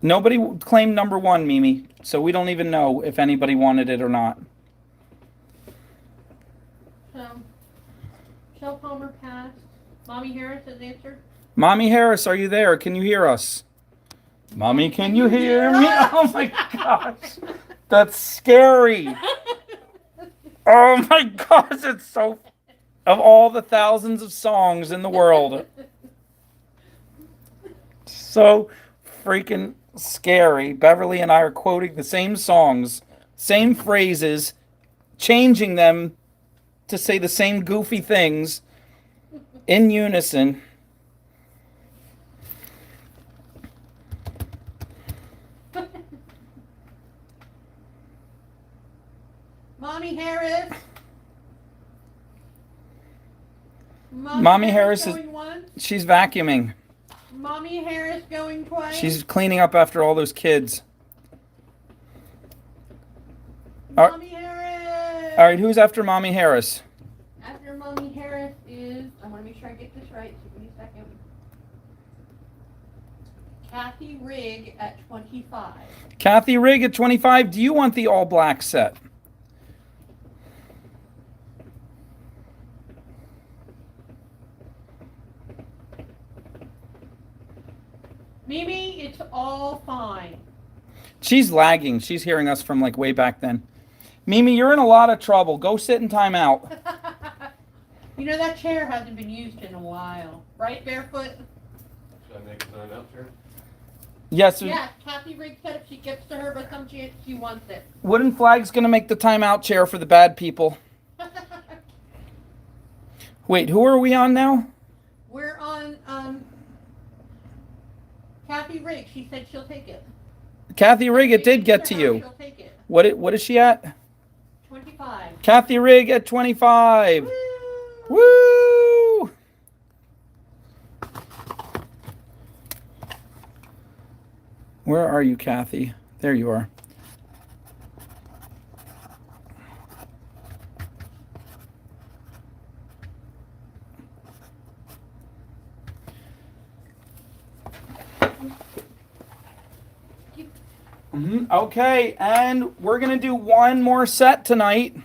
[SPEAKER 1] Nobody claimed number 1, Mimi, so we don't even know if anybody wanted it or not.
[SPEAKER 2] So, Shell Palmer passed. Mommy Harris has answered.
[SPEAKER 1] Mommy Harris, are you there? Can you hear us? Mommy, can you hear me? Oh my gosh. That's scary. Oh my gosh, it's so... Of all the thousands of songs in the world. So freaking scary. Beverly and I are quoting the same songs, same phrases, changing them to say the same goofy things in unison.
[SPEAKER 2] Mommy Harris.
[SPEAKER 1] Mommy Harris is
[SPEAKER 2] going once.
[SPEAKER 1] She's vacuuming.
[SPEAKER 2] Mommy Harris going twice.
[SPEAKER 1] She's cleaning up after all those kids.
[SPEAKER 2] Mommy Harris.
[SPEAKER 1] All right, who's after Mommy Harris?
[SPEAKER 2] After Mommy Harris is, I want to make sure I get this right, so give me a second. Kathy Rigg at 25.
[SPEAKER 1] Kathy Rigg at 25. Do you want the all black set?
[SPEAKER 2] Mimi, it's all fine.
[SPEAKER 1] She's lagging. She's hearing us from like way back then. Mimi, you're in a lot of trouble. Go sit in timeout.
[SPEAKER 2] You know, that chair hasn't been used in a while. Right, Barefoot?
[SPEAKER 3] Should I make a timeout chair?
[SPEAKER 1] Yes.
[SPEAKER 2] Yeah, Kathy Rigg said if she gets to her by some chance, she wants it.
[SPEAKER 1] Wooden Flag's going to make the timeout chair for the bad people. Wait, who are we on now?
[SPEAKER 2] We're on, Kathy Rigg. She said she'll take it.
[SPEAKER 1] Kathy Rigg, it did get to you.
[SPEAKER 2] She'll take it.
[SPEAKER 1] What is she at?
[SPEAKER 2] 25.
[SPEAKER 1] Kathy Rigg at 25.
[SPEAKER 2] Woo!
[SPEAKER 1] Woo! Where are you, Kathy? There you are. Okay, and we're going to do one more set tonight.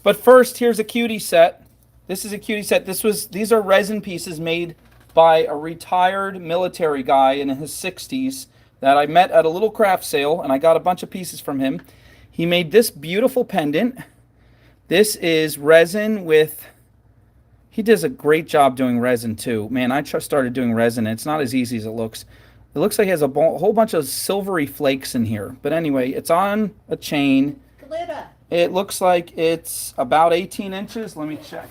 [SPEAKER 1] But first, here's a cutie set. This is a cutie set. These are resin pieces made by a retired military guy in his 60s that I met at a little craft sale, and I got a bunch of pieces from him. He made this beautiful pendant. This is resin with... He does a great job doing resin, too. Man, I just started doing resin, and it's not as easy as it looks. It looks like it has a whole bunch of silvery flakes in here. But anyway, it's on a chain.
[SPEAKER 2] Glitter.
[SPEAKER 1] It looks like it's about 18 inches. Let me check.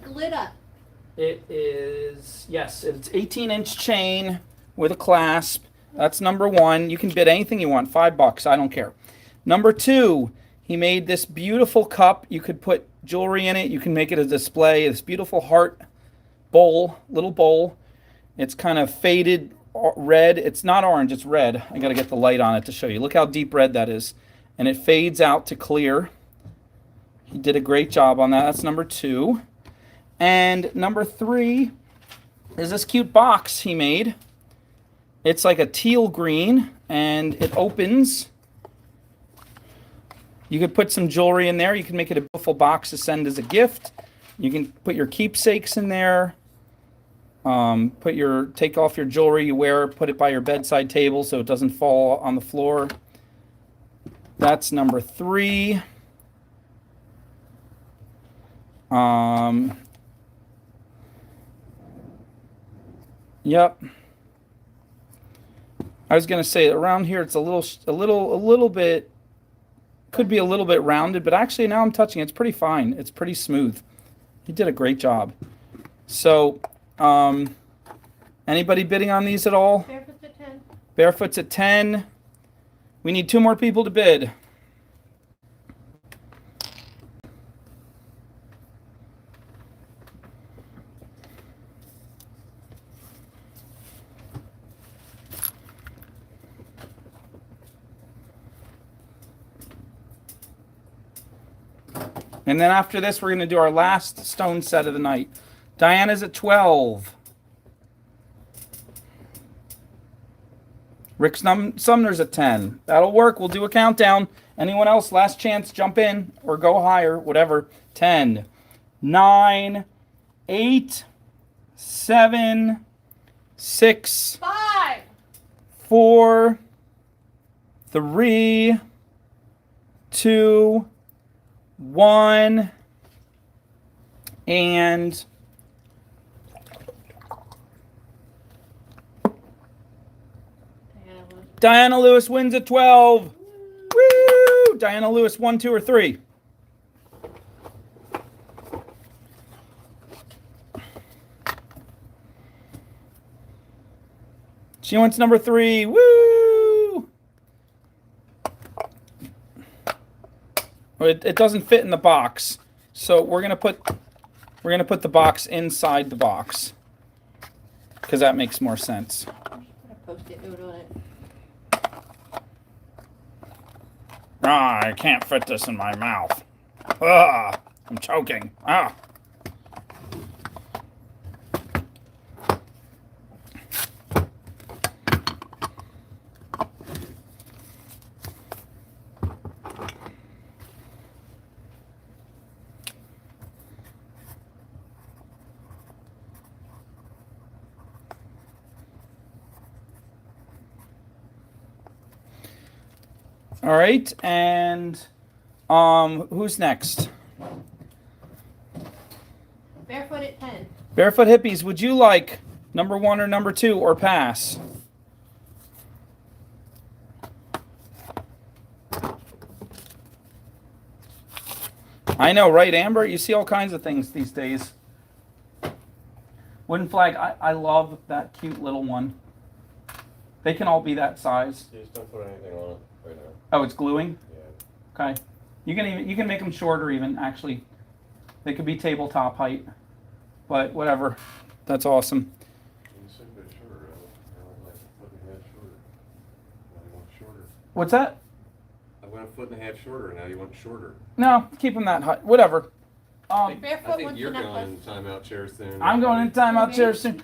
[SPEAKER 2] Glitter.
[SPEAKER 1] It is, yes, it's 18-inch chain with a clasp. That's number one. You can bid anything you want, $5. I don't care. Number two, he made this beautiful cup. You could put jewelry in it. You can make it a display. This beautiful heart bowl, little bowl. It's kind of faded red. It's not orange, it's red. I got to get the light on it to show you. Look how deep red that is. And it fades out to clear. He did a great job on that. That's number two. And number three is this cute box he made. It's like a teal green, and it opens. You could put some jewelry in there. You can make it a beautiful box to send as a gift. You can put your keepsakes in there. Take off your jewelry you wear, put it by your bedside table so it doesn't fall on the floor. That's number three. Yep. I was gonna say around here it's a little bit, could be a little bit rounded, but actually now I'm touching it, it's pretty fine. It's pretty smooth. He did a great job. So, anybody bidding on these at all?
[SPEAKER 2] Barefoot's at 10.
[SPEAKER 1] Barefoot's at 10. We need 2 more people to bid. And then after this, we're going to do our last stone set of the night. Diana's at 12. Rick Sumner's at 10. That'll work. We'll do a countdown. Anyone else? Last chance. Jump in or go higher. Whatever. 10, 9, 8, 7, 6,
[SPEAKER 2] 5.
[SPEAKER 1] 4, 3, 2, 1, and Diana Lewis wins at 12. Woo! Diana Lewis, 1, 2, or 3. She wants number 3. Woo! It doesn't fit in the box, so we're gonna put the box inside the box because that makes more sense.
[SPEAKER 2] Put a Post-it note on it.
[SPEAKER 1] Ah, I can't fit this in my mouth. Ah, I'm choking. Ah. All right, and who's next?
[SPEAKER 2] Barefoot at 10.
[SPEAKER 1] Barefoot Hippies, would you like number 1 or number 2 or pass? I know, right, Amber? You see all kinds of things these days. Wooden flag, I love that cute little one. They can all be that size.
[SPEAKER 3] You just don't put anything on it right now.
[SPEAKER 1] Oh, it's gluing?
[SPEAKER 3] Yeah.
[SPEAKER 1] Okay. You can make them shorter even, actually. They could be tabletop height. But whatever. That's awesome.
[SPEAKER 3] You said a bit shorter. I don't like a foot and a half shorter. Now you want shorter.
[SPEAKER 1] What's that?
[SPEAKER 3] I went a foot and a half shorter. Now you want shorter.
[SPEAKER 1] No, keep them that high. Whatever.
[SPEAKER 3] I
[SPEAKER 2] Barefoot
[SPEAKER 3] think
[SPEAKER 2] wants
[SPEAKER 3] you're
[SPEAKER 2] the
[SPEAKER 3] going in
[SPEAKER 2] necklace.
[SPEAKER 3] timeout chair soon.
[SPEAKER 1] I'm going in timeout
[SPEAKER 2] Okay.
[SPEAKER 1] chair soon.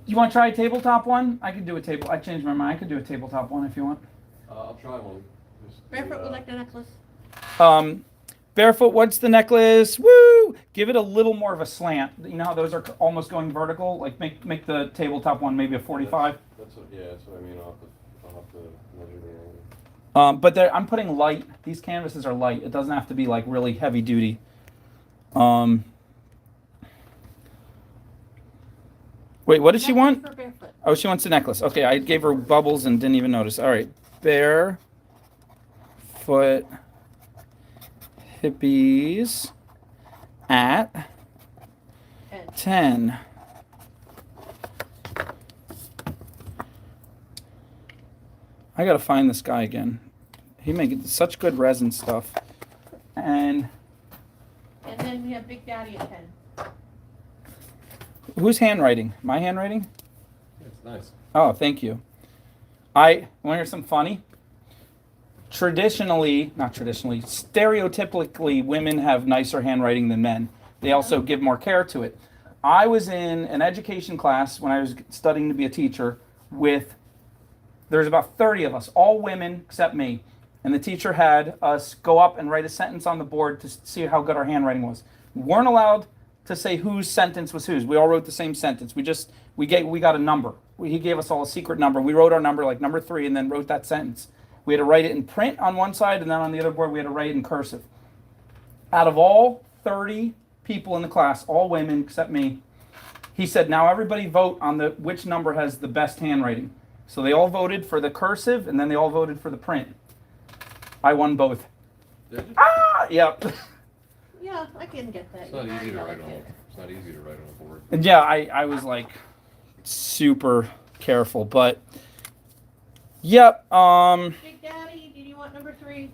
[SPEAKER 1] You want to try a tabletop one? I could do a table. I changed my mind. I could do a tabletop one if you want.
[SPEAKER 3] I'll try one. Just do,
[SPEAKER 2] Barefoot would like the necklace.
[SPEAKER 1] Barefoot, what's the necklace? Woo! Give it a little more of a slant. You know how those are almost going vertical? Like make the tabletop one maybe a 45.
[SPEAKER 3] That's what I mean. I'll have to measure the angle.
[SPEAKER 1] But I'm putting light. These canvases are light. It doesn't have to be like really heavy duty. Wait, what did she want?
[SPEAKER 2] For Barefoot.
[SPEAKER 1] Oh, she wants a necklace. Okay, I gave her bubbles and didn't even notice. All right, Barefoot Hippies at 10. I gotta find this guy again. He makes such good resin stuff. And
[SPEAKER 2] then we have Big Daddy at 10.
[SPEAKER 1] whose handwriting? My handwriting?
[SPEAKER 3] It's nice.
[SPEAKER 1] Oh, thank you. I want to hear something funny. Stereotypically, women have nicer handwriting than men. They also give more care to it. I was in an education class when I was studying to be a teacher there's about 30 of us, all women except me. And the teacher had us go up and write a sentence on the board to see how good our handwriting was. We weren't allowed to say whose sentence was whose. We all wrote the same sentence. We got a number. He gave us all a secret number. We wrote our number, like number 3, and then wrote that sentence. We had to write it in print on one side, and then on the other board we had to write it in cursive. Out of all 30 people in the class, all women except me, He said, now everybody vote on which number has the best handwriting. So they all voted for the cursive, and then they all voted for the print. I won both.
[SPEAKER 3] Did you?
[SPEAKER 1] Ah, yep.
[SPEAKER 2] Yeah, I can get that.
[SPEAKER 3] It's not easy to write on. It's not easy to write on a board.
[SPEAKER 1] Yeah, I was like super careful, but yep.
[SPEAKER 2] Big Daddy, did you want number 3?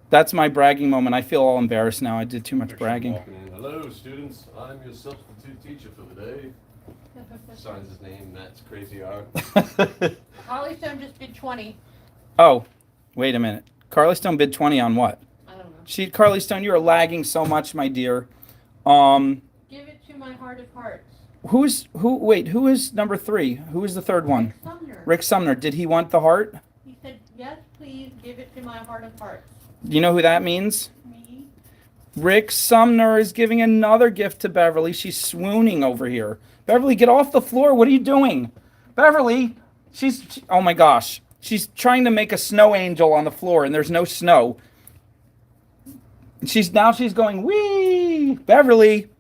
[SPEAKER 1] That's my bragging moment. I feel all embarrassed now. I did too much
[SPEAKER 3] There's
[SPEAKER 1] bragging.
[SPEAKER 3] walking in. Hello, students. I'm your substitute teacher for the day. Signs his name. That's crazy art.
[SPEAKER 2] Holly Stone just bid 20.
[SPEAKER 1] Oh, wait a minute. Carly Stone bid 20 on what?
[SPEAKER 2] I don't know.
[SPEAKER 1] Carly Stone, you are lagging so much, my dear.
[SPEAKER 2] Give it to my heart of hearts.
[SPEAKER 1] Who is number 3? Who is the third one?
[SPEAKER 2] Rick Sumner.
[SPEAKER 1] Rick Sumner. Did he want the heart?
[SPEAKER 2] He said, yes, please give it to my heart of hearts.
[SPEAKER 1] Do you know who that means?
[SPEAKER 2] Me?
[SPEAKER 1] Rick Sumner is giving another gift to Beverly. She's swooning over here. Beverly, get off the floor. What are you doing? Beverly, oh my gosh. She's trying to make a snow angel on the floor, and there's no snow. She's going, wee! Beverly.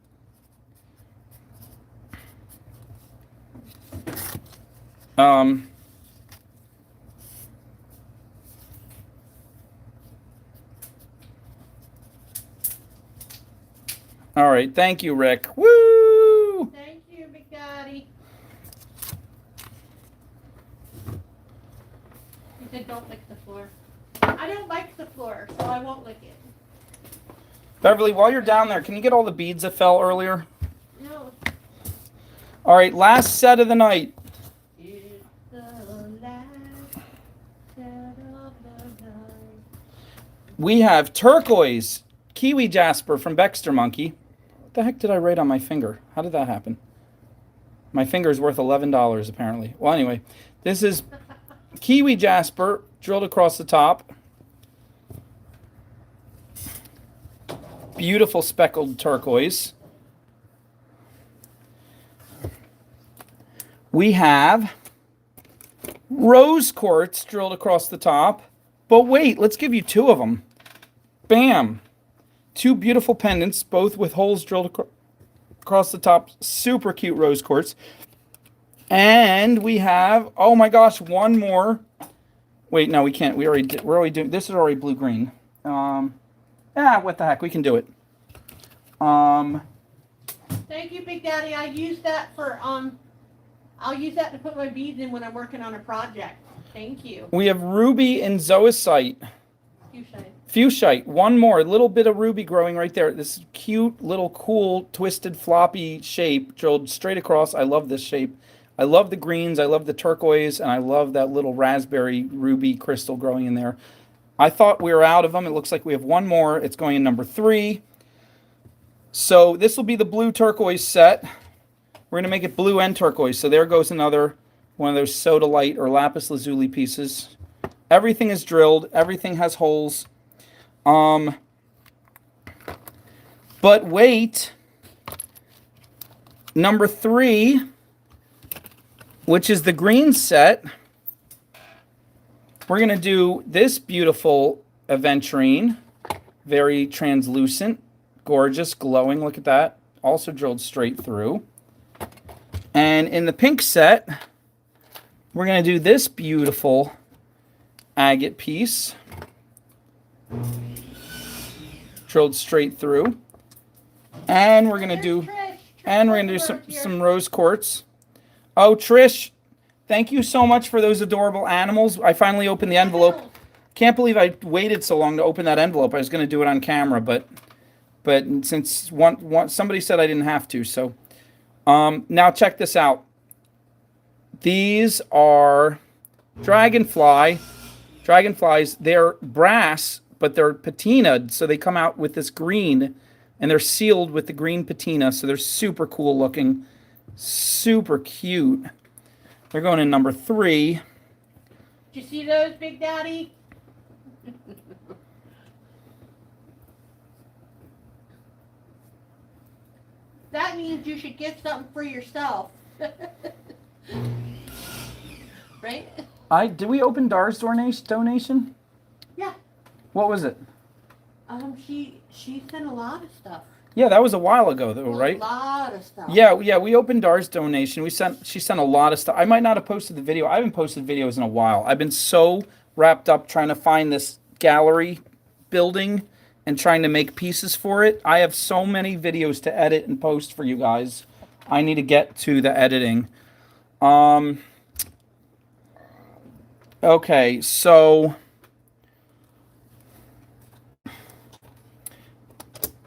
[SPEAKER 1] All right, thank you, Rick. Woo!
[SPEAKER 2] Thank you, Big Daddy. He said, don't lick the floor. I don't like the floor, so I won't lick it.
[SPEAKER 1] Beverly, while you're down there, can you get all the beads that fell earlier?
[SPEAKER 2] No.
[SPEAKER 1] All right, last set of the night.
[SPEAKER 2] It's the last set of the night.
[SPEAKER 1] We have Turquoise, Kiwi Jasper from Baxter Monkey. What the heck did I write on my finger? How did that happen? My finger is worth $11, apparently. Well, anyway, this is Kiwi Jasper drilled across the top. Beautiful speckled turquoise. We have rose quartz drilled across the top. But wait, let's give you 2 of them. Bam. 2 beautiful pendants, both with holes drilled across the top. Super cute rose quartz. And we have, oh my gosh, 1 more. Wait, no, we can't. We're already doing, this is already blue-green. What the heck, we can do it.
[SPEAKER 2] Thank you, Big Daddy. I use that for, I'll use that to put my beads in when I'm working on a project. Thank you.
[SPEAKER 1] We have ruby and zoisite.
[SPEAKER 2] Fuchsia.
[SPEAKER 1] Fuchsite, 1 more, a little bit of ruby growing right there. This cute little cool twisted floppy shape drilled straight across. I love this shape. I love the greens, I love the turquoise, and I love that little raspberry ruby crystal growing in there. I thought we were out of them. It looks like we have 1 more. It's going in number 3. So this will be the blue turquoise set. We're going to make it blue and turquoise. So there goes another one of those sodalite or lapis lazuli pieces. Everything is drilled. Everything has holes. But wait. Number 3, which is the green set. We're going to do this beautiful aventurine. Very translucent, gorgeous, glowing. Look at that. Also drilled straight through. And in the pink set, we're going to do this beautiful agate piece. Drilled straight through. And we're going to do some rose quartz. Oh, Trish, thank you so much for those adorable animals. I finally opened the envelope. Can't believe I waited so long to open that envelope. I was going to do it on camera, but since somebody said I didn't have to, so now check this out. These are dragonflies. They're brass, but they're patinaed, so they come out with this green, and they're sealed with the green patina, so they're super cool looking, super cute. They're going in number 3.
[SPEAKER 2] Did you see those, Big Daddy? That means you should get something for yourself. Right?
[SPEAKER 1] Did we open Dar's donation?
[SPEAKER 2] Yeah.
[SPEAKER 1] What was it?
[SPEAKER 2] She sent a lot of stuff.
[SPEAKER 1] Yeah, that was a while ago, though,
[SPEAKER 2] A
[SPEAKER 1] right?
[SPEAKER 2] lot of stuff.
[SPEAKER 1] Yeah, we opened Dar's donation. She sent a lot of stuff. I might not have posted the video. I haven't posted videos in a while. I've been so wrapped up trying to find this gallery building and trying to make pieces for it. I have so many videos to edit and post for you guys. I need to get to the editing. Okay, so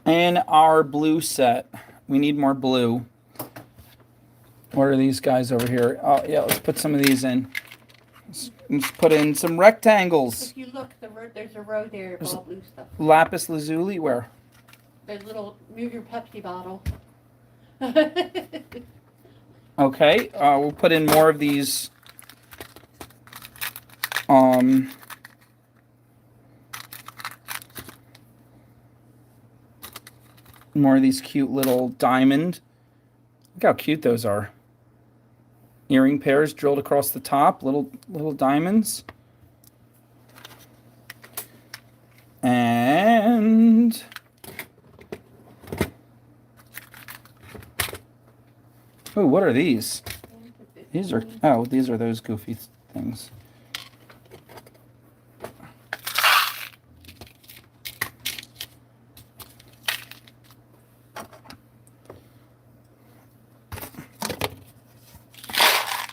[SPEAKER 1] in our blue set, we need more blue. What are these guys over here? Oh, yeah, let's put some of these in. Let's put in some rectangles.
[SPEAKER 2] If you look, there's a row there of all blue stuff.
[SPEAKER 1] Lapis lazuli, where?
[SPEAKER 2] There's little, move your Pepsi bottle.
[SPEAKER 1] Okay, we'll put in more of these. More of these cute little diamond. Look how cute those are. Earring pairs drilled across the top, little diamonds. And oh, what are these? These are these are those goofy things.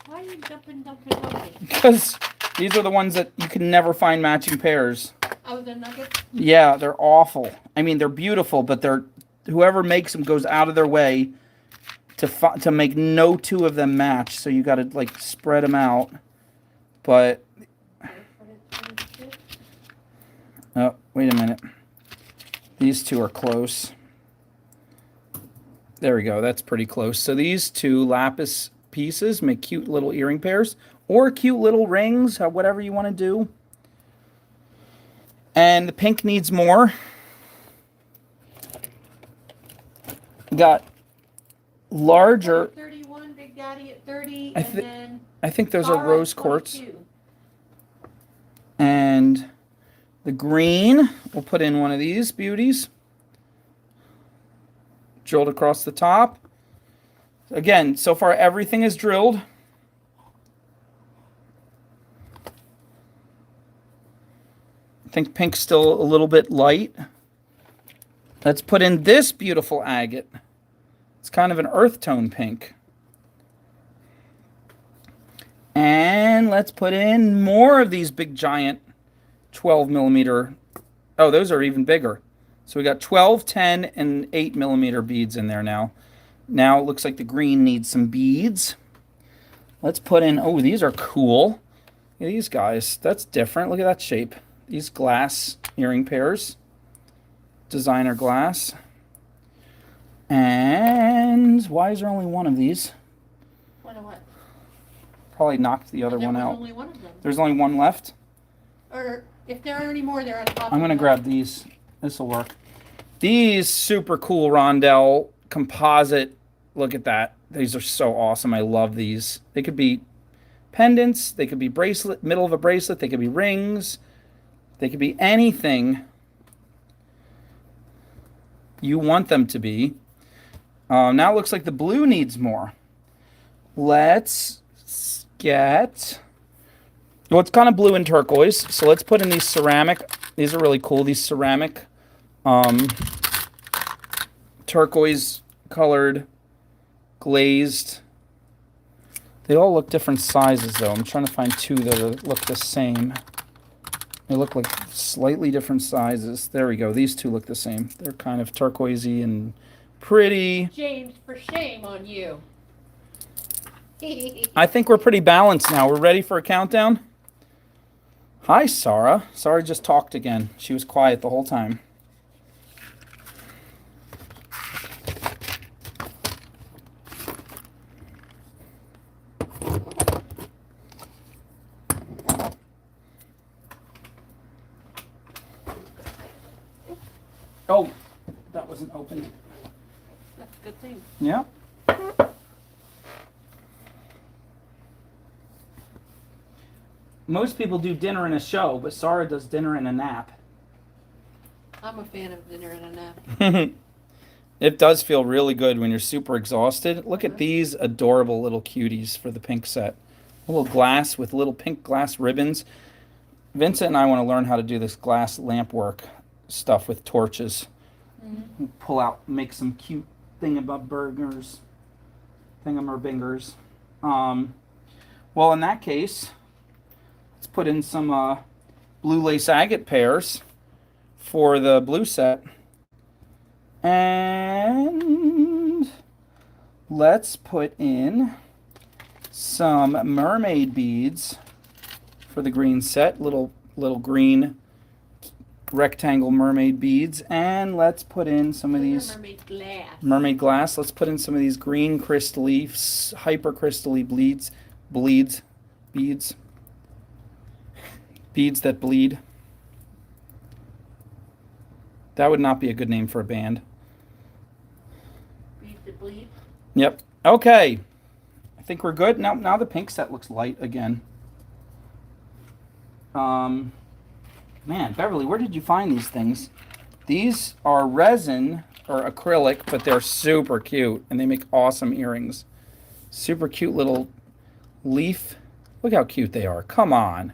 [SPEAKER 2] Why are you jumping?
[SPEAKER 1] Because these are the ones that you can never find matching pairs.
[SPEAKER 2] Oh, the nuggets?
[SPEAKER 1] Yeah, they're awful. I mean, they're beautiful, but whoever makes them goes out of their way to make no two of them match. So you got to like spread them out. But oh, wait a minute. These two are close. There we go. That's pretty close. So these two lapis pieces make cute little earring pairs or cute little rings, whatever you want to do. And the pink needs more. Got larger.
[SPEAKER 2] 31, Big Daddy at 30,
[SPEAKER 1] I think those
[SPEAKER 2] Sarah
[SPEAKER 1] are rose
[SPEAKER 2] at
[SPEAKER 1] quartz.
[SPEAKER 2] 22.
[SPEAKER 1] And the green, we'll put in one of these beauties. Drilled across the top. Again, so far everything is drilled. I think pink's still a little bit light. Let's put in this beautiful agate. It's kind of an earth tone pink. And let's put in more of these big giant 12 millimeter. Oh, those are even bigger. So we got 12, 10, and 8 millimeter beads in there now. Now it looks like the green needs some beads. Let's put in, oh, these are cool. Look at these guys. That's different. Look at that shape. These glass earring pairs. Designer glass. And why is there only one of these?
[SPEAKER 2] One of what?
[SPEAKER 1] Probably knocked the other
[SPEAKER 2] There
[SPEAKER 1] one
[SPEAKER 2] was
[SPEAKER 1] out.
[SPEAKER 2] only one of them.
[SPEAKER 1] There's only one left.
[SPEAKER 2] Or if there are any more, they're on top.
[SPEAKER 1] I'm going to grab these. This will work. These super cool rondelle composite. Look at that. These are so awesome. I love these. They could be pendants. They could be bracelet, middle of a bracelet. They could be rings. They could be anything you want them to be. Now it looks like the blue needs more. Let's get... Well, it's kind of blue and turquoise. So let's put in these ceramic. These are really cool. These ceramic turquoise colored glazed. They all look different sizes though. I'm trying to find two that look the same. They look like slightly different sizes. There we go. These two look the same. They're kind of turquoisey and pretty.
[SPEAKER 2] James, for shame on you.
[SPEAKER 1] I think we're pretty balanced now. We're ready for a countdown? Hi, Sarah. Sarah just talked again. She was quiet the whole time. Oh, that wasn't open.
[SPEAKER 2] That's a good thing.
[SPEAKER 1] Yeah. Most people do dinner and a show, but Sarah does dinner and a nap.
[SPEAKER 2] I'm a fan of dinner and a nap.
[SPEAKER 1] It does feel really good when you're super exhausted. Look at these adorable little cuties for the pink set. A little glass with little pink glass ribbons. Vincent and I want to learn how to do this glass lamp work stuff with torches.
[SPEAKER 2] Mm-hmm.
[SPEAKER 1] Pull out, make some cute thingamabingers. Well, in that case, let's put in some blue lace agate pairs for the blue set. And let's put in some mermaid beads for the green set, little green rectangle mermaid beads. And let's put in some of these mermaid glass. Let's put in some of these green crystally, hyper crystally beads that bleed. That would not be a good name for a band.
[SPEAKER 2] Beads that bleed.
[SPEAKER 1] Yep. Okay. I think we're good. Now the pink set looks light again. Man, Beverly, where did you find these things? These are resin or acrylic, but they're super cute and they make awesome earrings. Super cute little leaf. Look how cute they are. Come on.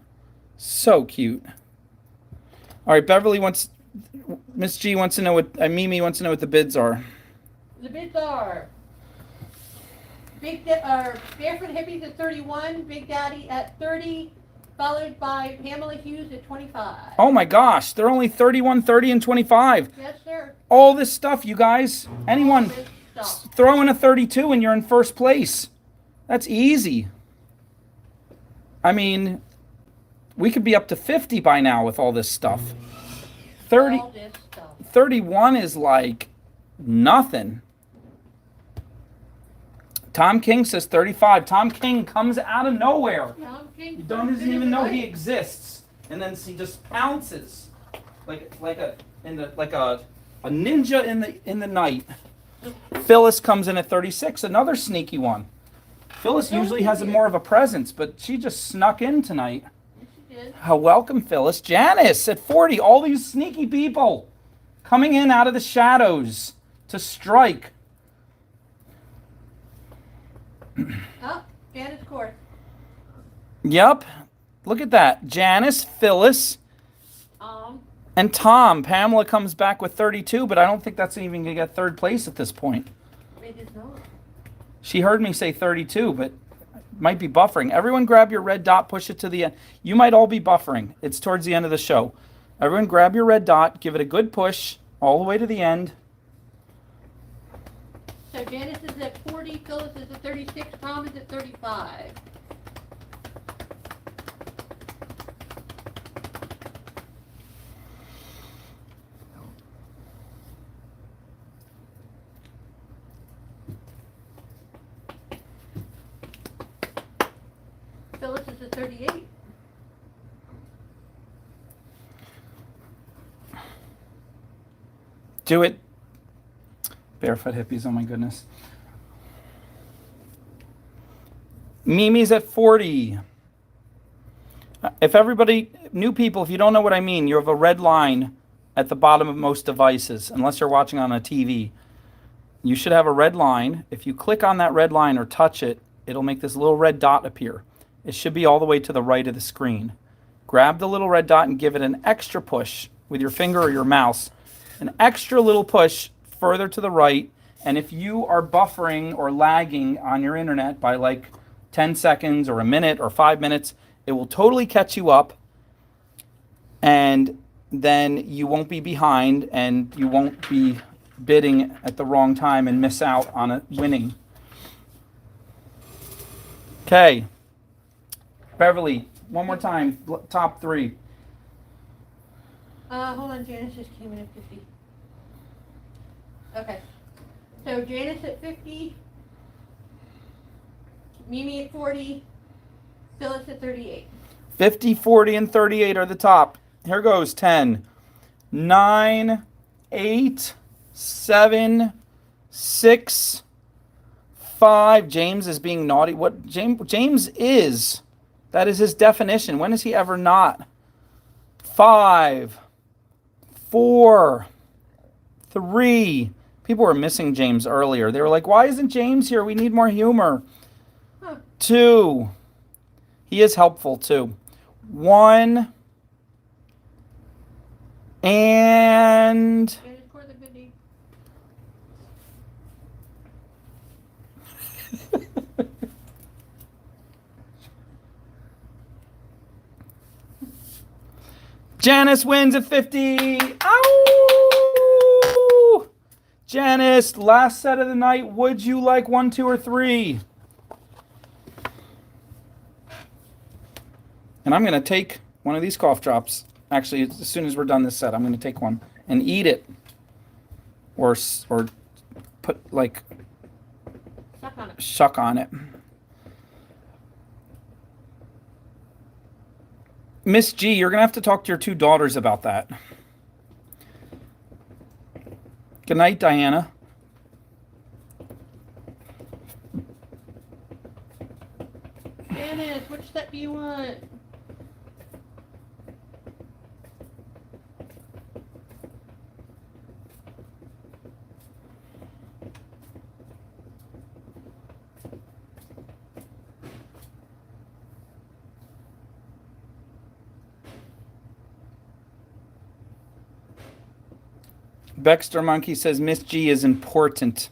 [SPEAKER 1] So cute. All right, Miss G wants to know Mimi wants to know what the bids are.
[SPEAKER 2] The bids are Barefoot Hippies at 31, Big Daddy at 30, followed by Pamela Hughes at 25.
[SPEAKER 1] Oh my gosh, they're only 31, 30, and 25.
[SPEAKER 2] Yes, sir.
[SPEAKER 1] All this stuff, you guys. Anyone throw in a 32 and you're in first place. That's easy. I mean, we could be up to 50 by now with all this stuff. 31 is like nothing. Tom King says 35. Tom King comes out of nowhere. He doesn't even know he exists, and then he just pounces like a ninja in the night. Phyllis comes in at 36. Another sneaky one. Phyllis usually has more of a presence, but she just snuck in tonight. Welcome, Phyllis. Janice at 40. All these sneaky people coming in out of the shadows to strike.
[SPEAKER 2] Oh, Janice Quartz.
[SPEAKER 1] Yep. Look at that. Janice, Phyllis, and Tom. Pamela comes back with 32, but I don't think that's even going to get third place at this point.
[SPEAKER 2] It is not.
[SPEAKER 1] She heard me say 32, but might be buffering. Everyone grab your red dot, push it to the end. You might all be buffering. It's towards the end of the show. Everyone grab your red dot, give it a good push all the way to the end.
[SPEAKER 2] So Janice is at 40, Phyllis is at 36, Tom is at 35. Phyllis is at 38.
[SPEAKER 1] Do it. Barefoot Hippies, oh my goodness. Mimi's at 40. If everybody, new people, if you don't know what I mean, you have a red line at the bottom of most devices, unless you're watching on a TV. You should have a red line. If you click on that red line or touch it, it'll make this little red dot appear. It should be all the way to the right of the screen. Grab the little red dot and give it an extra push with your finger or your mouse. An extra little push further to the right, and if you are buffering or lagging on your internet by like 10 seconds or a minute or 5 minutes, it will totally catch you up, and then you won't be behind and you won't be bidding at the wrong time and miss out on it winning. Okay. Beverly, one more time, top three.
[SPEAKER 2] Hold on, Janice just came in at 50. Okay. So Janice at 50, Mimi at 40, Phyllis at 38.
[SPEAKER 1] 50, 40, and 38 are the top. Here goes 10, 9, 8, 7, 6, 5. James is being naughty. What James is, that is his definition. When is he ever not? 5, 4, 3. People were missing James earlier. They were like, why isn't James here? We need more humor.
[SPEAKER 2] Huh.
[SPEAKER 1] 2. He is helpful too. 1. And
[SPEAKER 2] Janice scored the goodie.
[SPEAKER 1] Janice wins at 50. Ow! Janice, last set of the night. Would you like 1, 2, or 3? And I'm going to take one of these cough drops. Actually, as soon as we're done this set, I'm going to take one and eat it. Or put, like,
[SPEAKER 2] Suck on it.
[SPEAKER 1] shuck on it. Miss G, you're going to have to talk to your 2 daughters about that. Good night, Diana.
[SPEAKER 2] Janice, which set do you want?
[SPEAKER 1] Baxter Monkey says Miss G is important.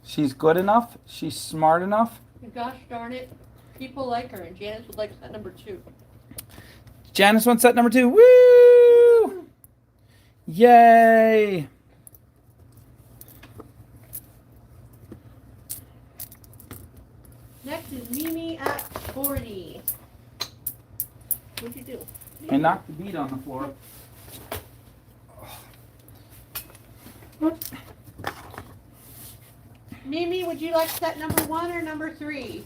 [SPEAKER 1] She's good enough. She's smart enough.
[SPEAKER 2] And gosh darn it, people like her, and Janice would like set number 2.
[SPEAKER 1] Janice wants set number 2. Woo! Yay!
[SPEAKER 2] Next is Mimi at 40. What'd you do?
[SPEAKER 1] I knocked the bead on the floor.
[SPEAKER 2] Mimi, would you like set number 1 or number 3?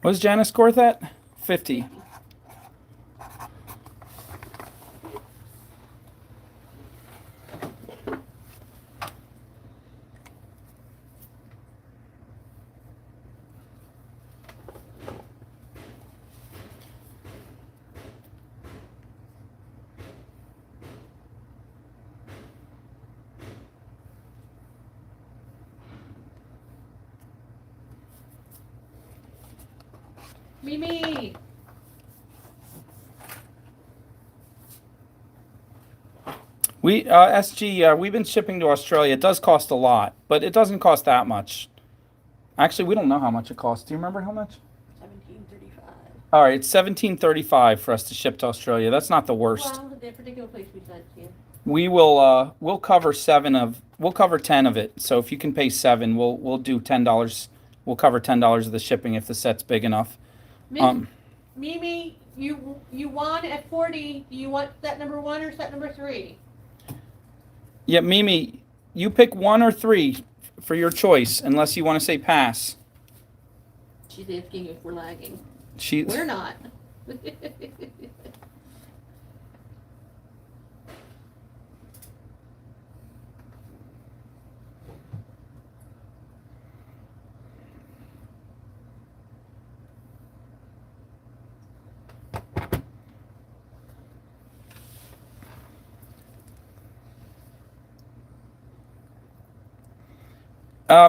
[SPEAKER 1] What does Janice score that? 50.
[SPEAKER 2] Mimi!
[SPEAKER 1] SG, we've been shipping to Australia. It does cost a lot, but it doesn't cost that much. Actually, we don't know how much it costs. Do you remember how much?
[SPEAKER 2] $17.35.
[SPEAKER 1] All right, it's $17.35 for us to ship to Australia. That's not the worst.
[SPEAKER 2] Well, the particular place we sent to you.
[SPEAKER 1] We will we'll cover 10 of it. So if you can pay 7, we'll do $10. We'll cover $10 of the shipping if the set's big enough.
[SPEAKER 2] Mimi, you won at 40. Do you want set number 1 or set number 3?
[SPEAKER 1] Yeah, Mimi, you pick 1 or 3 for your choice, unless you want to say pass.
[SPEAKER 2] She's asking if we're lagging.
[SPEAKER 1] She.
[SPEAKER 2] We're not.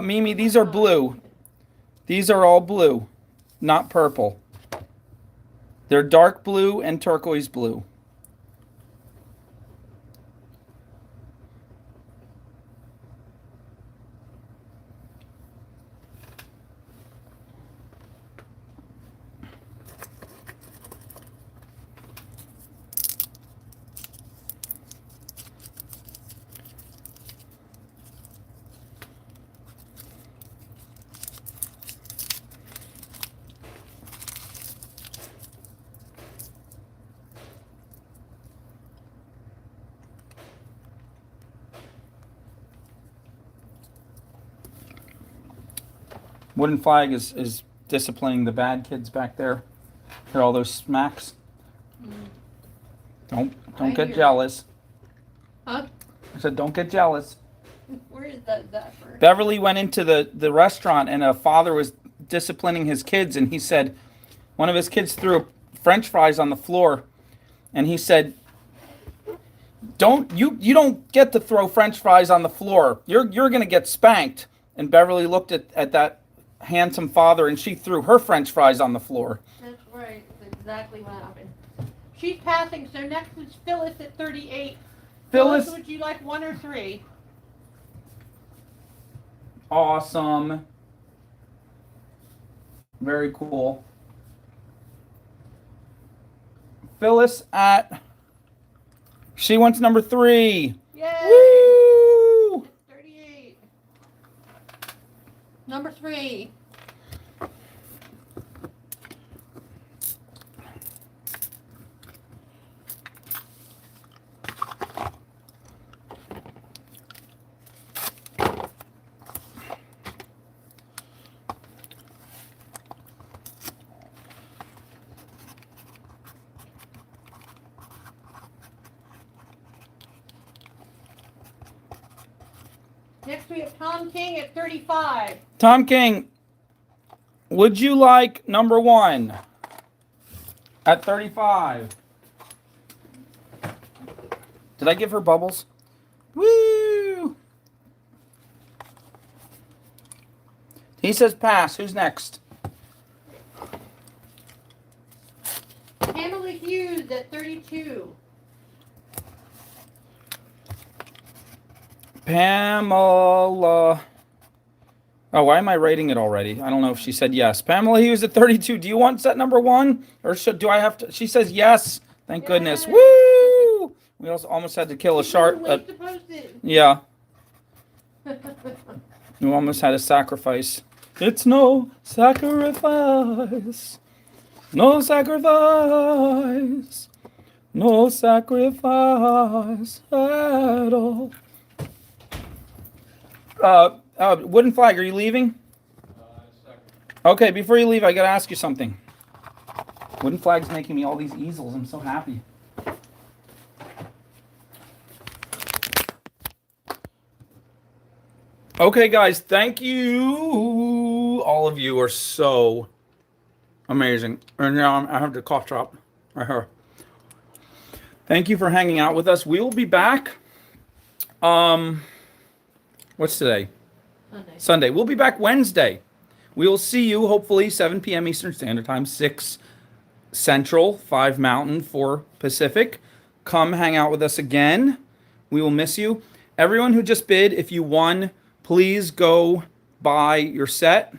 [SPEAKER 1] Mimi, these are blue. These are all blue, not purple. They're dark blue and turquoise blue. Wooden Flag is disciplining the bad kids back there. Hear all those smacks? Don't
[SPEAKER 2] I
[SPEAKER 1] get
[SPEAKER 2] hear.
[SPEAKER 1] jealous.
[SPEAKER 2] Huh?
[SPEAKER 1] I said don't get jealous.
[SPEAKER 2] Where is that for?
[SPEAKER 1] Beverly went into the restaurant and a father was disciplining his kids and he said, one of his kids threw French fries on the floor, and he said, you don't get to throw French fries on the floor. You're gonna get spanked. And Beverly looked at that handsome father, and she threw her French fries on the floor.
[SPEAKER 2] That's right. That's exactly what happened. She's passing, so next is Phyllis at 38.
[SPEAKER 1] Phyllis,
[SPEAKER 2] would you like 1 or 3?
[SPEAKER 1] awesome. Very cool. Phyllis she wants number 3.
[SPEAKER 2] Yay!
[SPEAKER 1] Woo!
[SPEAKER 2] 38. Number 3. Next we have Tom King at 35.
[SPEAKER 1] Tom King, would you like number 1 at 35? Did I give her bubbles? Woo! He says pass. Who's next?
[SPEAKER 2] Pamela Hughes at 32.
[SPEAKER 1] Pamela. Oh, why am I rating it already? I don't know if she said yes. Pamela Hughes at 32. Do you want set number 1? Or do I have to? She says yes. Thank goodness.
[SPEAKER 2] Yay.
[SPEAKER 1] Woo! We also almost had to kill a shark.
[SPEAKER 2] Wait to post it.
[SPEAKER 1] Yeah. We almost had a sacrifice. It's no sacrifice. No sacrifice. No sacrifice at all. Wooden Flag, are you leaving? Okay, before you leave, I gotta ask you something. Wooden Flag's making me all these easels. I'm so happy. Okay, guys, thank you. All of you are so amazing. And now I have the cough drop right here. Thank you for hanging out with us. We will be back. What's today? Sunday. We'll be back Wednesday. We will see you, hopefully, 7 p.m. Eastern Standard Time, 6 Central, 5 Mountain, 4 Pacific. Come hang out with us again. We will miss you. Everyone who just bid, if you won, please go buy your set.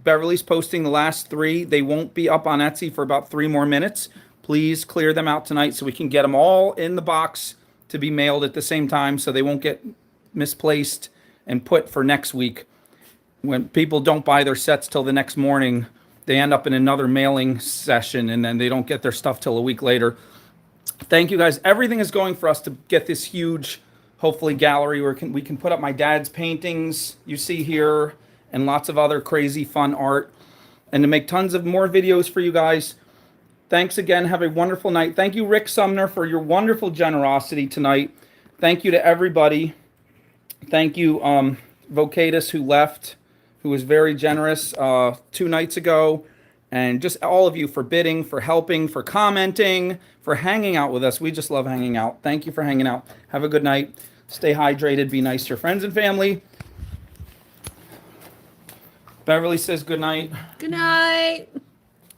[SPEAKER 1] Beverly's posting the last 3. They won't be up on Etsy for about 3 more minutes. Please clear them out tonight so we can get them all in the box to be mailed at the same time so they won't get misplaced and put for next week. When people don't buy their sets till the next morning, they end up in another mailing session and then they don't get their stuff till a week later. Thank you guys. Everything is going for us to get this huge, hopefully, gallery where we can put up my dad's paintings you see here and lots of other crazy fun art and to make tons of more videos for you guys. Thanks again. Have a wonderful night. Thank you, Rick Sumner, for your wonderful generosity tonight. Thank you to everybody. Thank you, Vocatus, who left, who was very generous 2 nights ago. And just all of you for bidding, for helping, for commenting, for hanging out with us. We just love hanging out. Thank you for hanging out. Have a good night. Stay hydrated. Be nice to your friends and family. Beverly says good night.
[SPEAKER 2] Good night.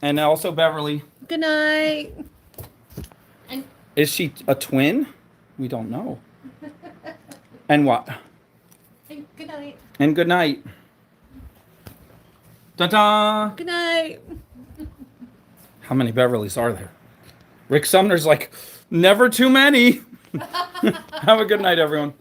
[SPEAKER 1] And also Beverly.
[SPEAKER 2] Good night. And
[SPEAKER 1] Is she a twin? We don't know. And what?
[SPEAKER 2] good night.
[SPEAKER 1] And good night. Ta-da!
[SPEAKER 2] Good night.
[SPEAKER 1] How many Beverlys are there? Rick Sumner's like, never too many. Have a good night, everyone.